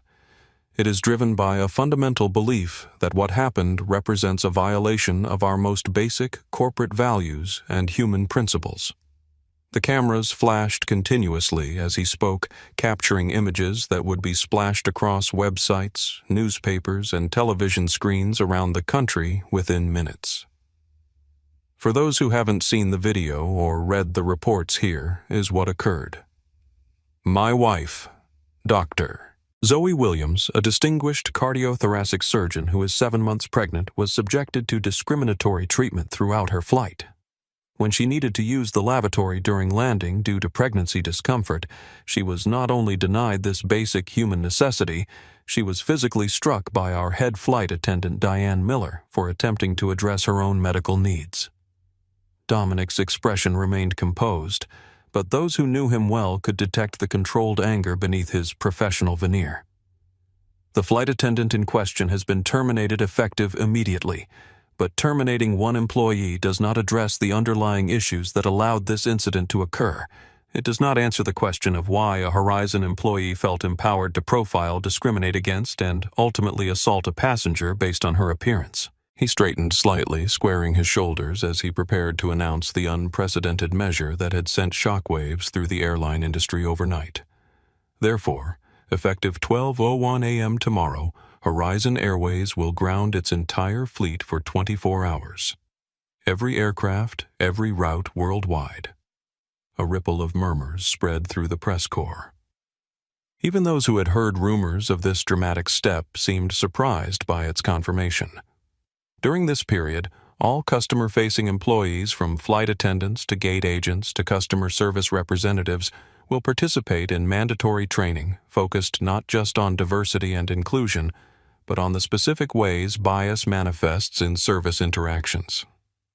It is driven by a fundamental belief that what happened represents a violation of our most basic corporate values and human principles. The cameras flashed continuously as he spoke, capturing images that would be splashed across websites, newspapers, and television screens around the country within minutes. For those who haven't seen the video or read the reports, here is what occurred. My wife, Dr. Zoe Williams, a distinguished cardiothoracic surgeon who is 7 months pregnant, was subjected to discriminatory treatment throughout her flight. When she needed to use the lavatory during landing due to pregnancy discomfort, she was not only denied this basic human necessity, she was physically struck by our head flight attendant Diane Miller for attempting to address her own medical needs. Dominic's expression remained composed, but those who knew him well could detect the controlled anger beneath his professional veneer. The flight attendant in question has been terminated effective immediately, but terminating one employee does not address the underlying issues that allowed this incident to occur. It does not answer the question of why a Horizon employee felt empowered to profile, discriminate against, and ultimately assault a passenger based on her appearance. He straightened slightly, squaring his shoulders as he prepared to announce the unprecedented measure that had sent shockwaves through the airline industry overnight. Therefore, effective 12:01 a.m. tomorrow, Horizon Airways will ground its entire fleet for 24 hours. Every aircraft, every route worldwide. A ripple of murmurs spread through the press corps. Even those who had heard rumors of this dramatic step seemed surprised by its confirmation. During this period, all customer-facing employees, from flight attendants to gate agents to customer service representatives, will participate in mandatory training focused not just on diversity and inclusion, but on the specific ways bias manifests in service interactions.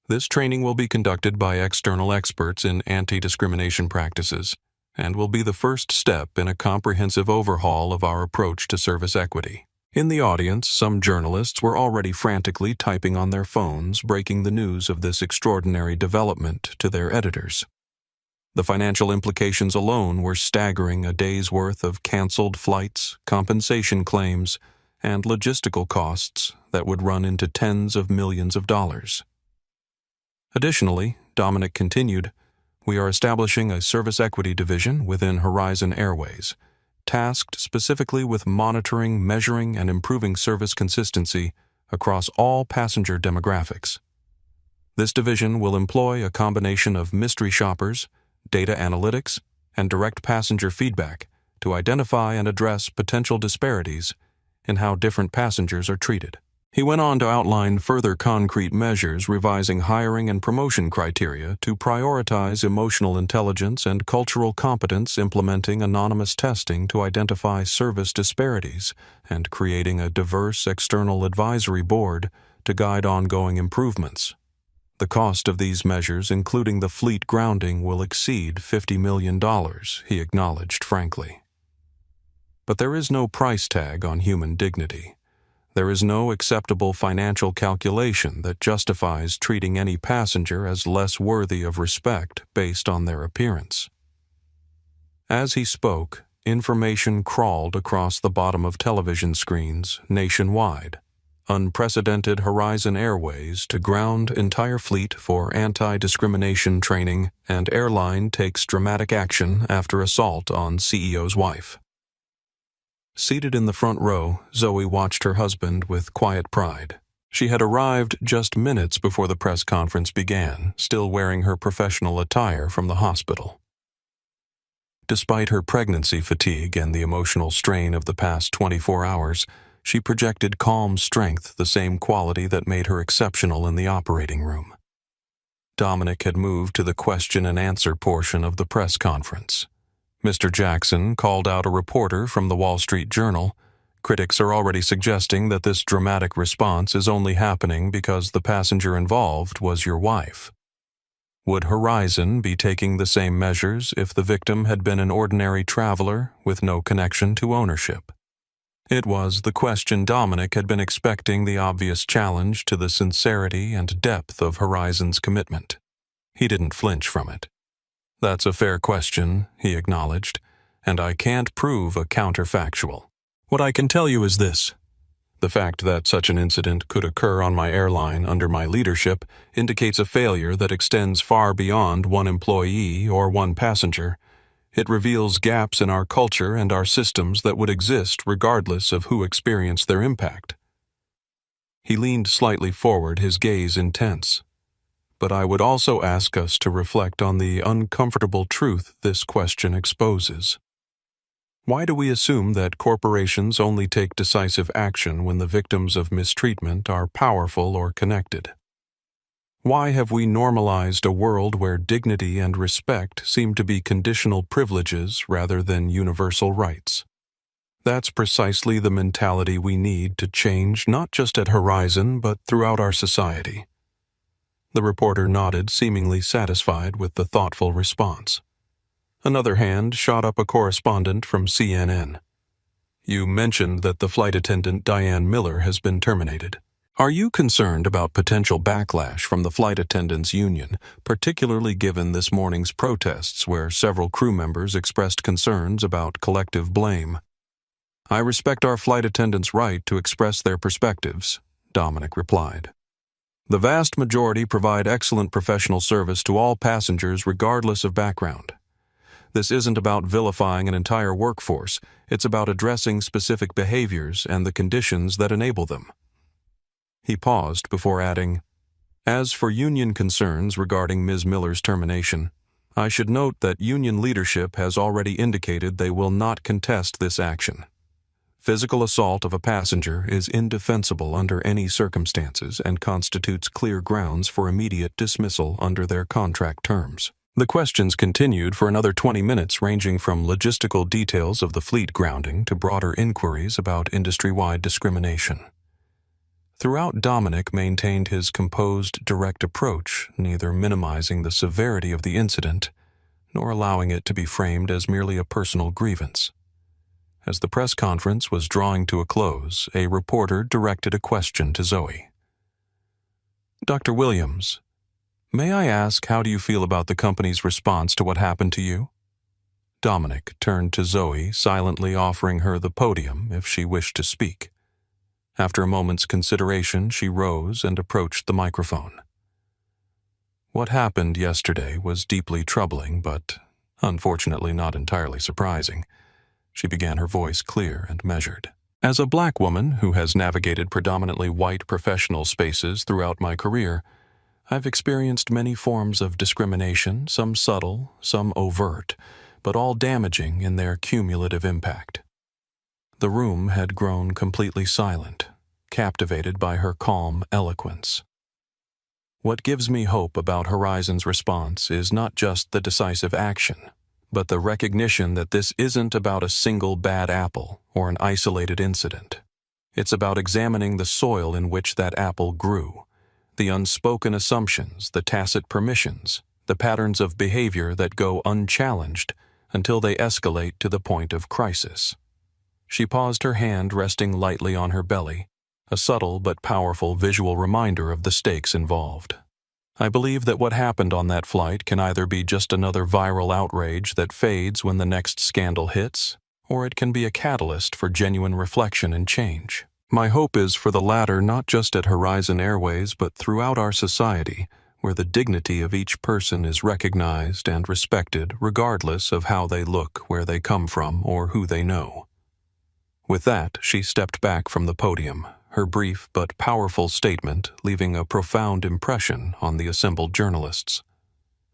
This training will be conducted by external experts in anti-discrimination practices and will be the first step in a comprehensive overhaul of our approach to service equity. In the audience, some journalists were already frantically typing on their phones, breaking the news of this extraordinary development to their editors. The financial implications alone were staggering: a day's worth of canceled flights, compensation claims, and logistical costs that would run into tens of millions of dollars. Additionally, Dominic continued, we are establishing a service equity division within Horizon Airways, tasked specifically with monitoring, measuring, and improving service consistency across all passenger demographics. This division will employ a combination of mystery shoppers, data analytics, and direct passenger feedback to identify and address potential disparities in how different passengers are treated. He went on to outline further concrete measures, revising hiring and promotion criteria to prioritize emotional intelligence and cultural competence, implementing anonymous testing to identify service disparities, and creating a diverse external advisory board to guide ongoing improvements. The cost of these measures, including the fleet grounding, will exceed $50 million, he acknowledged frankly. But there is no price tag on human dignity. There is no acceptable financial calculation that justifies treating any passenger as less worthy of respect based on their appearance. As he spoke, information crawled across the bottom of television screens nationwide. Unprecedented Horizon Airways to ground entire fleet for anti-discrimination training, and airline takes dramatic action after assault on CEO's wife. Seated in the front row, Zoe watched her husband with quiet pride. She had arrived just minutes before the press conference began, still wearing her professional attire from the hospital. Despite her pregnancy fatigue and the emotional strain of the past 24 hours, she projected calm strength, the same quality that made her exceptional in the operating room. Dominic had moved to the question and answer portion of the press conference. Mr. Jackson called out a reporter from the Wall Street Journal. Critics are already suggesting that this dramatic response is only happening because the passenger involved was your wife. Would Horizon be taking the same measures if the victim had been an ordinary traveler with no connection to ownership? It was the question Dominic had been expecting, the obvious challenge to the sincerity and depth of Horizon's commitment. He didn't flinch from it. That's a fair question, he acknowledged, and I can't prove a counterfactual. What I can tell you is this. The fact that such an incident could occur on my airline under my leadership indicates a failure that extends far beyond one employee or one passenger. It reveals gaps in our culture and our systems that would exist regardless of who experienced their impact. He leaned slightly forward, his gaze intense. But I would also ask us to reflect on the uncomfortable truth this question exposes. Why do we assume that corporations only take decisive action when the victims of mistreatment are powerful or connected? Why have we normalized a world where dignity and respect seem to be conditional privileges rather than universal rights? That's precisely the mentality we need to change, not just at Horizon, but throughout our society. The reporter nodded, seemingly satisfied with the thoughtful response. Another hand shot up a correspondent from CNN. You mentioned that the flight attendant Diane Miller has been terminated. Are you concerned about potential backlash from the flight attendants' union, particularly given this morning's protests where several crew members expressed concerns about collective blame? I respect our flight attendants' right to express their perspectives, Dominic replied. The vast majority provide excellent professional service to all passengers regardless of background. This isn't about vilifying an entire workforce, it's about addressing specific behaviors and the conditions that enable them. He paused before adding, As for union concerns regarding Ms. Miller's termination, I should note that union leadership has already indicated they will not contest this action. Physical assault of a passenger is indefensible under any circumstances and constitutes clear grounds for immediate dismissal under their contract terms. The questions continued for another 20 minutes, ranging from logistical details of the fleet grounding to broader inquiries about industry-wide discrimination. Throughout, Dominic maintained his composed, direct approach, neither minimizing the severity of the incident nor allowing it to be framed as merely a personal grievance. As the press conference was drawing to a close, a reporter directed a question to Zoe. Dr. Williams, may I ask, how do you feel about the company's response to what happened to you? Dominic turned to Zoe, silently offering her the podium if she wished to speak. After a moment's consideration, she rose and approached the microphone. What happened yesterday was deeply troubling, but unfortunately not entirely surprising. She began, her voice clear and measured. As a black woman who has navigated predominantly white professional spaces throughout my career, I've experienced many forms of discrimination, some subtle, some overt, but all damaging in their cumulative impact. The room had grown completely silent, captivated by her calm eloquence. What gives me hope about Horizon's response is not just the decisive action, but the recognition that this isn't about a single bad apple or an isolated incident. It's about examining the soil in which that apple grew, the unspoken assumptions, the tacit permissions, the patterns of behavior that go unchallenged until they escalate to the point of crisis. She paused, her hand resting lightly on her belly, a subtle but powerful visual reminder of the stakes involved. I believe that what happened on that flight can either be just another viral outrage that fades when the next scandal hits, or it can be a catalyst for genuine reflection and change. My hope is for the latter, not just at Horizon Airways, but throughout our society, where the dignity of each person is recognized and respected regardless of how they look, where they come from, or who they know. With that, she stepped back from the podium, her brief but powerful statement leaving a profound impression on the assembled journalists.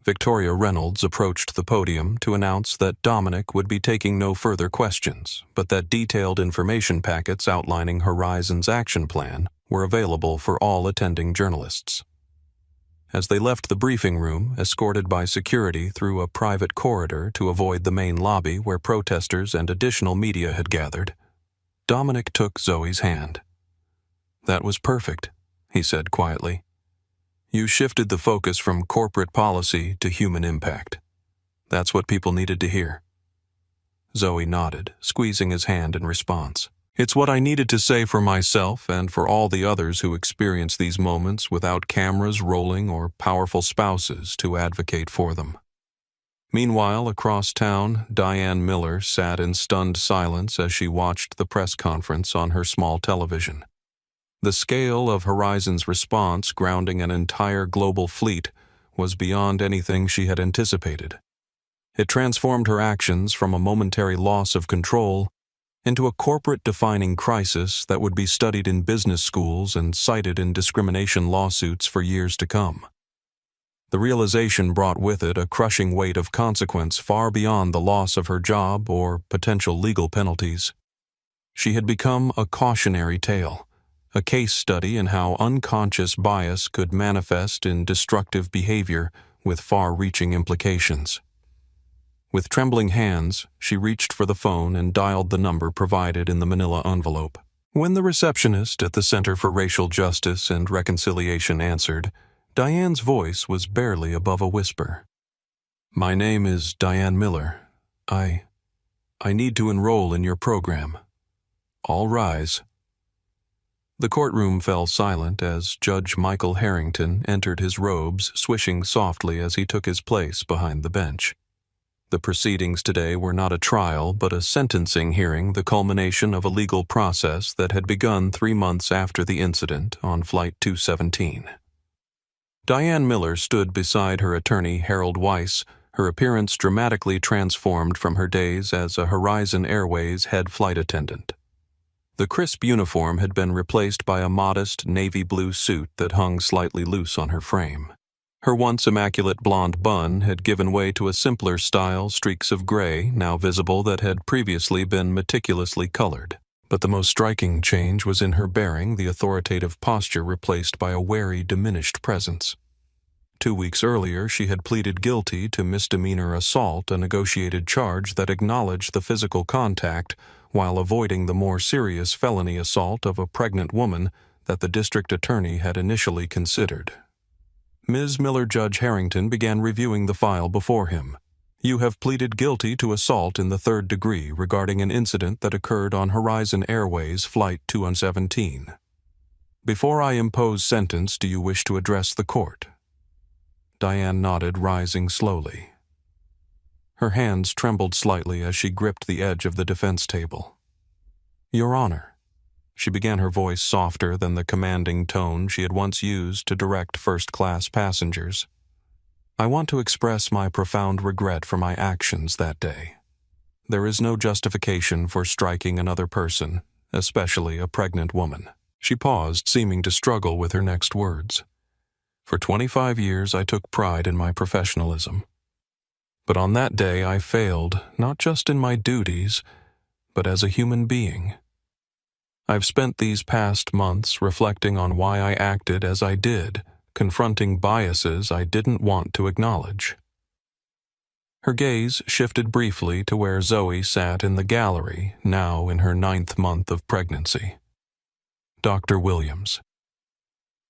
Victoria Reynolds approached the podium to announce that Dominic would be taking no further questions, but that detailed information packets outlining Horizon's action plan were available for all attending journalists. As they left the briefing room, escorted by security through a private corridor to avoid the main lobby where protesters and additional media had gathered, Dominic took Zoe's hand. "That was perfect," he said quietly. "You shifted the focus from corporate policy to human impact. That's what people needed to hear." Zoe nodded, squeezing his hand in response. "It's what I needed to say for myself and for all the others who experience these moments without cameras rolling or powerful spouses to advocate for them." Meanwhile, across town, Diane Miller sat in stunned silence as she watched the press conference on her small television. The scale of Horizon's response, grounding an entire global fleet, was beyond anything she had anticipated. It transformed her actions from a momentary loss of control into a corporate-defining crisis that would be studied in business schools and cited in discrimination lawsuits for years to come. The realization brought with it a crushing weight of consequence far beyond the loss of her job or potential legal penalties. She had become a cautionary tale, a case study in how unconscious bias could manifest in destructive behavior with far-reaching implications. With trembling hands, she reached for the phone and dialed the number provided in the manila envelope. When the receptionist at the Center for Racial Justice and Reconciliation answered, Diane's voice was barely above a whisper. "My name is Diane Miller. I need to enroll in your program. All rise." The courtroom fell silent as Judge Michael Harrington entered his robes, swishing softly as he took his place behind the bench. The proceedings today were not a trial, but a sentencing hearing, the culmination of a legal process that had begun 3 months after the incident on Flight 217. Diane Miller stood beside her attorney, Harold Weiss, her appearance dramatically transformed from her days as a Horizon Airways head flight attendant. The crisp uniform had been replaced by a modest navy blue suit that hung slightly loose on her frame. Her once immaculate blonde bun had given way to a simpler style, streaks of gray, now visible, that had previously been meticulously colored. But the most striking change was in her bearing, the authoritative posture replaced by a wary, diminished presence. 2 weeks earlier, she had pleaded guilty to misdemeanor assault, a negotiated charge that acknowledged the physical contact while avoiding the more serious felony assault of a pregnant woman that the district attorney had initially considered. Ms. Miller, Judge Harrington began reviewing the file before him. "You have pleaded guilty to assault in the 3rd degree regarding an incident that occurred on Horizon Airways Flight 217. Before I impose sentence, do you wish to address the court?" Diane nodded, rising slowly. Her hands trembled slightly as she gripped the edge of the defense table. "Your Honor," she began, her voice softer than the commanding tone she had once used to direct first-class passengers. "I want to express my profound regret for my actions that day. There is no justification for striking another person, especially a pregnant woman." She paused, seeming to struggle with her next words. "For 25 years I took pride in my professionalism. But on that day I failed, not just in my duties, but as a human being. I've spent these past months reflecting on why I acted as I did, confronting biases I didn't want to acknowledge." Her gaze shifted briefly to where Zoe sat in the gallery, now in her 9th month of pregnancy. "Dr. Williams,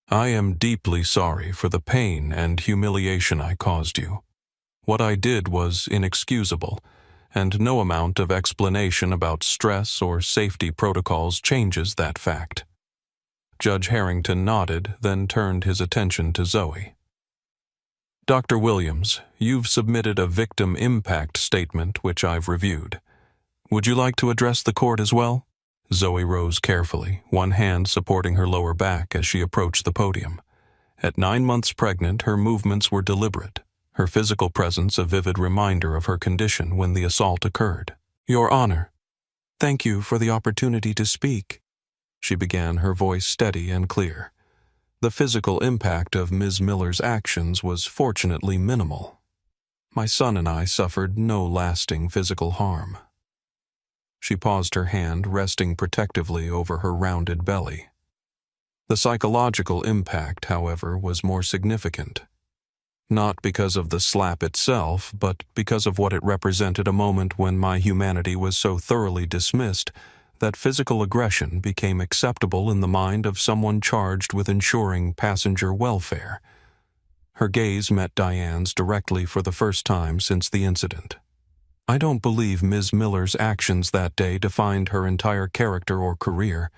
I am deeply sorry for the pain and humiliation I caused you. What I did was inexcusable, and no amount of explanation about stress or safety protocols changes that fact." Judge Harrington nodded, then turned his attention to Zoe. "Dr. Williams, you've submitted a victim impact statement which I've reviewed. Would you like to address the court as well?" Zoe rose carefully, one hand supporting her lower back as she approached the podium. At 9 months pregnant, her movements were deliberate, her physical presence a vivid reminder of her condition when the assault occurred. "Your Honor, thank you for the opportunity to speak," she began, her voice steady and clear. The physical impact of Ms. Miller's actions was fortunately minimal. My son and I suffered no lasting physical harm. She paused, her hand resting protectively over her rounded belly. The psychological impact, however, was more significant. Not because of the slap itself, but because of what it represented, a moment when my humanity was so thoroughly dismissed that physical aggression became acceptable in the mind of someone charged with ensuring passenger welfare. Her gaze met Diane's directly for the first time since the incident. "I don't believe Ms. Miller's actions that day defined her entire character or career.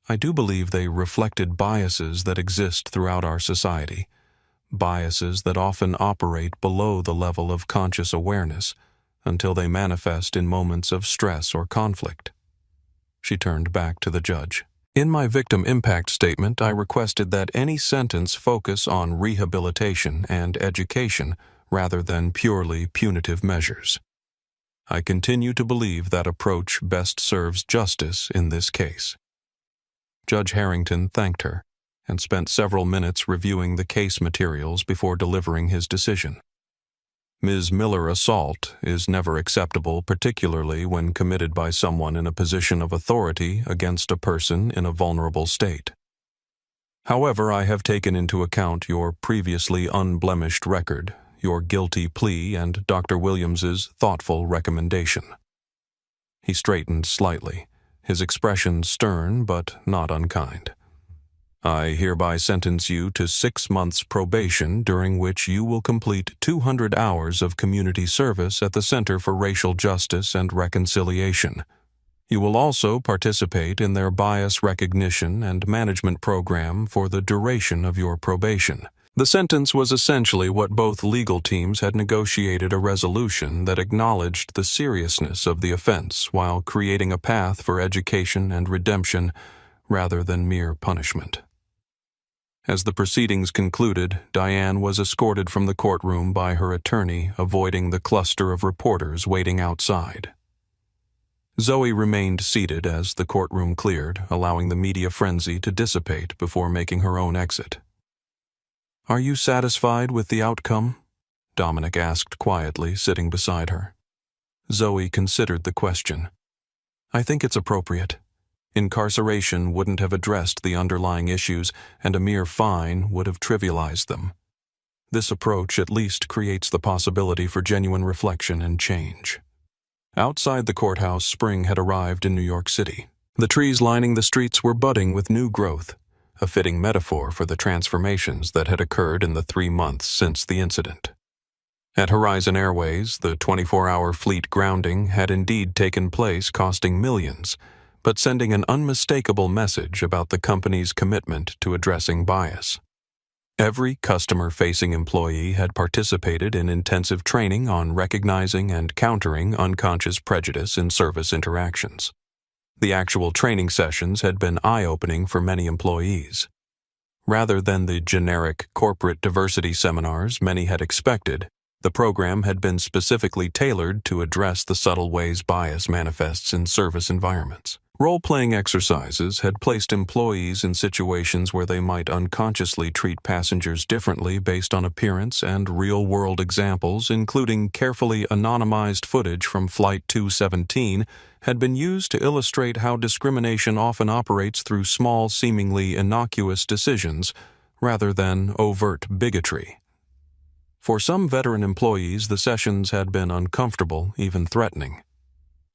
I do believe they reflected biases that exist throughout our society. biases that often operate below the level of conscious awareness until they manifest in moments of stress or conflict. She turned back to the judge. In my victim impact statement, I requested that any sentence focus on rehabilitation and education rather than purely punitive measures. I continue to believe that approach best serves justice in this case. Judge Harrington thanked her and spent several minutes reviewing the case materials before delivering his decision. Ms. Miller assault is never acceptable, particularly when committed by someone in a position of authority against a person in a vulnerable state. However, I have taken into account your previously unblemished record, your guilty plea, and Dr. Williams's thoughtful recommendation. He straightened slightly, his expression stern but not unkind. I hereby sentence you to 6 months probation, during which you will complete 200 hours of community service at the Center for Racial Justice and Reconciliation. You will also participate in their bias recognition and management program for the duration of your probation. The sentence was essentially what both legal teams had negotiated, a resolution that acknowledged the seriousness of the offense while creating a path for education and redemption rather than mere punishment. As the proceedings concluded, Diane was escorted from the courtroom by her attorney, avoiding the cluster of reporters waiting outside. Zoe remained seated as the courtroom cleared, allowing the media frenzy to dissipate before making her own exit. "Are you satisfied with the outcome?" Dominic asked quietly, sitting beside her. Zoe considered the question. "I think it's appropriate. Incarceration wouldn't have addressed the underlying issues, and a mere fine would have trivialized them. This approach at least creates the possibility for genuine reflection and change." Outside the courthouse, spring had arrived in New York City. The trees lining the streets were budding with new growth, a fitting metaphor for the transformations that had occurred in the 3 months since the incident. At Horizon Airways, the 24-hour fleet grounding had indeed taken place, costing millions, but sending an unmistakable message about the company's commitment to addressing bias. Every customer-facing employee had participated in intensive training on recognizing and countering unconscious prejudice in service interactions. The actual training sessions had been eye-opening for many employees. Rather than the generic corporate diversity seminars many had expected, the program had been specifically tailored to address the subtle ways bias manifests in service environments. Role-playing exercises had placed employees in situations where they might unconsciously treat passengers differently based on appearance, and real-world examples, including carefully anonymized footage from Flight 217, had been used to illustrate how discrimination often operates through small, seemingly innocuous decisions, rather than overt bigotry. For some veteran employees, the sessions had been uncomfortable, even threatening.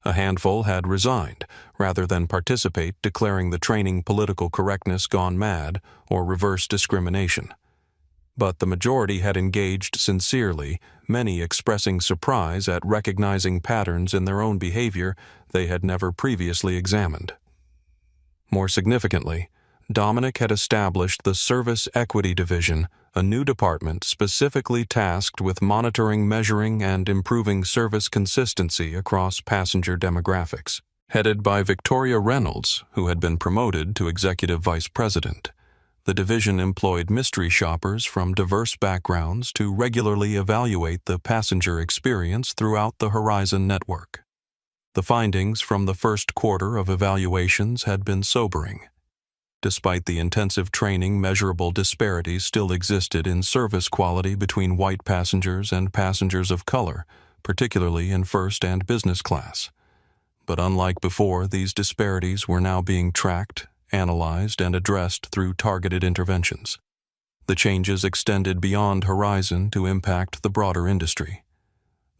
A handful had resigned, rather than participate, declaring the training political correctness gone mad or reverse discrimination. But the majority had engaged sincerely, many expressing surprise at recognizing patterns in their own behavior they had never previously examined. More significantly, Dominic had established the Service Equity Division, a new department specifically tasked with monitoring, measuring, and improving service consistency across passenger demographics. Headed by Victoria Reynolds, who had been promoted to Executive Vice President, the division employed mystery shoppers from diverse backgrounds to regularly evaluate the passenger experience throughout the Horizon network. The findings from the first quarter of evaluations had been sobering. Despite the intensive training, measurable disparities still existed in service quality between white passengers and passengers of color, particularly in first and business class. But unlike before, these disparities were now being tracked, analyzed, and addressed through targeted interventions. The changes extended beyond Horizon to impact the broader industry.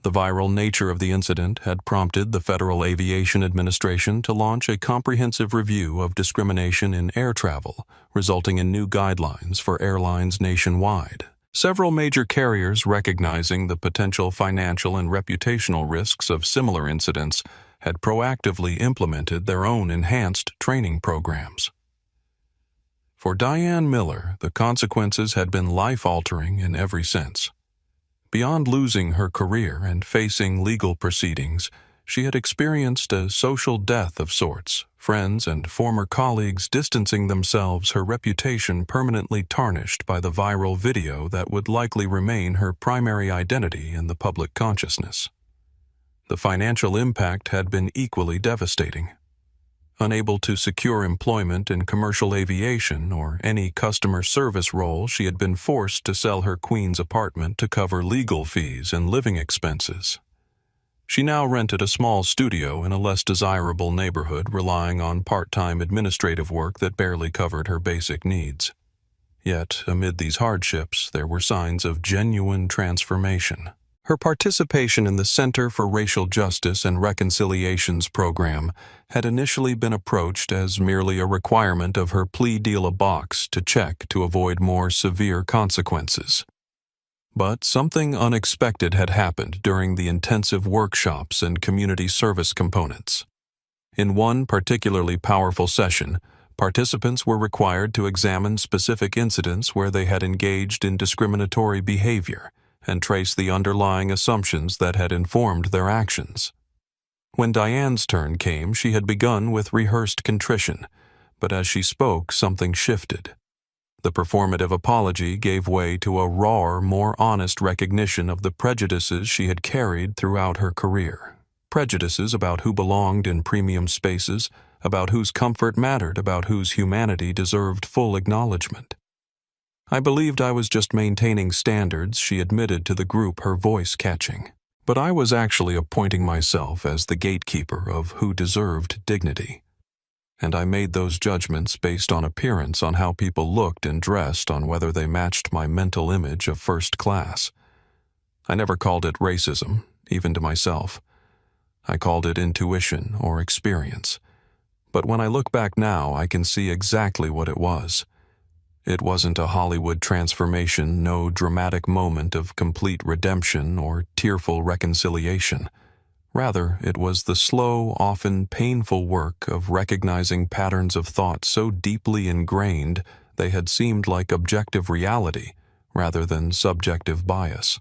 The viral nature of the incident had prompted the Federal Aviation Administration to launch a comprehensive review of discrimination in air travel, resulting in new guidelines for airlines nationwide. Several major carriers, recognizing the potential financial and reputational risks of similar incidents, had proactively implemented their own enhanced training programs. For Diane Miller, the consequences had been life-altering in every sense. Beyond losing her career and facing legal proceedings, she had experienced a social death of sorts, friends and former colleagues distancing themselves, her reputation permanently tarnished by the viral video that would likely remain her primary identity in the public consciousness. The financial impact had been equally devastating. Unable to secure employment in commercial aviation or any customer service role, she had been forced to sell her Queens apartment to cover legal fees and living expenses. She now rented a small studio in a less desirable neighborhood, relying on part-time administrative work that barely covered her basic needs. Yet, amid these hardships, there were signs of genuine transformation. Her participation in the Center for Racial Justice and Reconciliation's program had initially been approached as merely a requirement of her plea deal, a box to check to avoid more severe consequences. But something unexpected had happened during the intensive workshops and community service components. In one particularly powerful session, participants were required to examine specific incidents where they had engaged in discriminatory behavior and trace the underlying assumptions that had informed their actions. When Diane's turn came, she had begun with rehearsed contrition, but as she spoke, something shifted. The performative apology gave way to a rawer, more honest recognition of the prejudices she had carried throughout her career. Prejudices about who belonged in premium spaces, about whose comfort mattered, about whose humanity deserved full acknowledgement. I believed I was just maintaining standards, she admitted to the group, her voice catching. But I was actually appointing myself as the gatekeeper of who deserved dignity. And I made those judgments based on appearance, on how people looked and dressed, on whether they matched my mental image of first class. I never called it racism, even to myself. I called it intuition or experience. But when I look back now, I can see exactly what it was. It wasn't a Hollywood transformation, no dramatic moment of complete redemption or tearful reconciliation. Rather, it was the slow, often painful work of recognizing patterns of thought so deeply ingrained they had seemed like objective reality rather than subjective bias.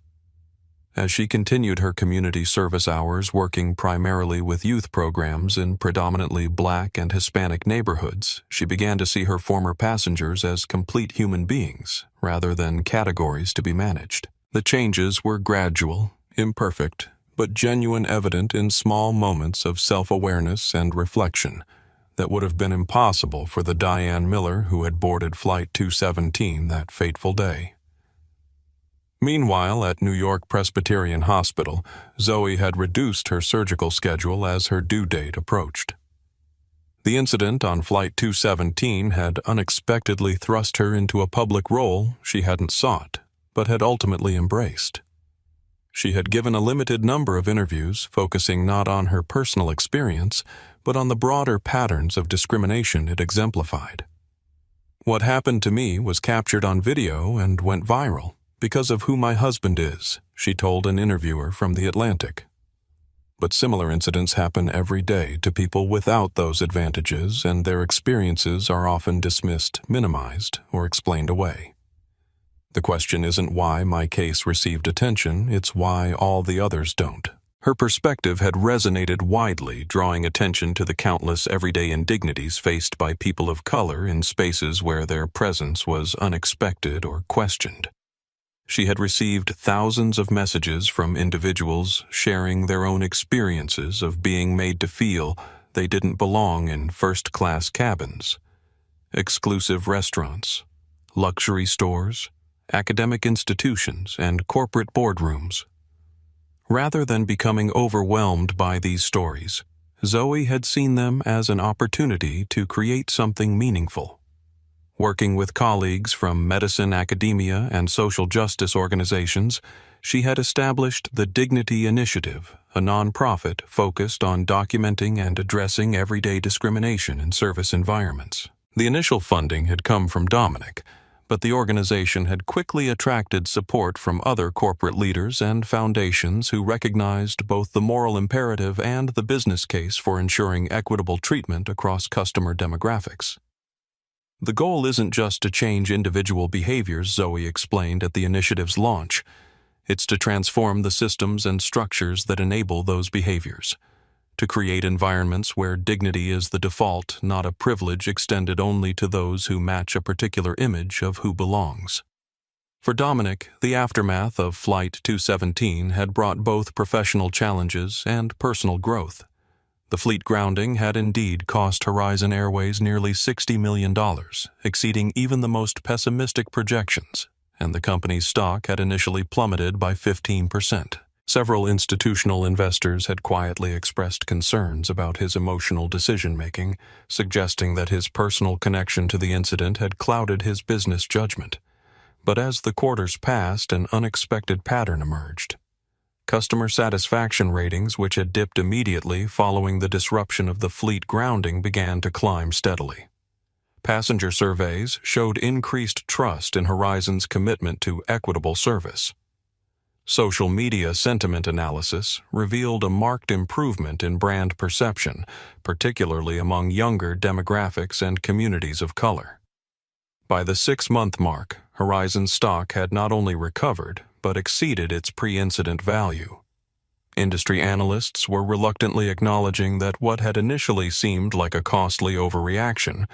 As she continued her community service hours, working primarily with youth programs in predominantly Black and Hispanic neighborhoods, she began to see her former passengers as complete human beings rather than categories to be managed. The changes were gradual, imperfect, but genuine, evident in small moments of self-awareness and reflection that would have been impossible for the Diane Miller who had boarded Flight 217 that fateful day. Meanwhile, at New York Presbyterian Hospital, Zoe had reduced her surgical schedule as her due date approached. The incident on Flight 217 had unexpectedly thrust her into a public role she hadn't sought, but had ultimately embraced. She had given a limited number of interviews, focusing not on her personal experience, but on the broader patterns of discrimination it exemplified. "What happened to me was captured on video and went viral because of who my husband is," she told an interviewer from The Atlantic. But similar incidents happen every day to people without those advantages, and their experiences are often dismissed, minimized, or explained away. The question isn't why my case received attention, it's why all the others don't. Her perspective had resonated widely, drawing attention to the countless everyday indignities faced by people of color in spaces where their presence was unexpected or questioned. She had received thousands of messages from individuals sharing their own experiences of being made to feel they didn't belong in first-class cabins, exclusive restaurants, luxury stores, academic institutions, and corporate boardrooms. Rather than becoming overwhelmed by these stories, Zoe had seen them as an opportunity to create something meaningful. Working with colleagues from medicine, academia, and social justice organizations, she had established the Dignity Initiative, a nonprofit focused on documenting and addressing everyday discrimination in service environments. The initial funding had come from Dominic, but the organization had quickly attracted support from other corporate leaders and foundations who recognized both the moral imperative and the business case for ensuring equitable treatment across customer demographics. The goal isn't just to change individual behaviors, Zoe explained at the initiative's launch. It's to transform the systems and structures that enable those behaviors, to create environments where dignity is the default, not a privilege extended only to those who match a particular image of who belongs. For Dominic, the aftermath of Flight 217 had brought both professional challenges and personal growth. The fleet grounding had indeed cost Horizon Airways nearly $60 million, exceeding even the most pessimistic projections, and the company's stock had initially plummeted by 15%. Several institutional investors had quietly expressed concerns about his emotional decision-making, suggesting that his personal connection to the incident had clouded his business judgment. But as the quarters passed, an unexpected pattern emerged. Customer satisfaction ratings, which had dipped immediately following the disruption of the fleet grounding, began to climb steadily. Passenger surveys showed increased trust in Horizon's commitment to equitable service. Social media sentiment analysis revealed a marked improvement in brand perception, particularly among younger demographics and communities of color. By the 6-month mark, Horizon's stock had not only recovered, but exceeded its pre-incident value. Industry analysts were reluctantly acknowledging that what had initially seemed like a costly overreaction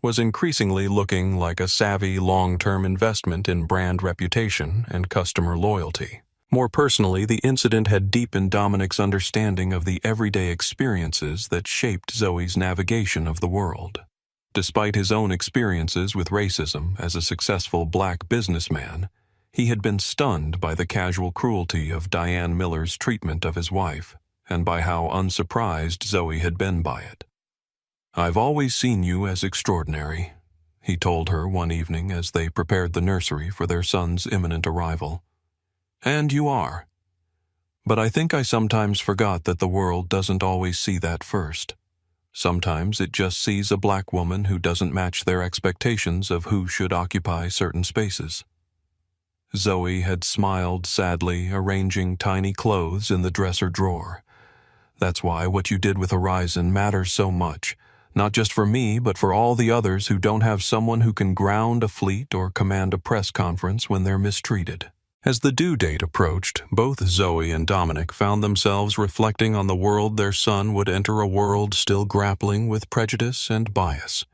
was increasingly looking like a savvy long-term investment in brand reputation and customer loyalty. More personally, the incident had deepened Dominic's understanding of the everyday experiences that shaped Zoe's navigation of the world. Despite his own experiences with racism as a successful black businessman, he had been stunned by the casual cruelty of Diane Miller's treatment of his wife, and by how unsurprised Zoe had been by it. "I've always seen you as extraordinary," he told her one evening as they prepared the nursery for their son's imminent arrival. "And you are. But I think I sometimes forgot that the world doesn't always see that first. Sometimes it just sees a black woman who doesn't match their expectations of who should occupy certain spaces." Zoe had smiled sadly, arranging tiny clothes in the dresser drawer. "That's why what you did with Horizon matters so much, not just for me, but for all the others who don't have someone who can ground a fleet or command a press conference when they're mistreated." As the due date approached, both Zoe and Dominic found themselves reflecting on the world their son would enter, a world still grappling with prejudice and bias,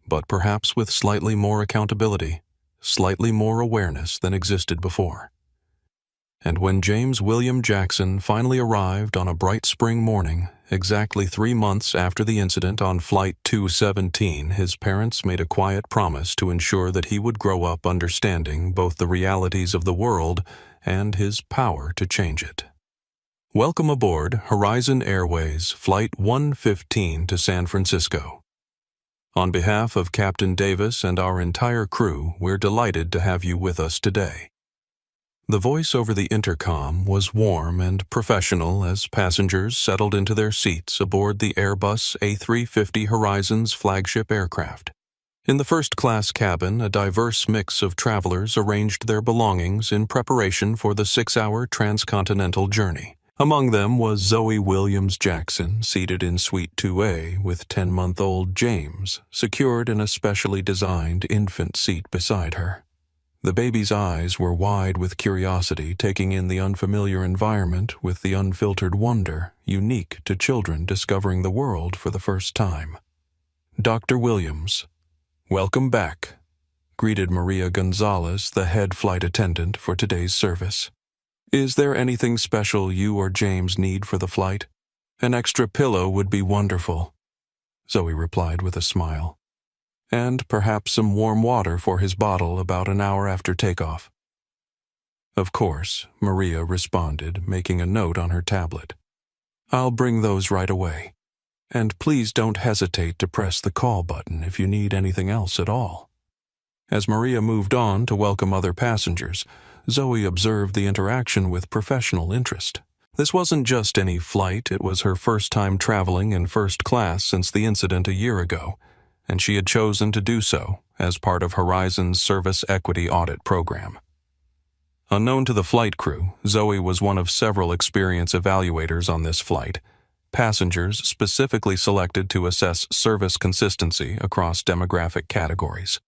but perhaps with slightly more accountability, slightly more awareness than existed before. And when James William Jackson finally arrived on a bright spring morning, exactly 3 months after the incident on Flight 217, his parents made a quiet promise to ensure that he would grow up understanding both the realities of the world and his power to change it. Welcome aboard Horizon Airways Flight 115 to San Francisco. On behalf of Captain Davis and our entire crew, we're delighted to have you with us today. The voice over the intercom was warm and professional as passengers settled into their seats aboard the Airbus A350 Horizon's flagship aircraft. In the first-class cabin, a diverse mix of travelers arranged their belongings in preparation for the 6-hour transcontinental journey. Among them was Zoe Williams Jackson, seated in Suite 2A, with 10-month-old James, secured in a specially designed infant seat beside her. The baby's eyes were wide with curiosity, taking in the unfamiliar environment with the unfiltered wonder unique to children discovering the world for the first time. "Dr. Williams, welcome back," greeted Maria Gonzalez, the head flight attendant for today's service. "Is there anything special you or James need for the flight? An extra pillow would be wonderful," Zoe replied with a smile. "And perhaps some warm water for his bottle about an hour after takeoff." "Of course," Maria responded, making a note on her tablet. "I'll bring those right away. And please don't hesitate to press the call button if you need anything else at all." As Maria moved on to welcome other passengers, Zoe observed the interaction with professional interest. This wasn't just any flight, it was her first time traveling in first class since the incident a year ago, and she had chosen to do so as part of Horizon's Service Equity Audit Program. Unknown to the flight crew, Zoe was one of several experience evaluators on this flight, passengers specifically selected to assess service consistency across demographic categories.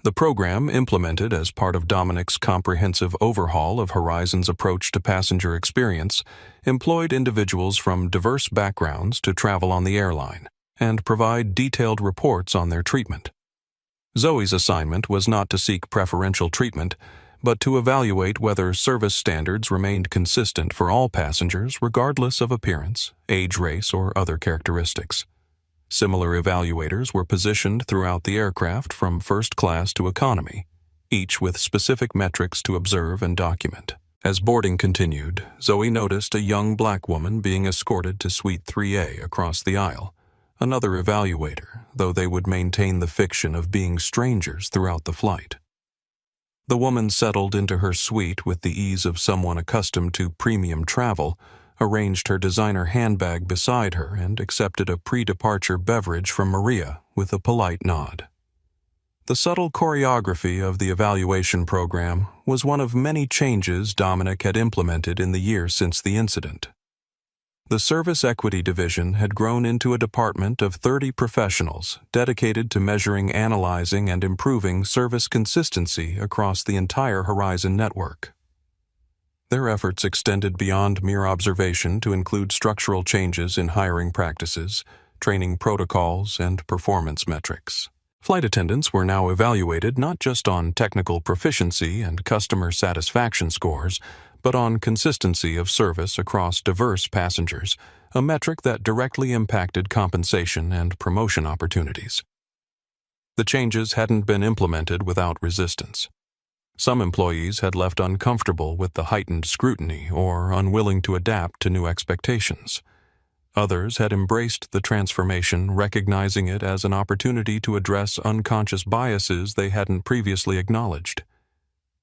The program, implemented as part of Dominic's comprehensive overhaul of Horizon's approach to passenger experience, employed individuals from diverse backgrounds to travel on the airline and provide detailed reports on their treatment. Zoe's assignment was not to seek preferential treatment, but to evaluate whether service standards remained consistent for all passengers regardless of appearance, age, race, or other characteristics. Similar evaluators were positioned throughout the aircraft from first class to economy, each with specific metrics to observe and document. As boarding continued, Zoe noticed a young black woman being escorted to Suite 3A across the aisle, another evaluator, though they would maintain the fiction of being strangers throughout the flight. The woman settled into her suite with the ease of someone accustomed to premium travel, arranged her designer handbag beside her, and accepted a pre-departure beverage from Maria with a polite nod. The subtle choreography of the evaluation program was one of many changes Dominic had implemented in the year since the incident. The Service Equity Division had grown into a department of 30 professionals dedicated to measuring, analyzing, and improving service consistency across the entire Horizon network. Their efforts extended beyond mere observation to include structural changes in hiring practices, training protocols, and performance metrics. Flight attendants were now evaluated not just on technical proficiency and customer satisfaction scores, but on consistency of service across diverse passengers, a metric that directly impacted compensation and promotion opportunities. The changes hadn't been implemented without resistance. Some employees had left uncomfortable with the heightened scrutiny or unwilling to adapt to new expectations. Others had embraced the transformation, recognizing it as an opportunity to address unconscious biases they hadn't previously acknowledged.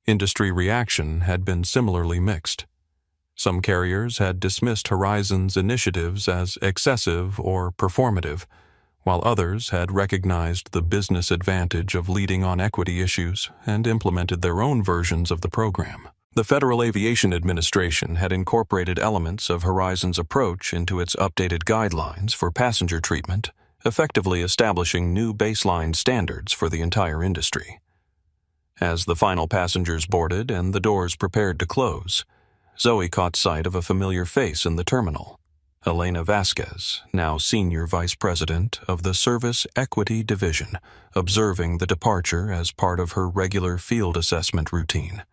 Industry reaction had been similarly mixed. Some carriers had dismissed Horizon's initiatives as excessive or performative, while others had recognized the business advantage of leading on equity issues and implemented their own versions of the program. The Federal Aviation Administration had incorporated elements of Horizon's approach into its updated guidelines for passenger treatment, effectively establishing new baseline standards for the entire industry. As the final passengers boarded and the doors prepared to close, Zoe caught sight of a familiar face in the terminal. Elena Vasquez, now Senior Vice President of the Service Equity Division, observing the departure as part of her regular field assessment routine.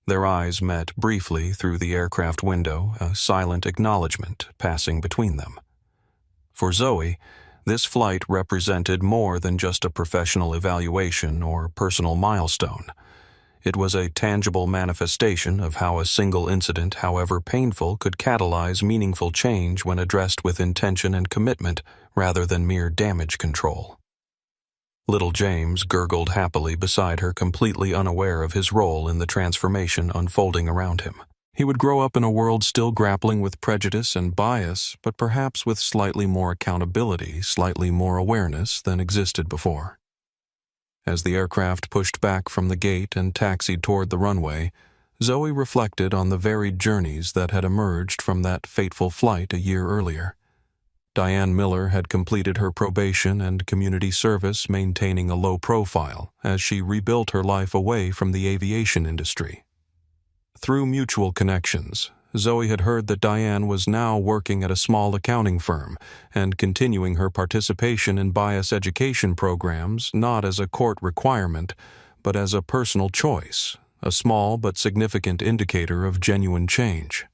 Their eyes met briefly through the aircraft window, a silent acknowledgement passing between them. For Zoe, this flight represented more than just a professional evaluation or personal milestone. It was a tangible manifestation of how a single incident, however painful, could catalyze meaningful change when addressed with intention and commitment rather than mere damage control. Little James gurgled happily beside her, completely unaware of his role in the transformation unfolding around him. He would grow up in a world still grappling with prejudice and bias, but perhaps with slightly more accountability, slightly more awareness than existed before. As the aircraft pushed back from the gate and taxied toward the runway, Zoe reflected on the varied journeys that had emerged from that fateful flight a year earlier. Diane Miller had completed her probation and community service, maintaining a low profile as she rebuilt her life away from the aviation industry. Through mutual connections, Zoe had heard that Diane was now working at a small accounting firm and continuing her participation in bias education programs not as a court requirement, but as a personal choice, a small but significant indicator of genuine change.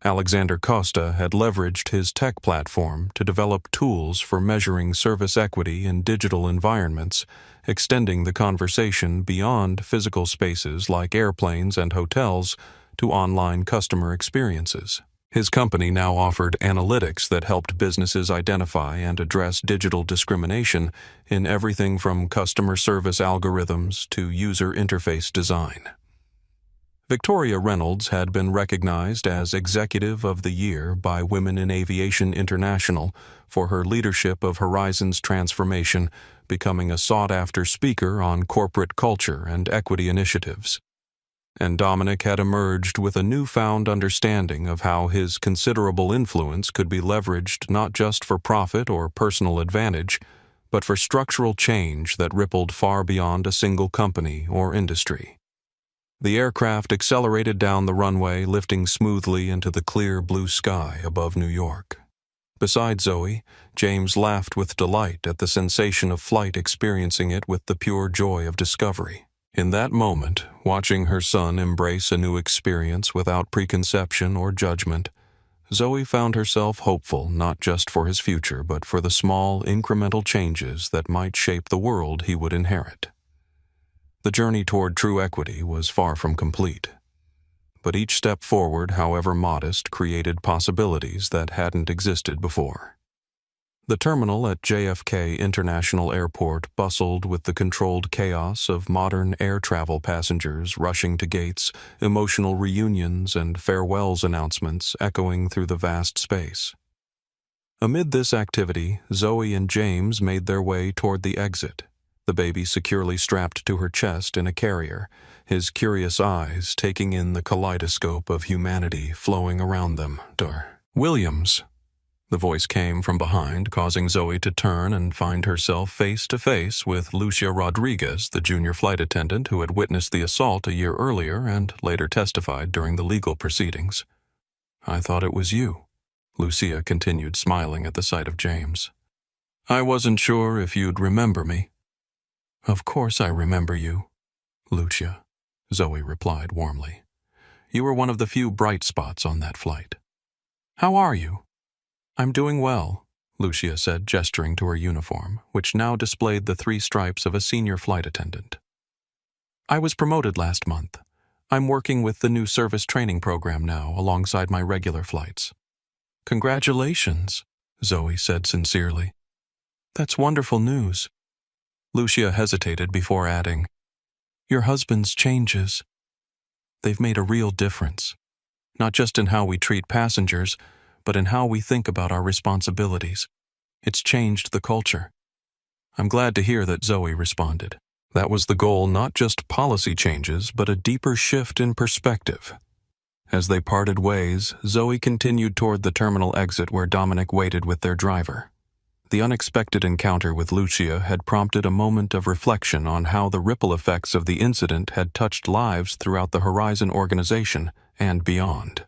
Alexander Costa had leveraged his tech platform to develop tools for measuring service equity in digital environments, extending the conversation beyond physical spaces like airplanes and hotels to online customer experiences. His company now offered analytics that helped businesses identify and address digital discrimination in everything from customer service algorithms to user interface design. Victoria Reynolds had been recognized as Executive of the Year by Women in Aviation International for her leadership of Horizon's transformation, becoming a sought-after speaker on corporate culture and equity initiatives. And Dominic had emerged with a newfound understanding of how his considerable influence could be leveraged not just for profit or personal advantage, but for structural change that rippled far beyond a single company or industry. The aircraft accelerated down the runway, lifting smoothly into the clear blue sky above New York. Beside Zoe, James laughed with delight at the sensation of flight, experiencing it with the pure joy of discovery. In that moment, watching her son embrace a new experience without preconception or judgment, Zoe found herself hopeful not just for his future, but for the small, incremental changes that might shape the world he would inherit. The journey toward true equity was far from complete, but each step forward, however modest, created possibilities that hadn't existed before. The terminal at JFK International Airport bustled with the controlled chaos of modern air travel, passengers rushing to gates, emotional reunions, and farewells announcements echoing through the vast space. Amid this activity, Zoe and James made their way toward the exit, the baby securely strapped to her chest in a carrier, his curious eyes taking in the kaleidoscope of humanity flowing around them. Williams. The voice came from behind, causing Zoe to turn and find herself face to face with Lucia Rodriguez, the junior flight attendant who had witnessed the assault a year earlier and later testified during the legal proceedings. "I thought it was you," Lucia continued, smiling at the sight of James. "I wasn't sure if you'd remember me." "Of course I remember you, Lucia," Zoe replied warmly. "You were one of the few bright spots on that flight. How are you?" "I'm doing well," Lucia said, gesturing to her uniform, which now displayed the 3 stripes of a senior flight attendant. "I was promoted last month. I'm working with the new service training program now, alongside my regular flights." "Congratulations," Zoe said sincerely. "That's wonderful news." Lucia hesitated before adding, "Your husband's changes. They've made a real difference, not just in how we treat passengers, but in how we think about our responsibilities. It's changed the culture." "I'm glad to hear that," Zoe responded. That was the goal, not just policy changes, but a deeper shift in perspective. As they parted ways, Zoe continued toward the terminal exit where Dominic waited with their driver. The unexpected encounter with Lucia had prompted a moment of reflection on how the ripple effects of the incident had touched lives throughout the Horizon organization and beyond.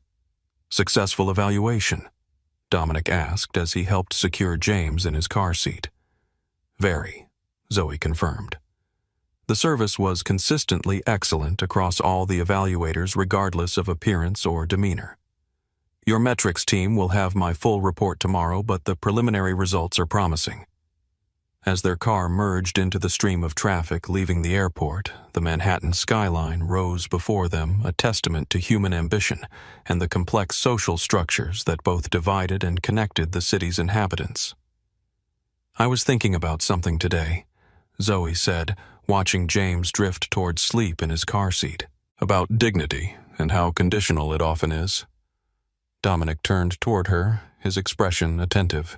"Successful evaluation?" Dominic asked as he helped secure James in his car seat. "Very," Zoe confirmed. The service was consistently excellent across all the evaluators, regardless of appearance or demeanor. "Your metrics team will have my full report tomorrow, but the preliminary results are promising." As their car merged into the stream of traffic leaving the airport, the Manhattan skyline rose before them, a testament to human ambition and the complex social structures that both divided and connected the city's inhabitants. "I was thinking about something today," Zoe said, watching James drift toward sleep in his car seat. "About dignity and how conditional it often is." Dominic turned toward her, his expression attentive.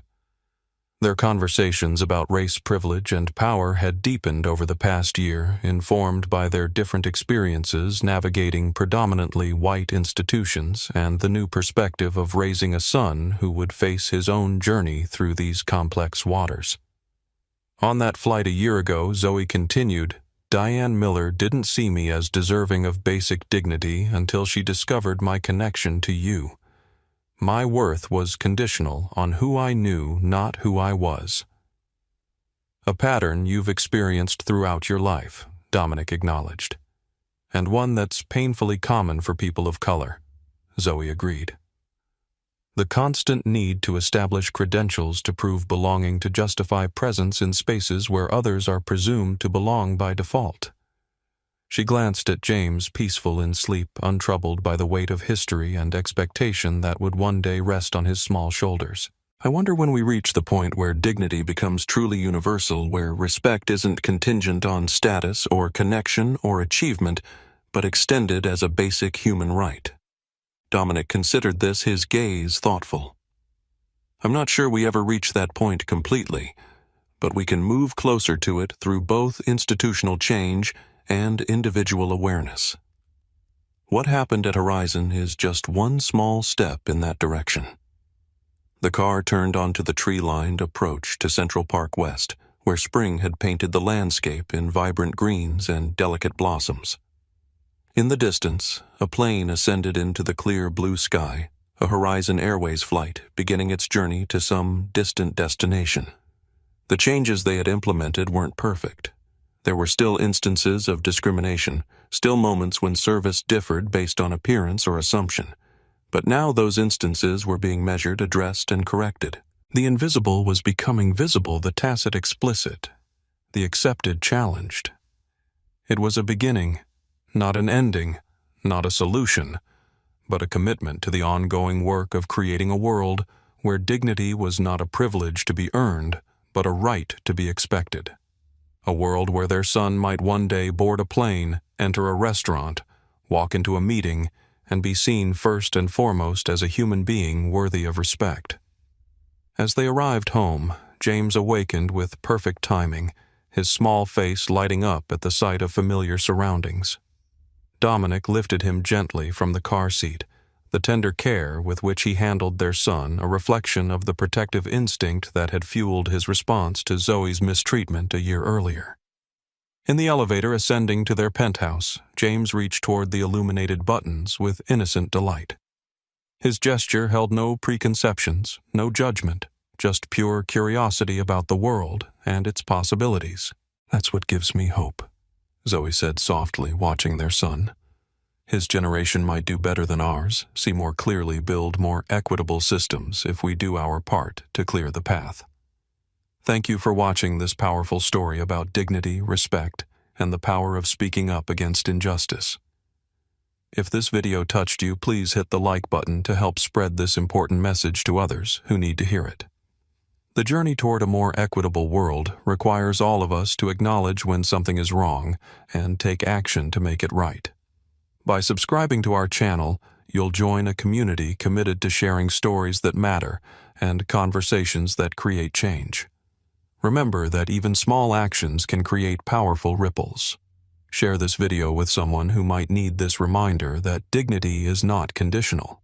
Their conversations about race privilege and power had deepened over the past year, informed by their different experiences navigating predominantly white institutions and the new perspective of raising a son who would face his own journey through these complex waters. "On that flight a year ago," Zoe continued, "Diane Miller didn't see me as deserving of basic dignity until she discovered my connection to you. My worth was conditional on who I knew, not who I was." "A pattern you've experienced throughout your life," Dominic acknowledged. "And one that's painfully common for people of color," Zoe agreed. "The constant need to establish credentials to prove belonging to justify presence in spaces where others are presumed to belong by default." She glanced at James, peaceful in sleep, untroubled by the weight of history and expectation that would one day rest on his small shoulders. "I wonder when we reach the point where dignity becomes truly universal, where respect isn't contingent on status or connection or achievement, but extended as a basic human right." Dominic considered this, his gaze thoughtful. "I'm not sure we ever reach that point completely, but we can move closer to it through both institutional change and individual awareness. What happened at Horizon is just one small step in that direction." The car turned onto the tree-lined approach to Central Park West, where spring had painted the landscape in vibrant greens and delicate blossoms. In the distance, a plane ascended into the clear blue sky, a Horizon Airways flight beginning its journey to some distant destination. The changes they had implemented weren't perfect. There were still instances of discrimination, still moments when service differed based on appearance or assumption. But now those instances were being measured, addressed, and corrected. The invisible was becoming visible, the tacit explicit, the accepted challenged. It was a beginning, not an ending, not a solution, but a commitment to the ongoing work of creating a world where dignity was not a privilege to be earned, but a right to be expected. A world where their son might one day board a plane, enter a restaurant, walk into a meeting, and be seen first and foremost as a human being worthy of respect. As they arrived home, James awakened with perfect timing, his small face lighting up at the sight of familiar surroundings. Dominic lifted him gently from the car seat, the tender care with which he handled their son a reflection of the protective instinct that had fueled his response to Zoe's mistreatment a year earlier. In the elevator ascending to their penthouse, James reached toward the illuminated buttons with innocent delight. His gesture held no preconceptions, no judgment, just pure curiosity about the world and its possibilities. "That's what gives me hope," Zoe said softly, watching their son. "His generation might do better than ours, see more clearly, build more equitable systems if we do our part to clear the path." Thank you for watching this powerful story about dignity, respect, and the power of speaking up against injustice. If this video touched you, please hit the like button to help spread this important message to others who need to hear it. The journey toward a more equitable world requires all of us to acknowledge when something is wrong and take action to make it right. By subscribing to our channel, you'll join a community committed to sharing stories that matter and conversations that create change. Remember that even small actions can create powerful ripples. Share this video with someone who might need this reminder that dignity is not conditional.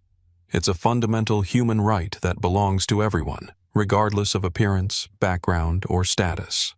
It's a fundamental human right that belongs to everyone, regardless of appearance, background, or status.